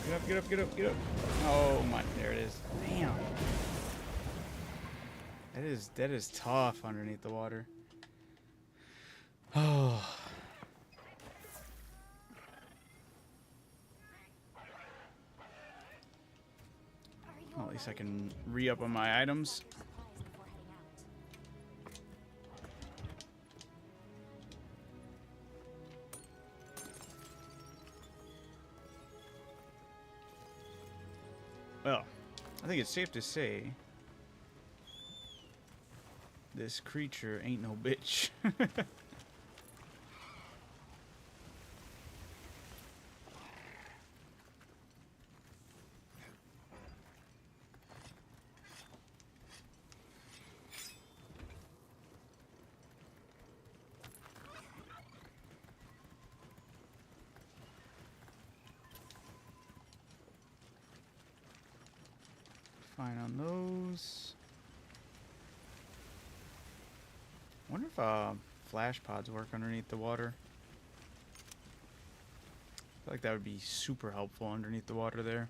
Get up, get up, get up, get up. Oh my, there it is. Damn. That is tough underneath the water. Oh. Well, at least I can re-up on my items. Well, I think it's safe to say this creature ain't no bitch. fine on those. Wonder if flash pods work underneath the water. I feel like that would be super helpful underneath the water there.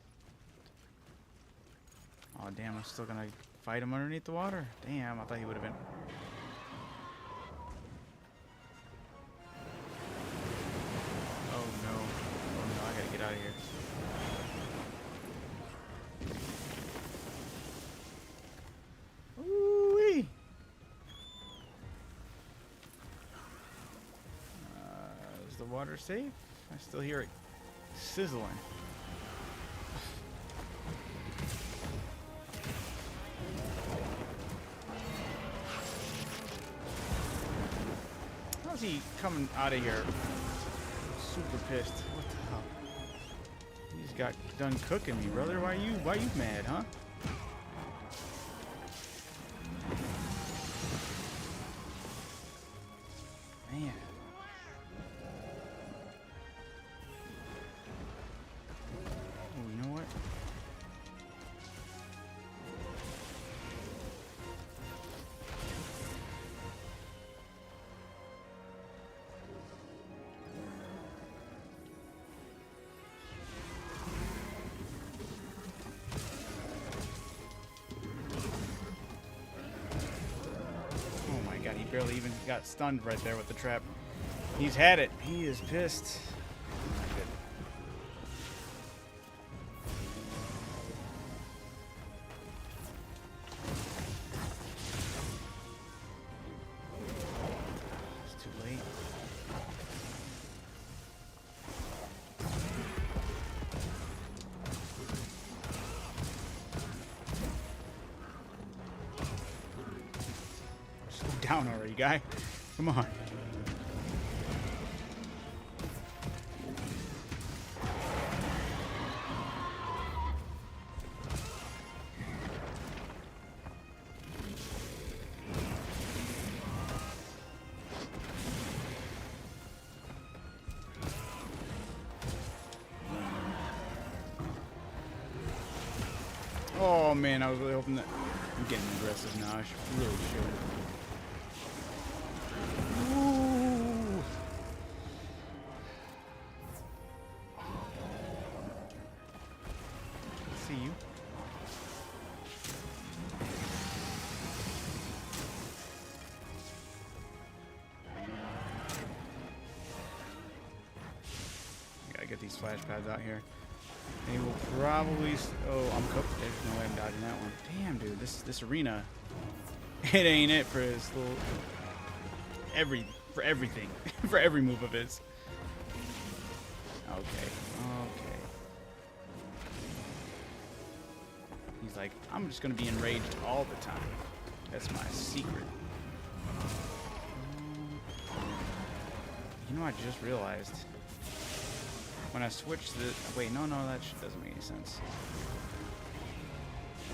Oh damn, I'm still gonna fight him underneath the water. Damn, I thought he would have been. Oh no. Oh no, I gotta get out of here. Ooh-wee. Is the water safe? I still hear it sizzling. How's he coming out of here? Super pissed. What the hell? You just got done cooking me, brother. Why you mad, huh? Man. Oh, you know what? Oh my god, he barely even got stunned right there with the trap. He's had it. He is pissed. Good. It's too late. Slow down already, guy. Come on. Oh man, I was really hoping that. I'm getting aggressive now. I really should. Ooh. See you. Gotta get these flash pads out here. They will probably. Oh, I'm cooked. There's no way I'm dodging that one. Damn, dude, this arena, it ain't it for his little for everything, for every move of his. Okay. He's like, I'm just gonna be enraged all the time. That's my secret. You know, I just realized. When I switch the... Wait, no, that doesn't make any sense.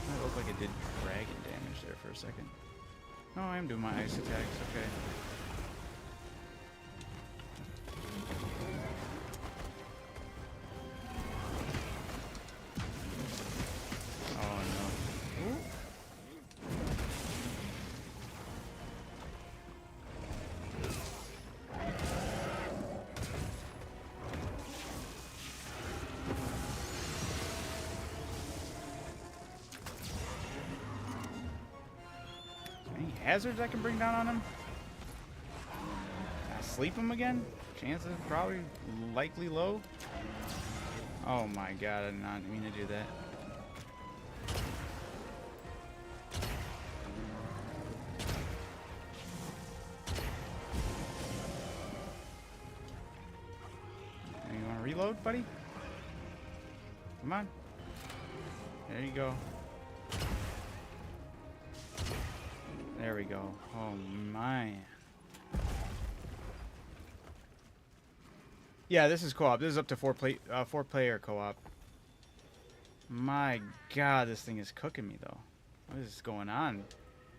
That looked like it did dragon damage there for a second. No, I am doing my ice attacks, okay. Oh, no. Ooh. Hazards I can bring down on him? Can I sleep him again? Chances probably likely low. Oh my god, I did not mean to do that. You want to reload, buddy? Come on. There you go. There we go. Oh my. Yeah, this is co-op. This is up to four player co-op. My god, this thing is cooking me though. What is going on?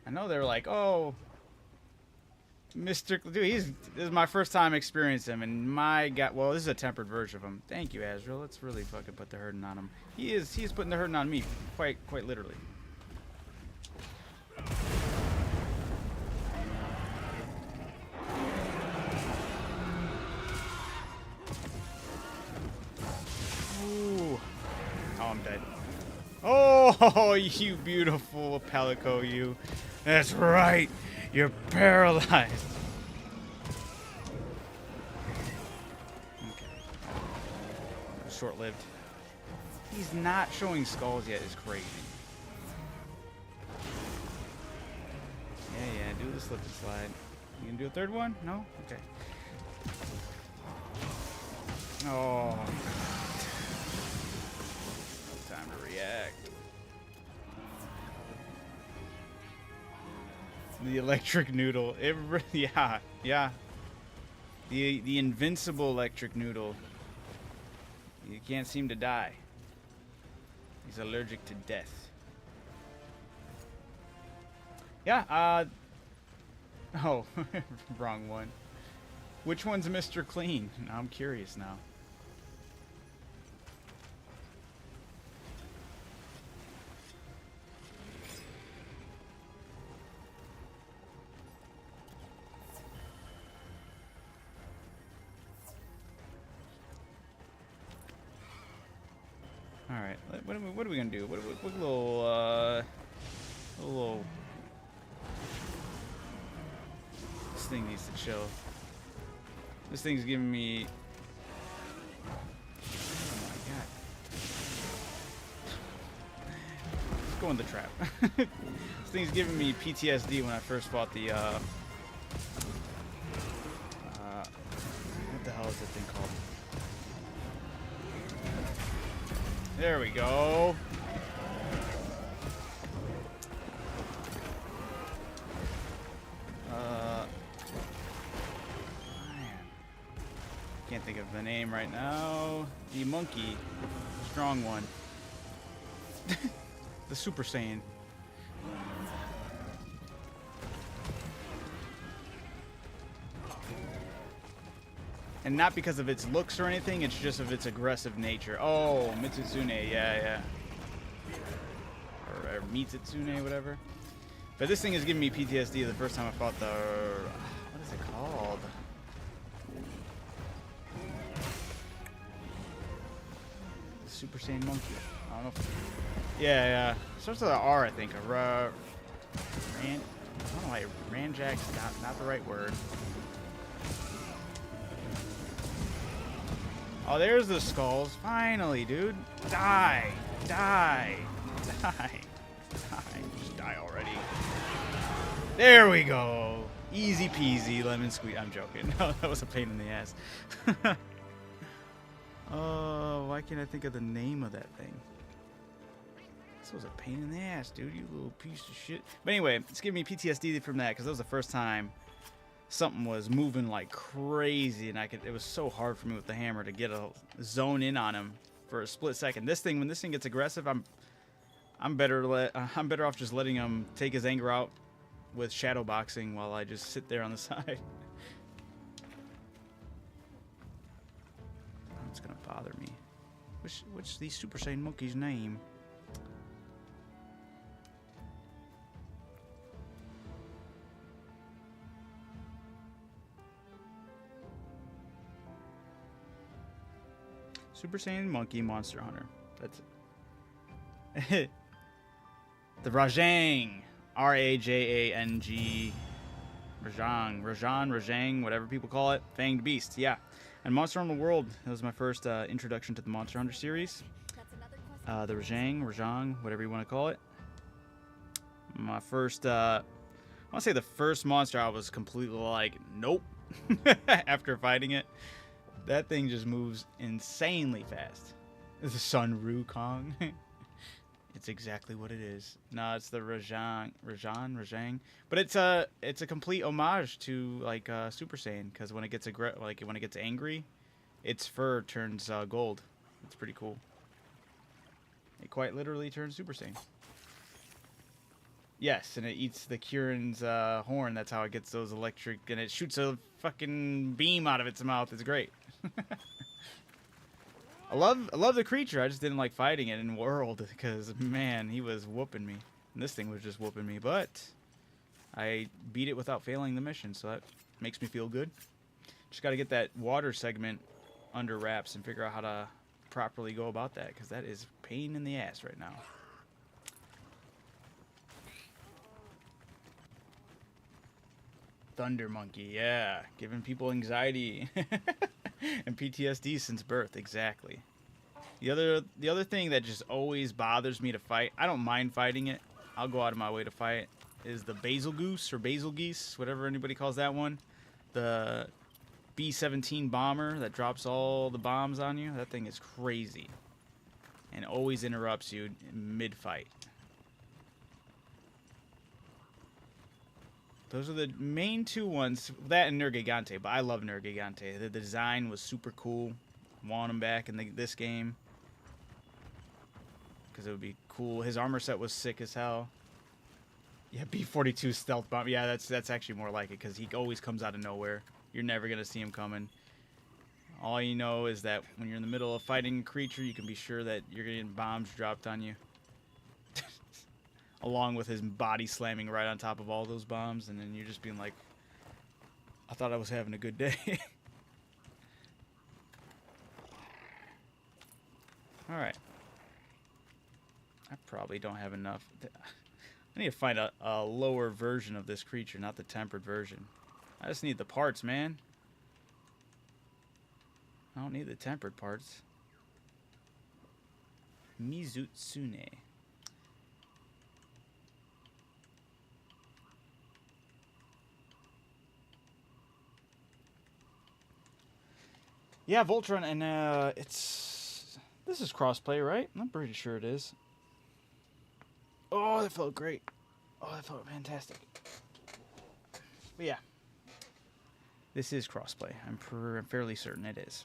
I know they're like, oh, Mr. Dude, this is my first time experiencing him, and my god, well, this is a tempered version of him. Thank you, Azrael. Let's really fucking put the hurting on him. He is putting the hurting on me, quite literally. dead. Oh, you beautiful Palico, you. That's right. You're paralyzed. Okay. Short-lived. He's not showing skulls yet is crazy. Yeah, do the slip and slide. You can do a third one? No? Okay. Oh, God. Time to react. The electric noodle. Yeah. The invincible electric noodle. You can't seem to die. He's allergic to death. Yeah, oh, wrong one. Which one's Mr. Clean? Now I'm curious now. All right, what are we gonna do? What little. This thing needs to chill. This thing's giving me. Oh my God. Let's go in the trap. This thing's giving me PTSD when I first fought the. What the hell is that thing called? There we go. Can't think of the name right now. The monkey. Strong one. The Super Saiyan. And not because of its looks or anything, it's just of its aggressive nature. Oh, Mitsuzune, yeah. Or Mitsuzune, whatever. But this thing is giving me PTSD the first time I fought the... What is it called? The Super Saiyan monkey. I don't know if... Yeah. Starts with an R, I think. I don't know why Ranjack's not the right word. Oh, there's the skulls. Finally, dude. Die. Just die already. There we go. Easy peasy, lemon squeeze. I'm joking. No, that was a pain in the ass. Oh, why can't I think of the name of that thing? This was a pain in the ass, dude. You little piece of shit. But anyway, it's giving me PTSD from that because that was the first time something was moving like crazy, and it was so hard for me with the hammer to get a zone in on him for a split second. When this thing gets aggressive, I'm better off just letting him take his anger out with shadow boxing while I just sit there on the side. It's gonna bother me. What's the Super Saiyan monkey's name? Super Saiyan Monkey Monster Hunter. That's it. The Rajang. R-A-J-A-N-G. Rajang, whatever people call it. Fanged Beast, yeah. And Monster Hunter World, that was my first introduction to the Monster Hunter series. The Rajang, whatever you want to call it. My first, I want to say the first monster I was completely like, nope. After fighting it. That thing just moves insanely fast. It's a Sun Wukong. It's exactly what it is. No, it's the Rajang. But it's a complete homage to like Super Saiyan, because when it gets when it gets angry, its fur turns gold. It's pretty cool. It quite literally turns Super Saiyan. Yes, and it eats the Kirin's horn. That's how it gets those electric, and it shoots a fucking beam out of its mouth. It's great. I love the creature. I just didn't like fighting it in World because, man, he was whooping me. And this thing was just whooping me. But I beat it without failing the mission, so that makes me feel good. Just got to get that water segment under wraps and figure out how to properly go about that, because that is pain in the ass right now. Thunder Monkey, yeah. Giving people anxiety and PTSD since birth, exactly. The other thing that just always bothers me to fight, I don't mind fighting it, I'll go out of my way to fight, is the basil goose or basil geese, whatever anybody calls that one. The B-17 bomber that drops all the bombs on you. That thing is crazy. And always interrupts you mid-fight. Those are the main two ones. That and Nergigante, but I love Nergigante. The design was super cool. I want him back in this game. Because it would be cool. His armor set was sick as hell. Yeah, B-42 stealth bomb. Yeah, that's actually more like it, because he always comes out of nowhere. You're never going to see him coming. All you know is that when you're in the middle of fighting a creature, you can be sure that you're getting bombs dropped on you. Along with his body slamming right on top of all those bombs, and then you're just being like, I thought I was having a good day. Alright. I probably don't have enough. I need to find a lower version of this creature, not the tempered version. I just need the parts, man. I don't need the tempered parts. Mizutsune. Yeah, Voltron, and this is crossplay, right? I'm pretty sure it is. Oh, that felt great. Oh, that felt fantastic. But yeah, this is crossplay. I'm fairly certain it is.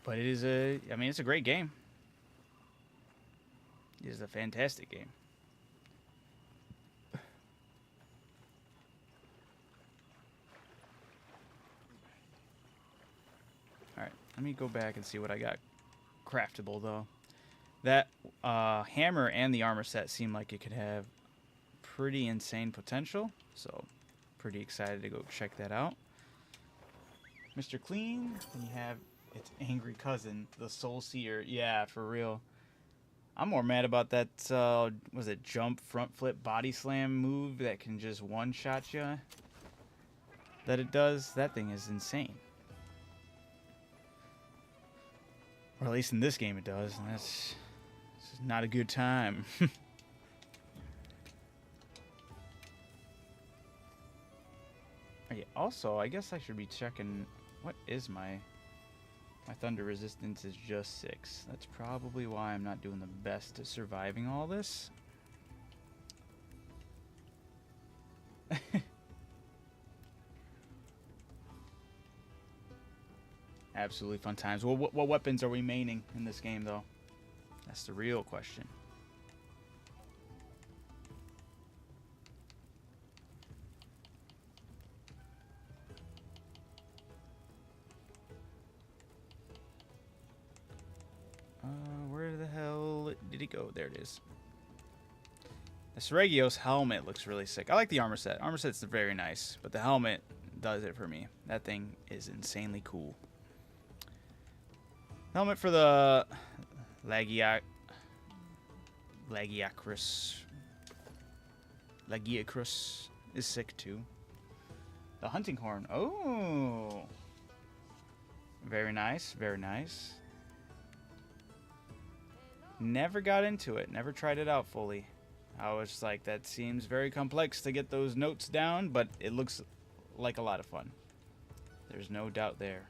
But it is it's a great game. It is a fantastic game. Alright, let me go back and see what I got craftable, though. That hammer and the armor set seem like it could have pretty insane potential, so pretty excited to go check that out. Mr. Clean, then you have its angry cousin, the Soul Seer. Yeah, for real. I'm more mad about that, was it jump, front flip, body slam move that can just one-shot you? That it does? That thing is insane. Or at least in this game it does, and that's not a good time. Also, I guess I should be checking, what is my thunder resistance is just 6. That's probably why I'm not doing the best at surviving all this. Absolutely fun times. Well, what weapons are we maining in this game, though? That's the real question. Where the hell did he go? There it is. The Seregios helmet looks really sick. I like the armor set. Armor set's very nice, but the helmet does it for me. That thing is insanely cool. Helmet for the Lagiacrus is sick too. The hunting horn. Oh, very nice, very nice. Never got into it. Never tried it out fully. I was like, that seems very complex to get those notes down, but it looks like a lot of fun. There's no doubt there.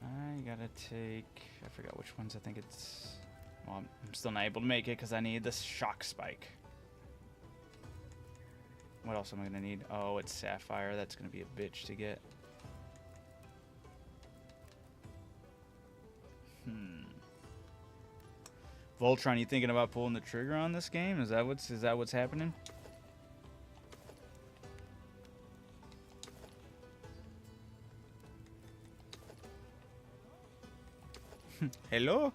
I gotta take, I forgot which ones. I think it's, well, I'm still not able to make it because I need this shock spike. What else am I gonna need? Oh, it's sapphire. That's gonna be a bitch to get. Voltron, you thinking about pulling the trigger on this game? Is that what's happening? Hello?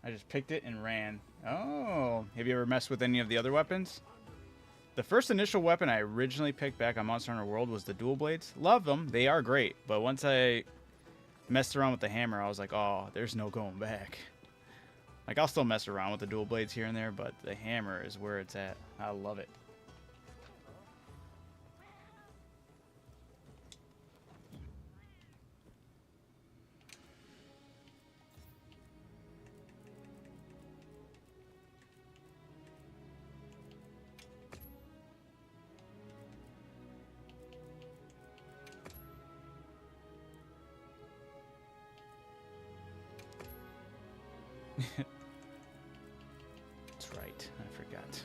I just picked it and ran. Oh, have you ever messed with any of the other weapons? The first initial weapon I originally picked back on Monster Hunter World was the dual blades. Love them. They are great. But once I messed around with the hammer, I was like, oh, there's no going back. Like, I'll still mess around with the dual blades here and there, but the hammer is where it's at. I love it. That's right. I forgot.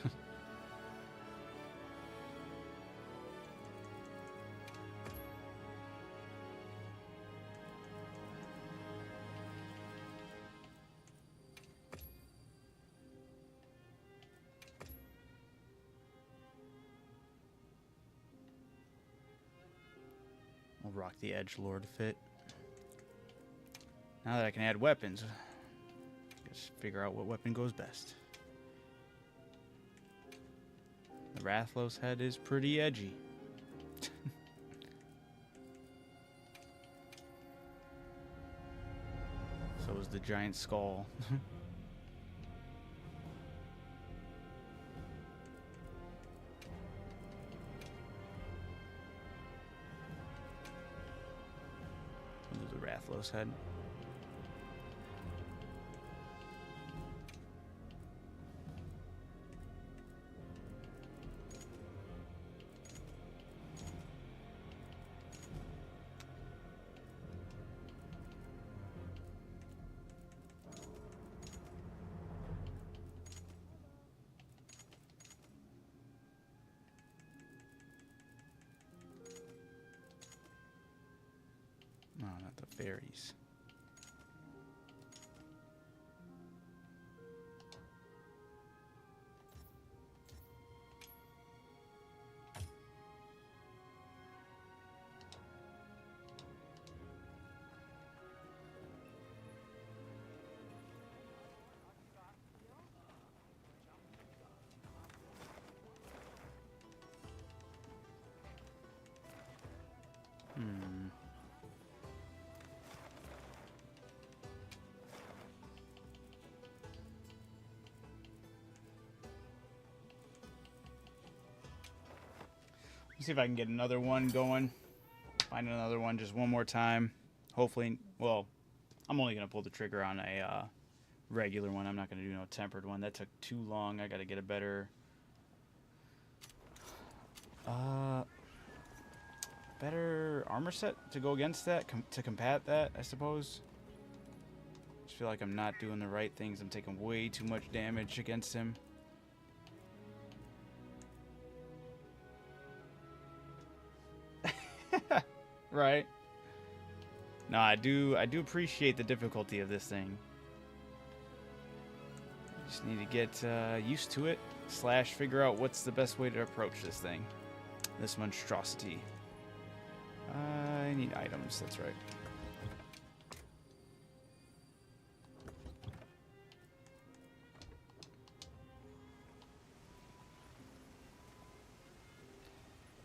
I'll rock the edgelord fit. Now that I can add weapons, just figure out what weapon goes best. The Rathlow's head is pretty edgy. So is the giant skull. The Rathlow's head. No, not the fairies. Let's see if I can get another one going. Find another one just one more time. Hopefully, well, I'm only going to pull the trigger on a regular one. I'm not going to do no tempered one. That took too long. I got to get a better better armor set to go against that, to combat that, I suppose. Just feel like I'm not doing the right things. I'm taking way too much damage against him. Right. No, I do appreciate the difficulty of this thing. I just need to get used to it, / figure out what's the best way to approach this thing. This monstrosity. I need items, that's right.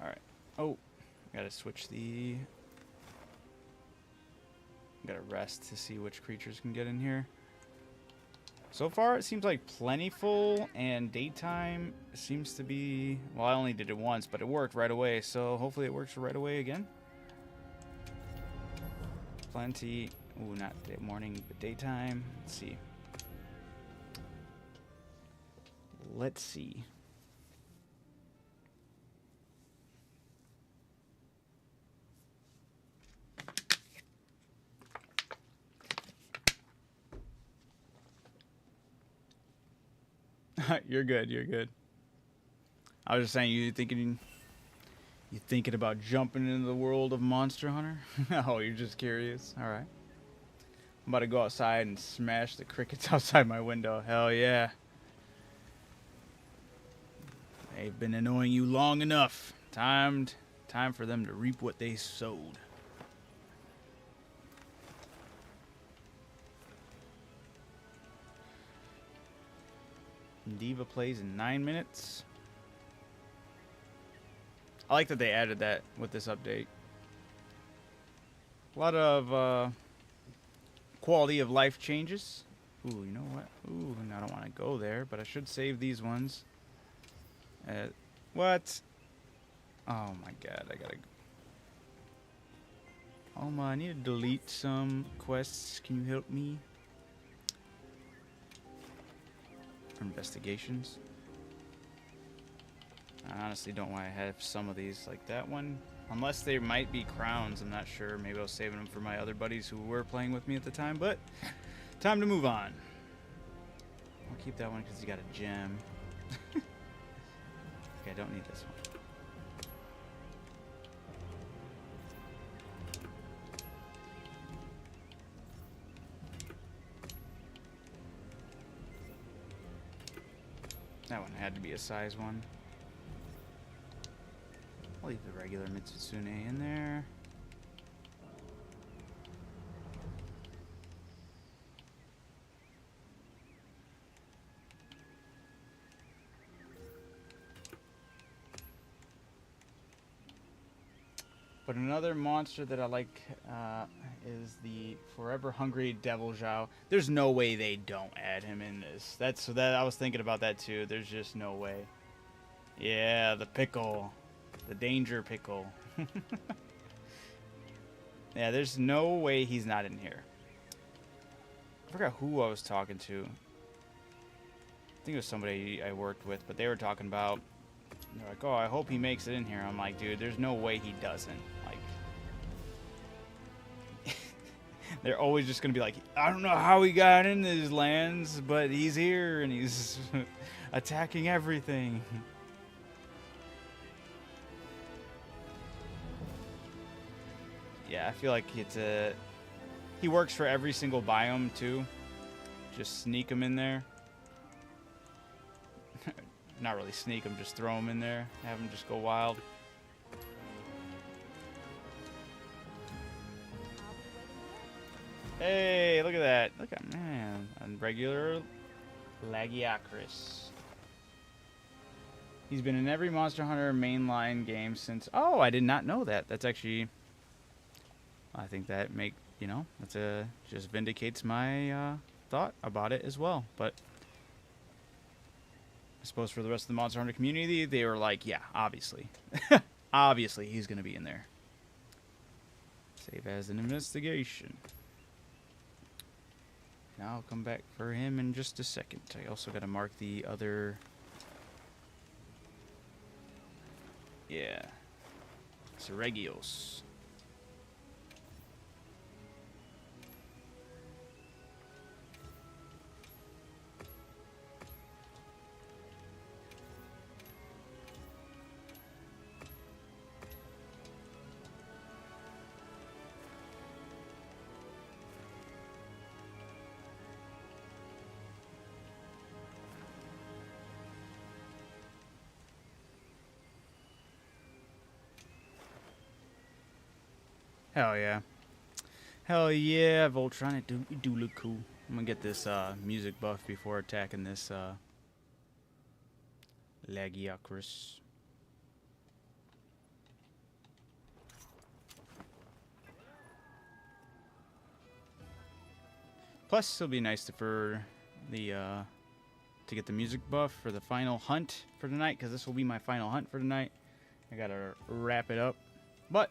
Alright. Oh, gotta switch the... Gotta rest to see which creatures can get in here. So far, it seems like plentiful and daytime seems to be... Well, I only did it once, but it worked right away, so hopefully it works right away again. Plenty. Ooh, not morning, but daytime. Let's see. Let's see. You're good. You're good. I was just saying, you thinking about jumping into the world of Monster Hunter? Oh, you're just curious. All right. I'm about to go outside and smash the crickets outside my window. Hell yeah. They've been annoying you long enough. Time for them to reap what they sowed. Diva plays in 9 minutes. I like that they added that with this update. A lot of quality of life changes. Ooh, you know what? Ooh, and I don't want to go there, but I should save these ones. What? Oh my god, I gotta... Alma, I need to delete some quests. Can you help me? Investigations. I honestly don't want to have some of these, like that one. Unless they might be crowns, I'm not sure. Maybe I was saving them for my other buddies who were playing with me at the time, but time to move on. I'll keep that one because you got a gem. Okay, I don't need this one. That one had to be a size 1. I'll leave the regular Mitsune in there. But another monster that I like is the Forever Hungry Devil Zhao. There's no way they don't add him in this. I was thinking about that too. There's just no way. Yeah, the pickle. The danger pickle. Yeah, there's no way he's not in here. I forgot who I was talking to. I think it was somebody I worked with, but they were talking about... They're like, oh, I hope he makes it in here. I'm like, dude, there's no way he doesn't. Like, they're always just going to be like, I don't know how he got in these lands, but he's here and he's attacking everything. Yeah, I feel like it's he works for every single biome, too. Just sneak him in there. Not really sneak them, just throw them in there. Have them just go wild. Hey, look at that. Look at, man. A regular Lagiacrus. He's been in every Monster Hunter mainline game since... Oh, I did not know that. That's actually... I think that that's just vindicates my thought about it as well. But... I suppose for the rest of the Monster Hunter community, they were like, yeah, obviously. Obviously, he's going to be in there. Save as an investigation. Now I'll come back for him in just a second. I also got to mark the other... Yeah. Seregios. Hell yeah. Hell yeah, Voltron, it do look cool. I'm gonna get this music buff before attacking this Lagiacrus. Plus, it'll be nice to get the music buff for the final hunt for tonight, because this will be my final hunt for tonight. I gotta wrap it up, but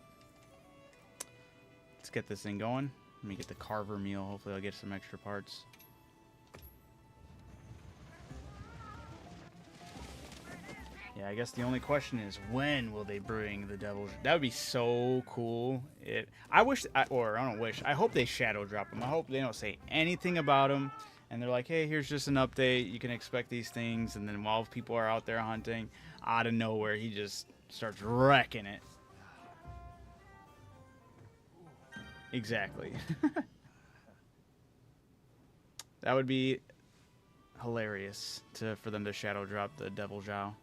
let's get this thing going. Let me get the carver meal. Hopefully I'll get some extra parts. Yeah, I guess the only question is, when will they bring the Devil? That would be so cool. I hope they shadow drop them. I hope they don't say anything about them. And they're like, hey, here's just an update. You can expect these things. And then while people are out there hunting, out of nowhere, he just starts wrecking it. Exactly. That would be hilarious for them to shadow drop the Devil Zhao.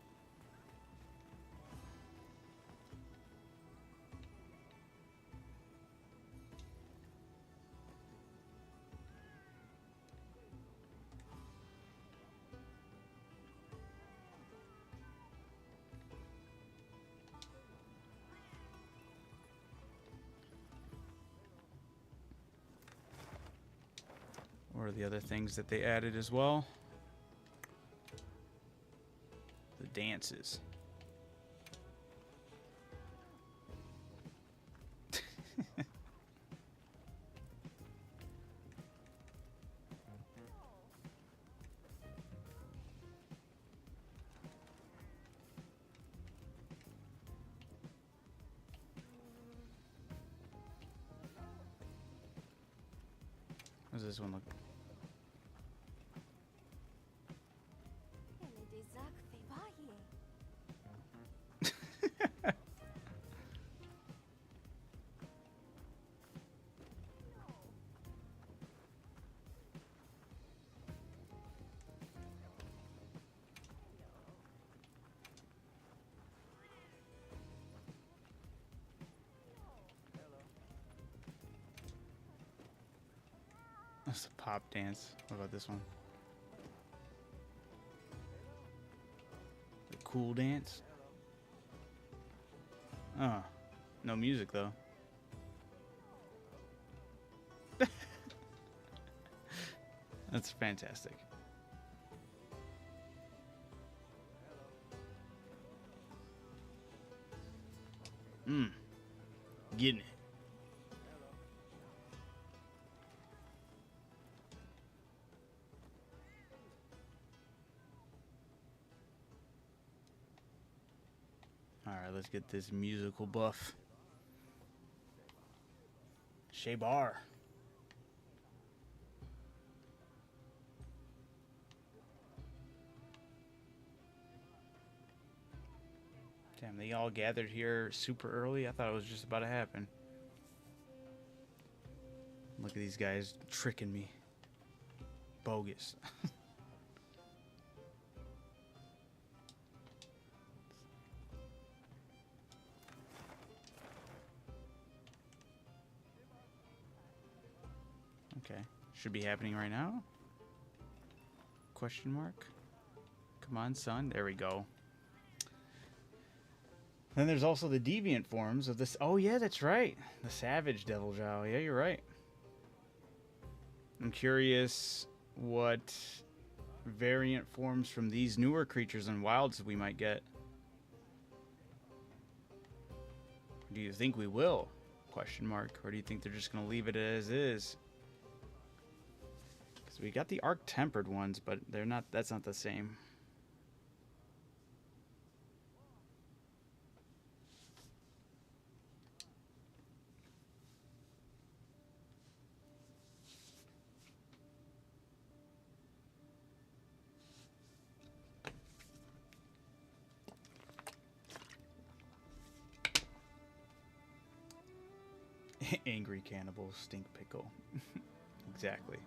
What are the other things that they added as well? The dances. How does this one look? Elle est des arcs février. That's a pop dance. What about this one? The cool dance? Oh, no music though. That's fantastic. Getting it. Alright, let's get this musical buff. Shabar. Damn, they all gathered here super early. I thought it was just about to happen. Look at these guys tricking me. Bogus. Okay, should be happening right now? Question mark? Come on, son. There we go. Then there's also the deviant forms of this. Oh, yeah, that's right. The Savage Devil Jow. Yeah, you're right. I'm curious what variant forms from these newer creatures and wilds we might get. Do you think we will? Question mark. Or do you think they're just going to leave it as is? Because we got the Arc Tempered ones, but they're not. That's not the same. Angry cannibal stink pickle. Exactly.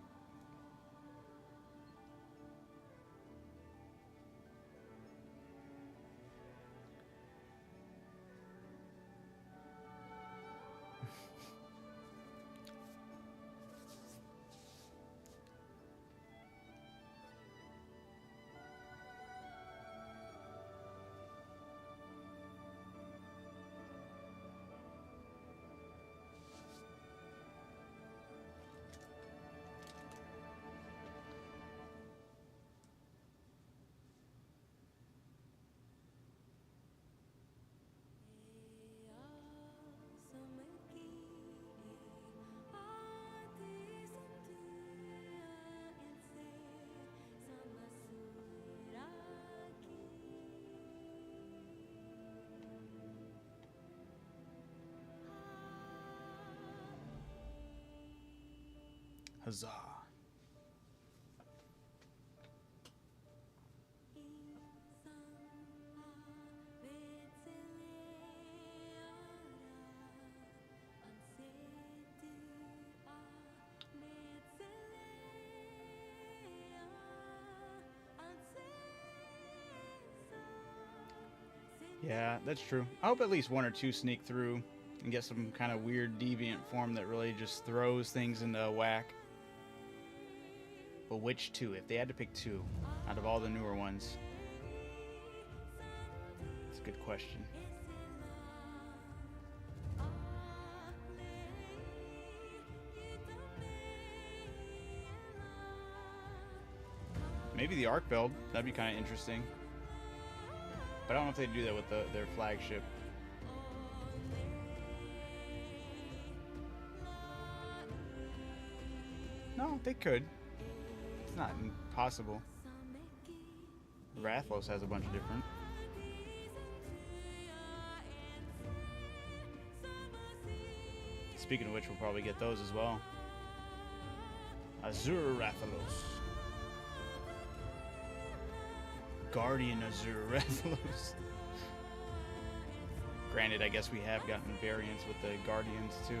Huzzah. Yeah, that's true. I hope at least one or two sneak through and get some kind of weird deviant form that really just throws things into a whack. But which two? If they had to pick two out of all the newer ones, it's a good question. Maybe the arc build. That'd be kind of interesting. But I don't know if they do that with their flagship. No, they could. It's not impossible. Rathlos has a bunch of different. Speaking of which, we'll probably get those as well. Azure Rathalos. Guardian Azure Rathalos. Granted, I guess we have gotten variants with the Guardians too.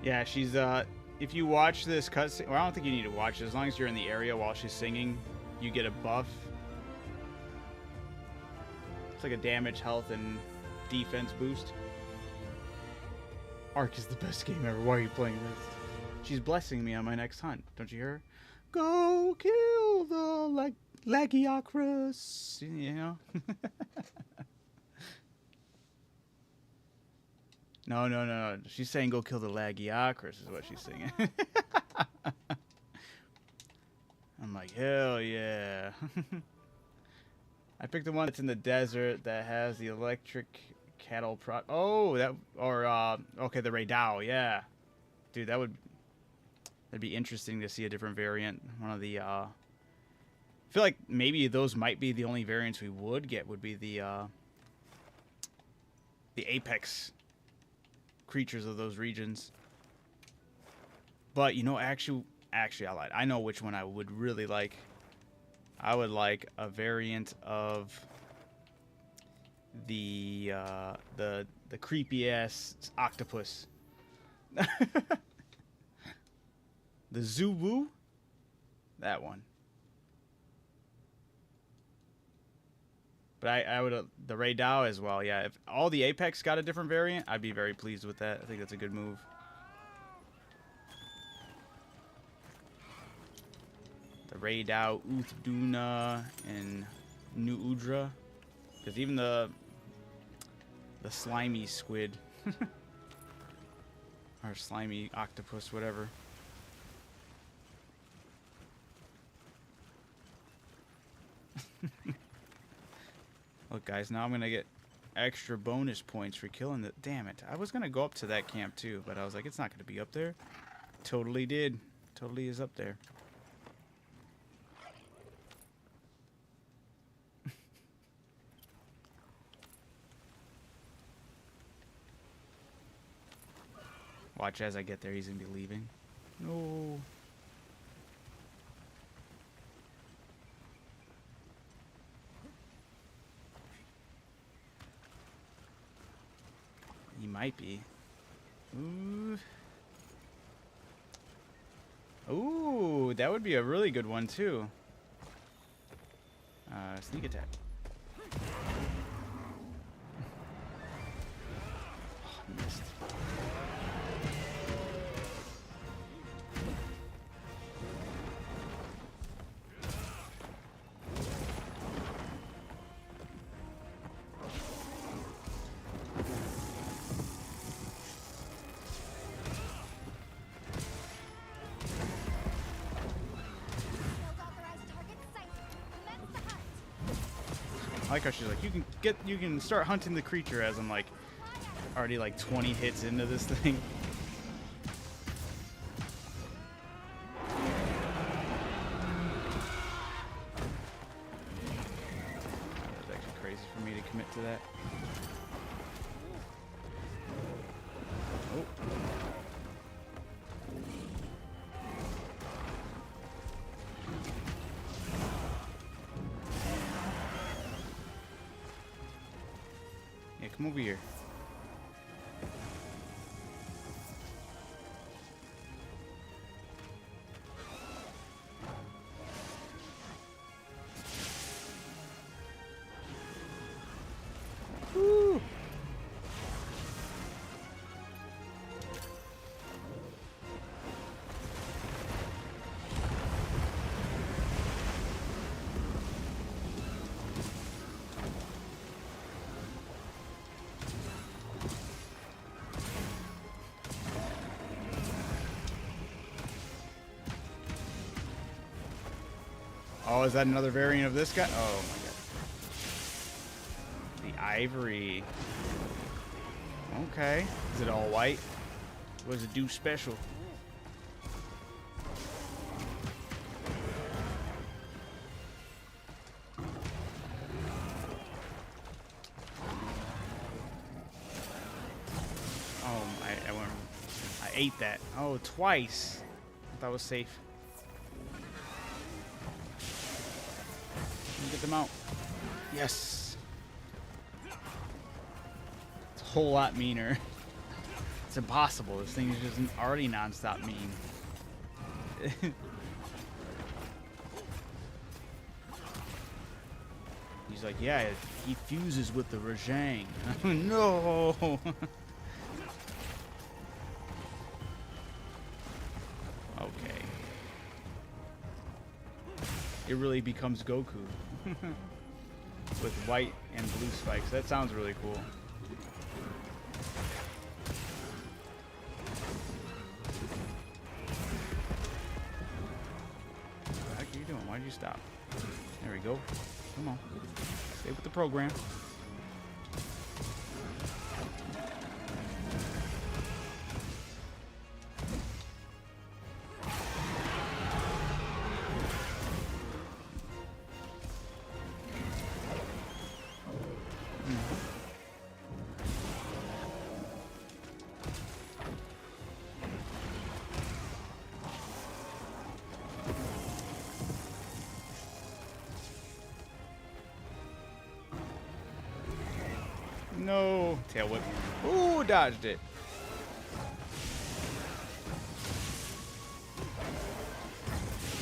Yeah, she's if you watch this cutscene, well, I don't think you need to watch it. As long as you're in the area while she's singing, you get a buff. It's like a damage, health, and defense boost. Ark is the best game ever. Why are you playing this? She's blessing me on my next hunt. Don't you hear her? Go kill the Lagiocrus. You know? No. She's saying go kill the Lagiocrus is what she's singing. I'm like, hell yeah. I picked the one that's in the desert that has the electric cattle okay, the Raidao, yeah. Dude, that'd be interesting to see a different variant. One of the I feel like maybe those might be the only variants we would get would be the apex creatures of those regions. But you know, actually I lied. I know which one I would really like. I would like a variant of the creepy ass octopus. The Zubu, that one. But I would the Raidao as well. Yeah, if all the Apex got a different variant, I'd be very pleased with that. I think that's a good move. The Raidao, Uthduna, and New Udra, because even the slimy squid or slimy octopus, whatever. Look, guys, now I'm going to get extra bonus points for killing the... Damn it. I was going to go up to that camp, too, but I was like, it's not going to be up there. Totally did. Totally is up there. Watch as I get there, he's going to be leaving. No... He might be. Ooh. Ooh, that would be a really good one, too. Sneak attack. Oh, missed. I like how she's like, you can start hunting the creature, as I'm like already like 20 hits into this thing. That was actually crazy for me to commit to that. Oh. Come over here. Woo. Oh, is that another variant of this guy? Oh my god. The ivory. Okay. Is it all white? What does it do special? Oh, I ate that. Oh, twice. I thought it was safe. Let me get them out. Yes. It's a whole lot meaner. It's impossible. This thing is just already non-stop mean. He's like, yeah, he fuses with the Rajang. No. Okay. It really becomes Goku. With white and blue spikes. That sounds really cool. What the heck are you doing? Why'd you stop? There we go. Come on. Stay with the program. No. Tail whip. Ooh, dodged it.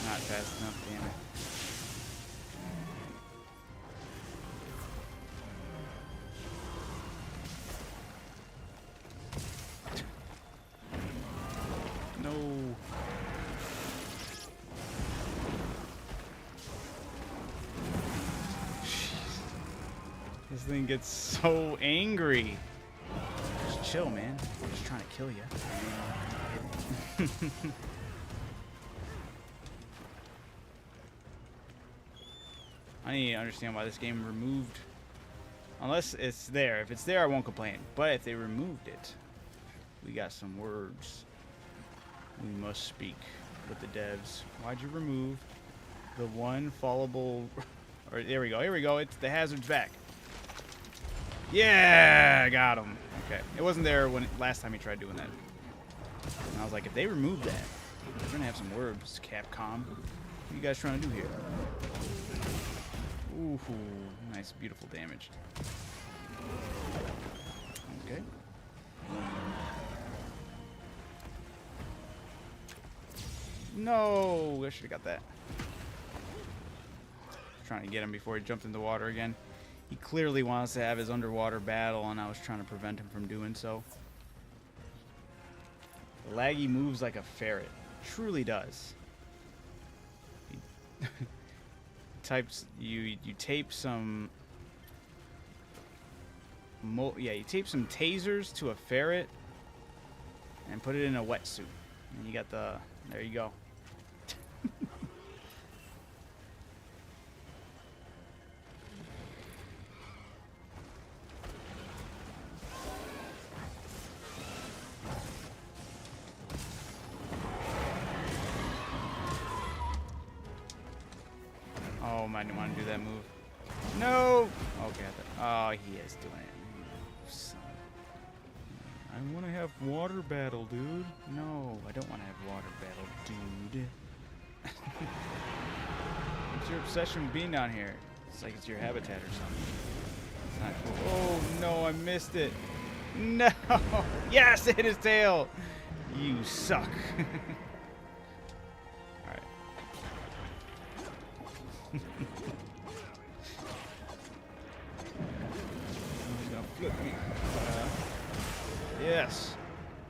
Not fast enough, damn it. No. This thing gets so angry. Just chill, man. I'm just trying to kill you. I need to understand why this game removed... Unless it's there. If it's there, I won't complain. But if they removed it, we got some words we must speak with the devs. Why'd you remove the one followable... Or, there we go. Here we go. It's the hazard's back. Yeah, I got him. Okay, it wasn't there when last time he tried doing that. And I was like, if they remove that, we're gonna have some words, Capcom. What are you guys trying to do here? Ooh, nice, beautiful damage. Okay. No, I should have got that. Trying to get him before he jumped in the water again. He clearly wants to have his underwater battle, and I was trying to prevent him from doing so. Laggy moves like a ferret. Truly does. He you tape some you tape some tasers to a ferret and put it in a wetsuit. And you got the... There you go. Oh, I didn't want to do that move. No! Okay. Oh, he is doing it. Son. I want to have water battle, dude. No, I don't want to have water battle, dude. What's your obsession with being down here? It's like it's your habitat or something. It's not cool. Oh, no, I missed it. No! Yes, it hit his tail! You suck. He's gonna flip me. Yes.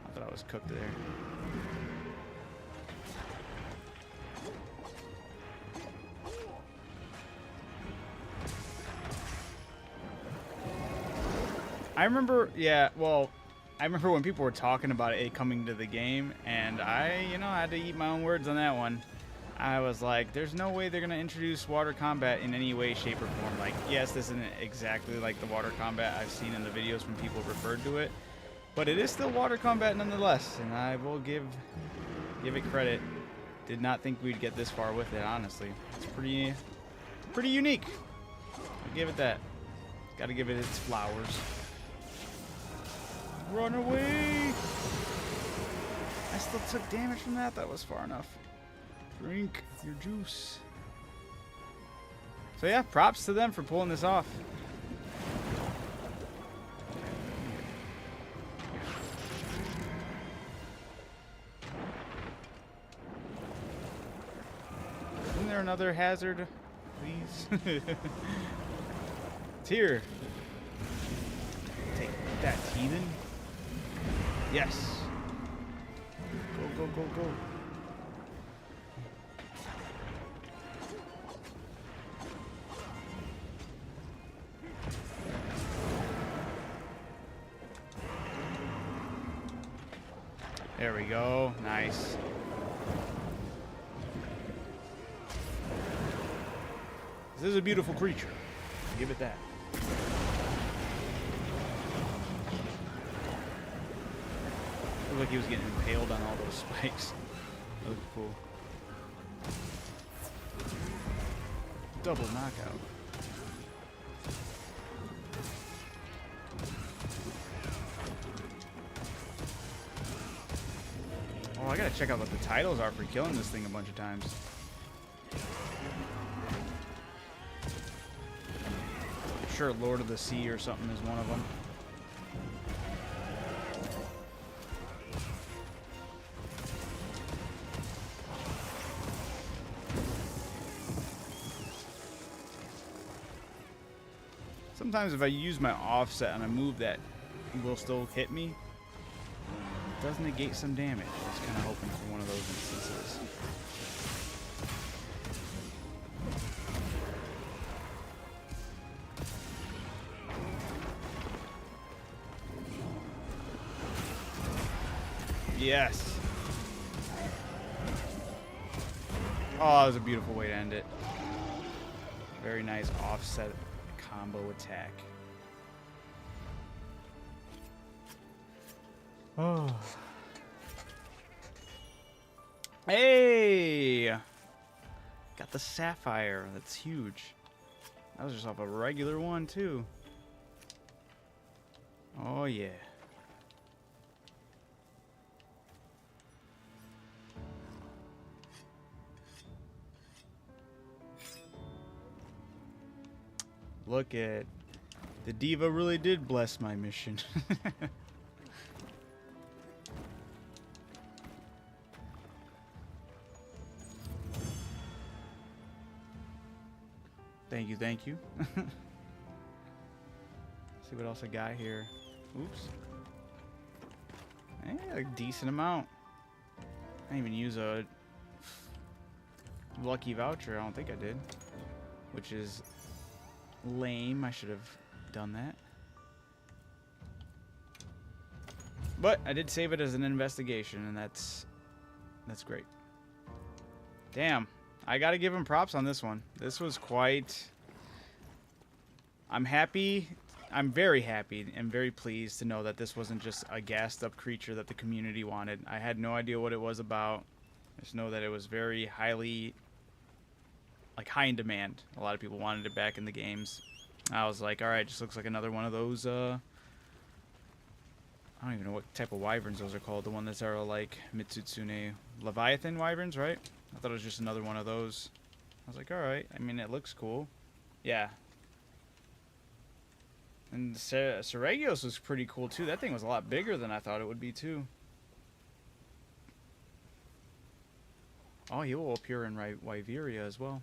I thought I was cooked there. I remember, yeah, well, I remember when people were talking about it coming to the game, and I, had to eat my own words on that one. I was like, there's no way they're going to introduce water combat in any way, shape, or form. Like, yes, this isn't exactly like the water combat I've seen in the videos when people referred to it, but it is still water combat nonetheless, and I will give it credit. Did not think we'd get this far with it, honestly. It's pretty unique. I'll give it that. Got to give it its flowers. Run away! I still took damage from that. That was far enough. Drink your juice. So yeah, props to them for pulling this off. Isn't there another hazard? Please. It's here. Take that, heathen. Yes. Go, go, go, go. There we go. Nice. This is a beautiful creature. I'll give it that. Looked like he was getting impaled on all those spikes. That looked cool. Double knockout. Oh, I gotta check out what the titles are for killing this thing a bunch of times. I'm sure Lord of the Sea or something is one of them. Sometimes if I use my offset on a move that will still hit me, it does negate some damage. I was kind of hoping for one of those instances. Yes. Oh, that was a beautiful way to end it. Very nice offset combo attack. Oh. Hey! Got the sapphire. That's huge. That was just off a regular one, too. Oh, yeah. Look at... The diva really did bless my mission. Thank you, thank you. See what else I got here. Oops. A decent amount. I didn't even use a lucky voucher. I don't think I did. Which is lame. I should have done that. But I did save it as an investigation, and that's great. Damn. I gotta give him props on this one. This was quite... I'm happy. I'm very happy and very pleased to know that this wasn't just a gassed up creature that the community wanted. I had no idea what it was about. Just know that it was very highly... like high in demand. A lot of people wanted it back in the games. I was like, alright, just looks like another one of those, I don't even know what type of wyverns those are called. The one that's are like Mitsutsune Leviathan wyverns, right? I thought it was just another one of those. I was like, alright. I mean, it looks cool. Yeah. And Seregios was pretty cool, too. That thing was a lot bigger than I thought it would be, too. Oh, he will appear in Wyveria as well.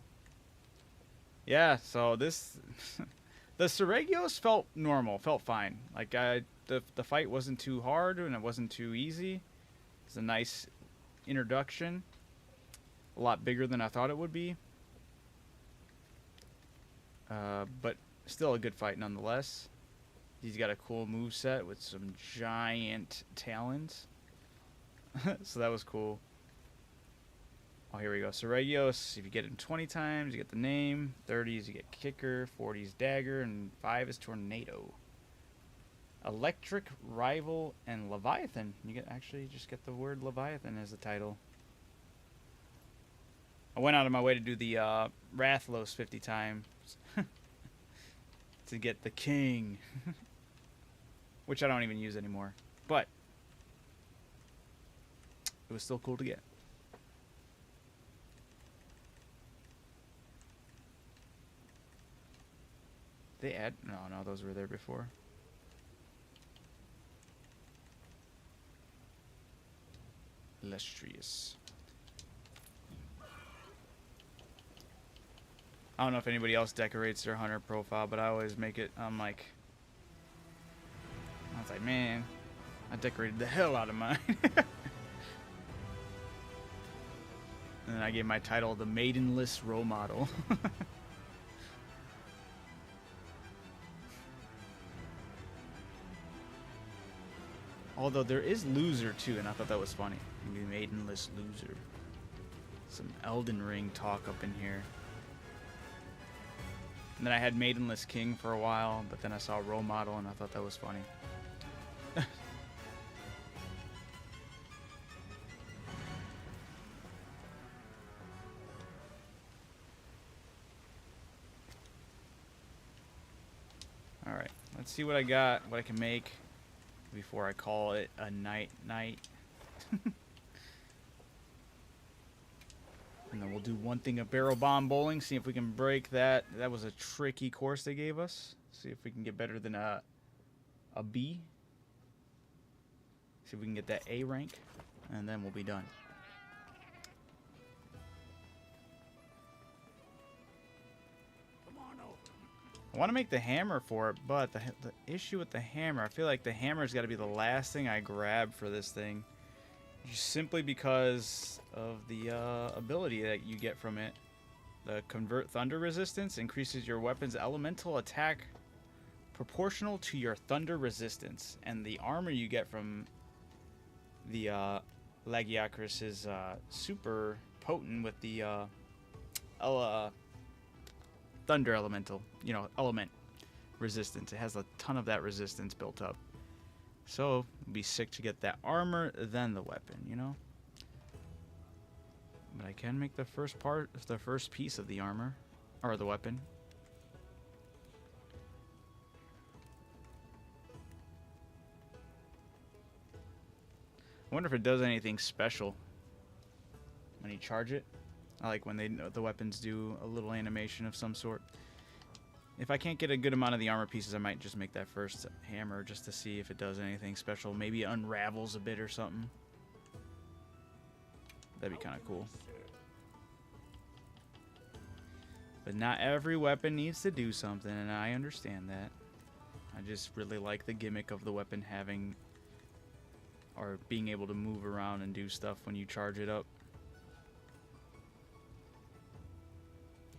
Yeah, so this... the Seregios felt normal, felt fine. Like, the fight wasn't too hard, and it wasn't too easy. It's a nice introduction. A lot bigger than I thought it would be. But still a good fight nonetheless. He's got a cool moveset with some giant talons. So that was cool. Oh, here we go. So Regios, if you get him 20 times, you get the name. 30s, you get kicker. 40s, dagger. And 5 is tornado. Electric, rival, and Leviathan. You get actually just get the word Leviathan as the title. I went out of my way to do the Rathlos 50 times to get the king, which I don't even use anymore. But it was still cool to get. They add? No, those were there before. Illustrious. I don't know if anybody else decorates their hunter profile, but I always make it. I was like, man, I decorated the hell out of mine. And then I gave my title the Maidenless Role Model. Although there is Loser too, and I thought that was funny. Maybe Maidenless Loser. Some Elden Ring talk up in here. And then I had Maidenless King for a while, but then I saw Role Model and I thought that was funny. Alright, let's see what I got, what I can make before I call it a night. And then we'll do one thing of barrel bomb bowling, see if we can break that. That was a tricky course they gave us. See if we can get better than a B. See if we can get that A rank, and then we'll be done. I want to make the hammer for it, but the issue with the hammer, I feel like the hammer's got to be the last thing I grab for this thing. Just simply because of the ability that you get from it. The Convert Thunder Resistance increases your weapon's elemental attack proportional to your thunder resistance. And the armor you get from the Lagiacrus is super potent with the Thunder Elemental, element resistance. It has a ton of that resistance built up. So, it'd be sick to get that armor, then the weapon, But I can make the first piece of the armor, or the weapon. I wonder if it does anything special when you charge it. I like when the weapons do a little animation of some sort. If I can't get a good amount of the armor pieces, I might just make that first hammer just to see if it does anything special. Maybe it unravels a bit or something. That'd be kind of cool. But not every weapon needs to do something, and I understand that. I just really like the gimmick of the weapon having, or being able to move around and do stuff when you charge it up.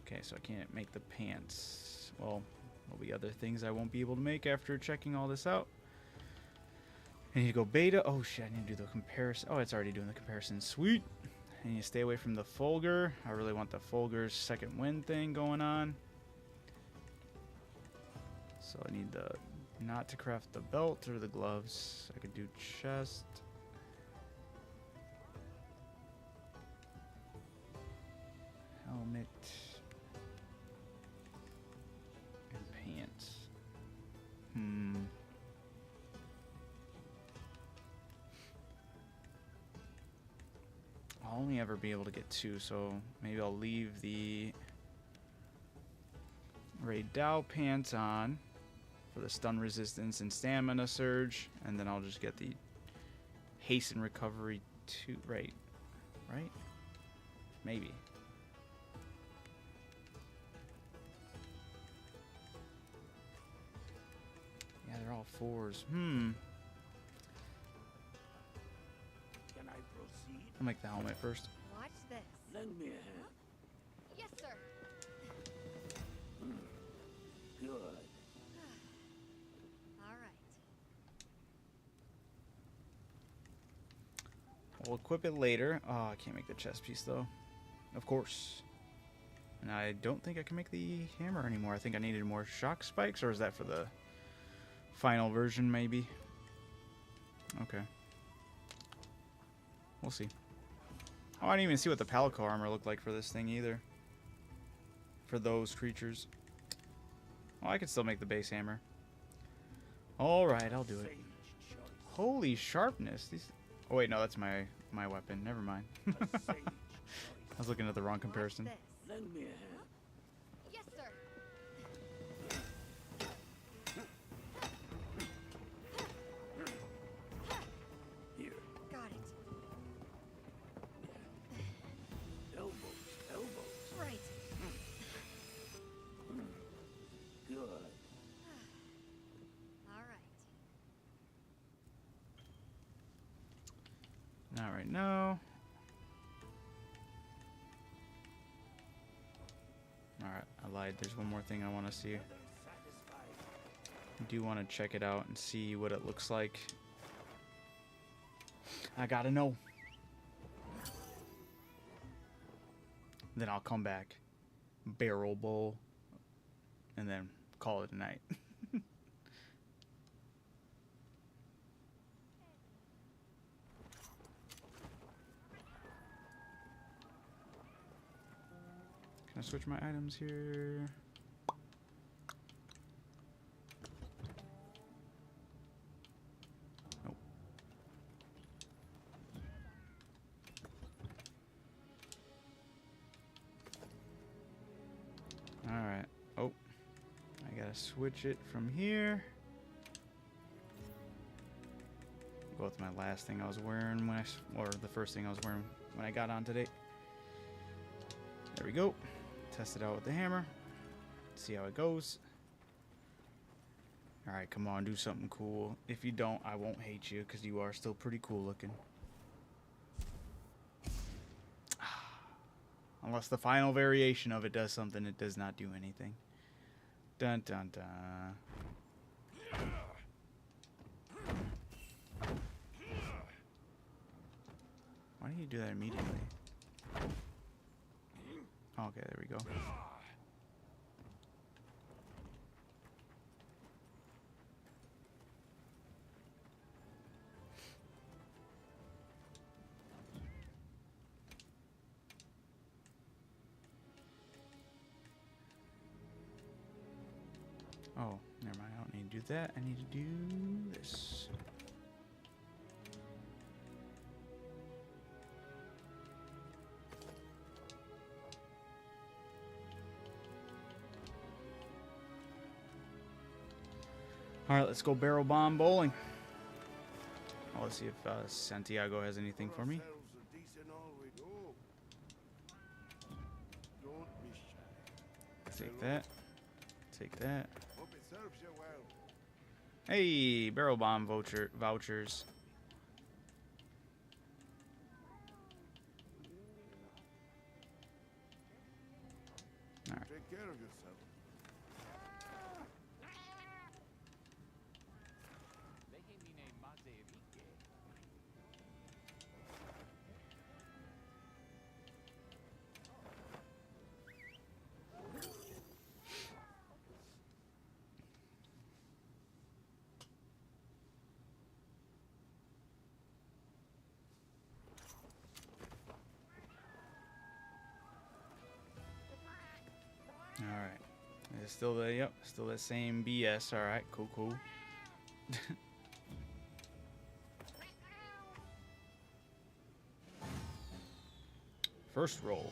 Okay, so I can't make the pants. Well, there'll be other things I won't be able to make after checking all this out. I need to go beta. Oh shit, I need to do the comparison. Oh, it's already doing the comparison. Sweet. I need to stay away from the Fulgur. I really want the Fulgur's second wind thing going on. So I need not to craft the belt or the gloves. I could do chest. Helmet. I'll only ever be able to get 2, so maybe I'll leave the Raid Dao pants on for the stun resistance and stamina surge, and then I'll just get the haste and recovery 2. Right? Maybe. Yeah, they're all 4s. Can I proceed? I'll make the helmet first. Watch this. Lend me a hand. Yes, sir. Good. All right. We'll equip it later. Oh, I can't make the chest piece though. of course. And I don't think I can make the hammer anymore. I think I needed more shock spikes, or is that for the final version, maybe? Okay. We'll see. Oh, I didn't even see what the Palico armor looked like for this thing either. For those creatures. Well, I could still make the base hammer. Alright, I'll do it. Holy sharpness. These... Oh, wait, no, that's my weapon. Never mind. I was looking at the wrong comparison. Lend me a hand. Yes, sir. Here. Got it. Elbows. Elbows. Right. Good. All right. Not right now. Alright, I lied. There's one more thing I want to see. I do want to check it out and see what it looks like. I gotta know. Then I'll come back. Barrel bowl. And then call it a night. Can I switch my items here? Nope. Alright. Oh. I gotta switch it from here. Go with my last thing I was wearing when or the first thing I was wearing when I got on today. There we go. Test it out with the hammer. See how it goes. Alright, come on, do something cool. If you don't, I won't hate you, because you are still pretty cool looking. Unless the final variation of it does something, it does not do anything. Dun dun dun. Why do you do that immediately? Okay, there we go. Oh, never mind. I don't need to do that. I need to do this. Alright, let's go barrel bomb bowling. Oh, let's see if Santiago has anything for me. Take that. Take that. Hey, barrel bomb vouchers. All right. Take care of yourself. Alright. It's still the, yep, still the same BS. Alright, cool, cool. First roll.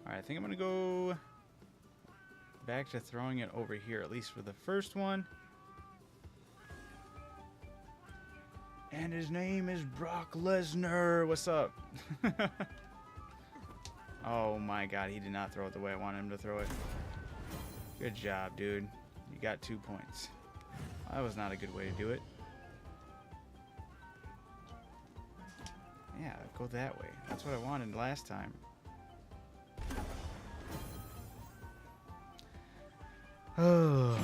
Alright, I think I'm gonna go back to throwing it over here, at least for the first one. And his name is Brock Lesnar. What's up? Oh my god, he did not throw it the way I wanted him to throw it. Good job, dude. You got 2 points. That was not a good way to do it. Yeah, go that way. That's what I wanted last time. Oh.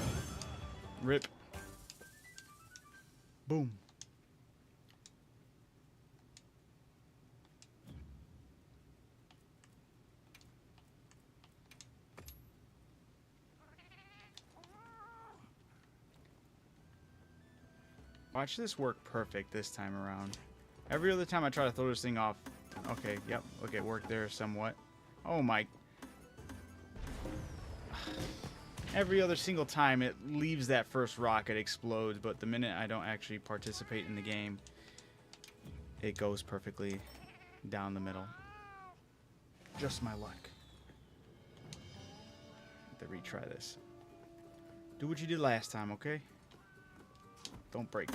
Rip. Boom. Watch this work perfect this time around. Every other time I try to throw this thing off. Okay, yep. Okay, it worked there somewhat. Oh my. Every other single time it leaves that first rock, it explodes. But the minute I don't actually participate in the game, it goes perfectly down the middle. Just my luck. Have to retry this. Do what you did last time, okay? Don't break.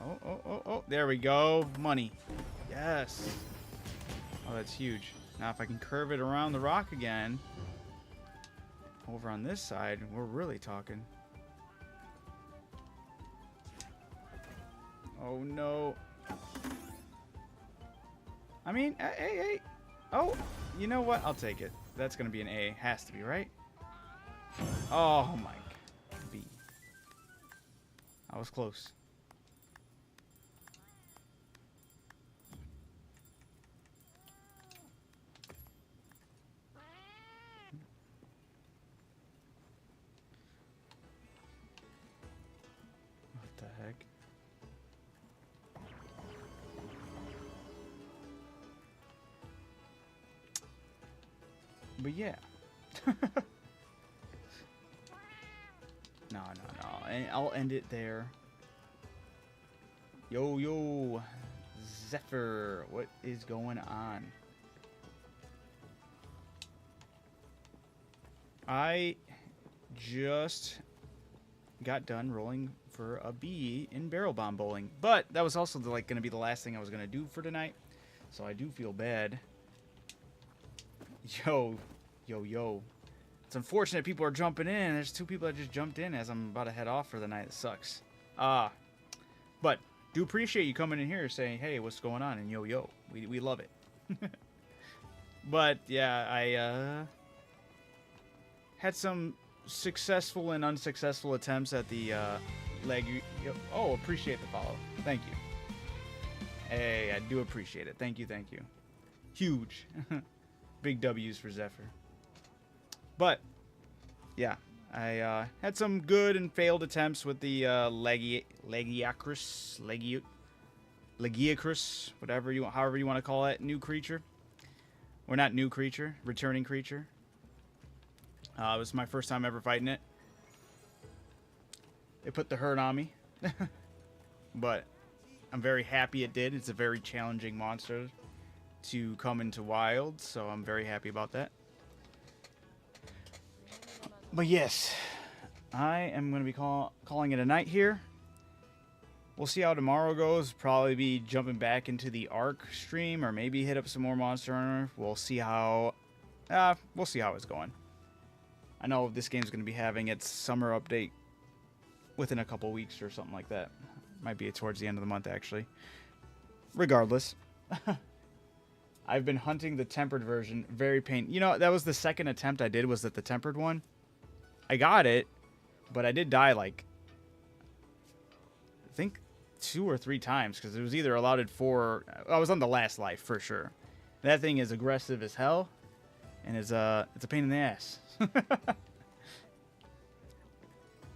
Oh, there we go. Money. Yes. Oh, that's huge. Now if I can curve it around the rock again, over on this side, we're really talking. Oh, no. I mean, hey. Oh, you know what? I'll take it. That's going to be an A. Has to be, right? Oh, my. B. I was close. What the heck? But yeah. No. And I'll end it there. Yo. Zephyr, what is going on? I just got done rolling for a B in barrel bomb bowling. But that was also like going to be the last thing I was going to do for tonight. So I do feel bad. Yo. It's unfortunate people are jumping in. There's 2 people that just jumped in as I'm about to head off for the night. It sucks. But do appreciate you coming in here saying, hey, what's going on? And yo. We love it. But yeah, I had some successful and unsuccessful attempts at the leg. Oh, appreciate the follow. Thank you. Hey, I do appreciate it. Thank you. Huge. Big W's for Zephyr. But, yeah, I had some good and failed attempts with the Legiacrus, however you want to call it, new creature. Or not new creature, returning creature. It was my first time ever fighting it. It put the hurt on me. But I'm very happy it did. It's a very challenging monster to come into wild, so I'm very happy about that. But yes, I am going to be calling it a night here. We'll see how tomorrow goes. Probably be jumping back into the Ark stream, or maybe hit up some more Monster Hunter. We'll see how it's going. I know this game's going to be having its summer update within a couple weeks or something like that. Might be towards the end of the month, actually. Regardless. I've been hunting the tempered version. Very pain. You know, that was the second attempt I did, was at the tempered one. I got it, but I did die, like, I think 2 or 3 times, because it was either allotted for... I was on the last life, for sure. That thing is aggressive as hell, and it's a pain in the ass.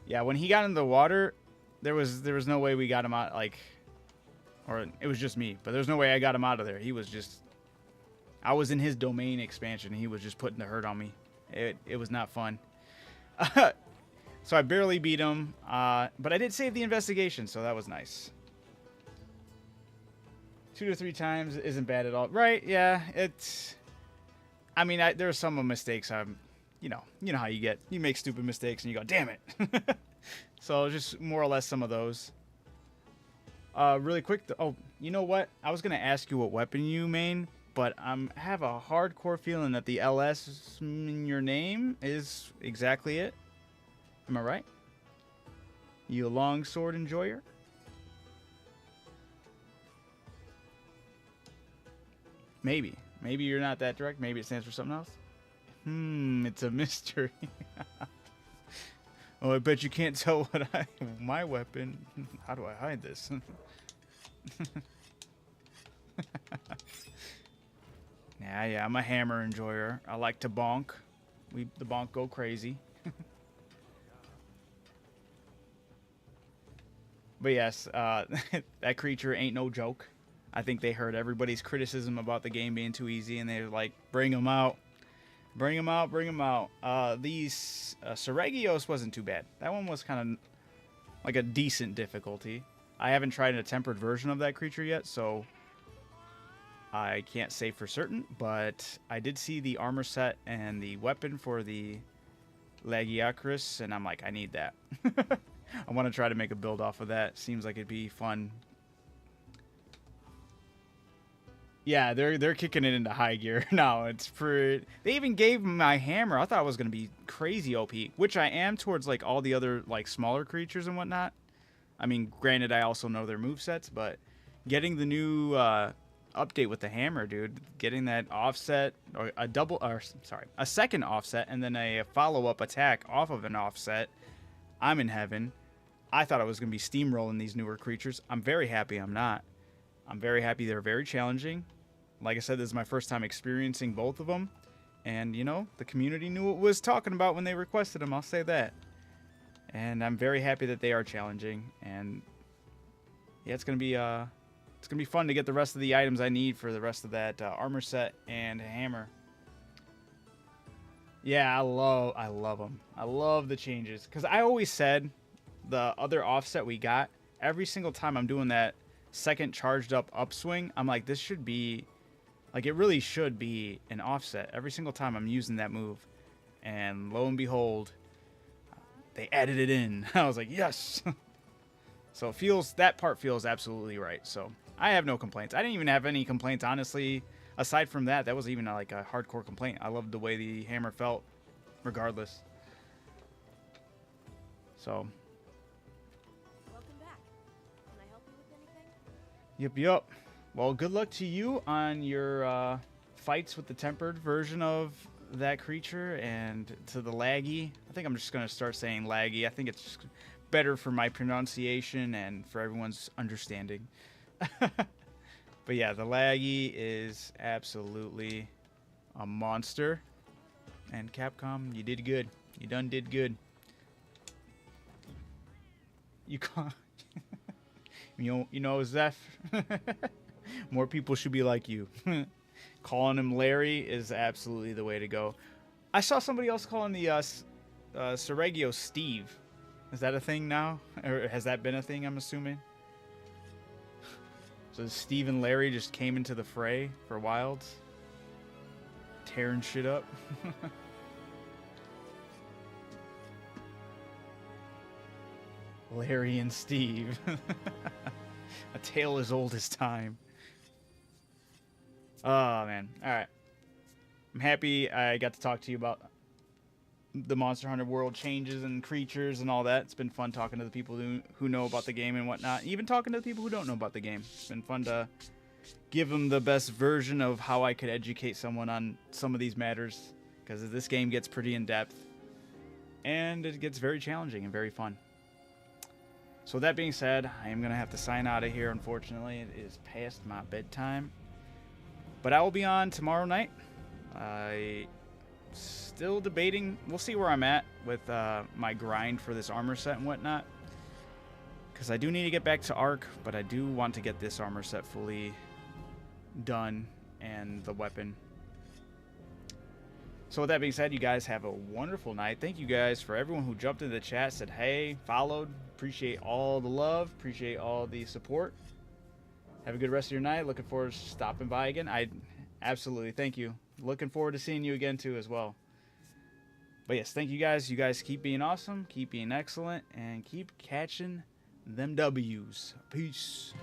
Yeah, when he got in the water, there was no way we got him out, like... Or it was just me, but there's no way I got him out of there. He was just... I was in his domain expansion, and he was just putting the hurt on me. It was not fun. So I barely beat him, but I did save the investigation, so that was nice. 2 to 3 times isn't bad at all. Right, yeah, it's... I mean, there are some mistakes you know how you get. You make stupid mistakes, and you go, damn it. So just more or less some of those. Really quick, oh, you know what? I was going to ask you what weapon you main, but I have a hardcore feeling that the LS in your name is exactly it. Am I right? You a longsword enjoyer? Maybe. Maybe you're not that direct. Maybe it stands for something else. It's a mystery. Oh, I bet you can't tell what my weapon. How do I hide this? Yeah, I'm a hammer enjoyer. I like to bonk. The bonk go crazy. But yes, that creature ain't no joke. I think they heard everybody's criticism about the game being too easy, and they're like, bring them out. Bring them out, bring them out. These Seregios wasn't too bad. That one was kind of like a decent difficulty. I haven't tried a tempered version of that creature yet, so I can't say for certain, but I did see the armor set and the weapon for the Lagiacrus, and I'm like, I need that. I want to try to make a build off of that. Seems like it'd be fun. Yeah, they're kicking it into high gear now. It's pretty. They even gave my hammer. I thought it was gonna be crazy OP, which I am towards like all the other like smaller creatures and whatnot. I mean, granted, I also know their movesets, but getting the new update with the hammer, dude, getting that offset or a second offset and then a follow-up attack off of an offset, I'm in heaven. I thought I was gonna be steamrolling these newer creatures. I'm very happy I'm not. I'm very happy they're very challenging. Like I said, this is my first time experiencing both of them. And, you know, the community knew what was talking about when they requested them. I'll say that. And I'm very happy that they are challenging. And, yeah, it's going to be fun to get the rest of the items I need for the rest of that armor set and hammer. Yeah, I love them. I love the changes. Because I always said the other offset we got, every single time I'm doing that second charged up upswing, I'm like, this should be, like, it really should be an offset every single time I'm using that move. And lo and behold, they added it in. I was like, yes. So it feels, that part feels absolutely right. So I have no complaints. I didn't even have any complaints, honestly. Aside from that, that was even like a hardcore complaint. I loved the way the hammer felt regardless. So Yep. Well, good luck to you on your fights with the tempered version of that creature and to the laggy. I think I'm just going to start saying laggy. I think it's better for my pronunciation and for everyone's understanding. But yeah, the laggy is absolutely a monster. And Capcom, you did good. You done did good. You can't... You know, Zeph, more people should be like you. Calling him Larry is absolutely the way to go. I saw somebody else calling the Seregio Steve. Is that a thing now? Or has that been a thing, I'm assuming? So Steve and Larry just came into the fray for Wilds? Tearing shit up? Larry and Steve. A tale as old as time. Oh, man. Alright. I'm happy I got to talk to you about the Monster Hunter World changes and creatures and all that. It's been fun talking to the people who know about the game and whatnot. Even talking to the people who don't know about the game. It's been fun to give them the best version of how I could educate someone on some of these matters. Because this game gets pretty in-depth. And it gets very challenging and very fun. So that being said, I am going to have to sign out of here, unfortunately. It is past my bedtime. But I will be on tomorrow night. Still debating. We'll see where I'm at with my grind for this armor set and whatnot. Because I do need to get back to Arc, but I do want to get this armor set fully done and the weapon. So with that being said, you guys have a wonderful night. Thank you guys for everyone who jumped into the chat, said hey, followed. Appreciate all the love. Appreciate all the support. Have a good rest of your night. Looking forward to stopping by again. I absolutely thank you. Looking forward to seeing you again too as well. But yes, thank you guys. You guys keep being awesome, keep being excellent, and keep catching them W's. Peace.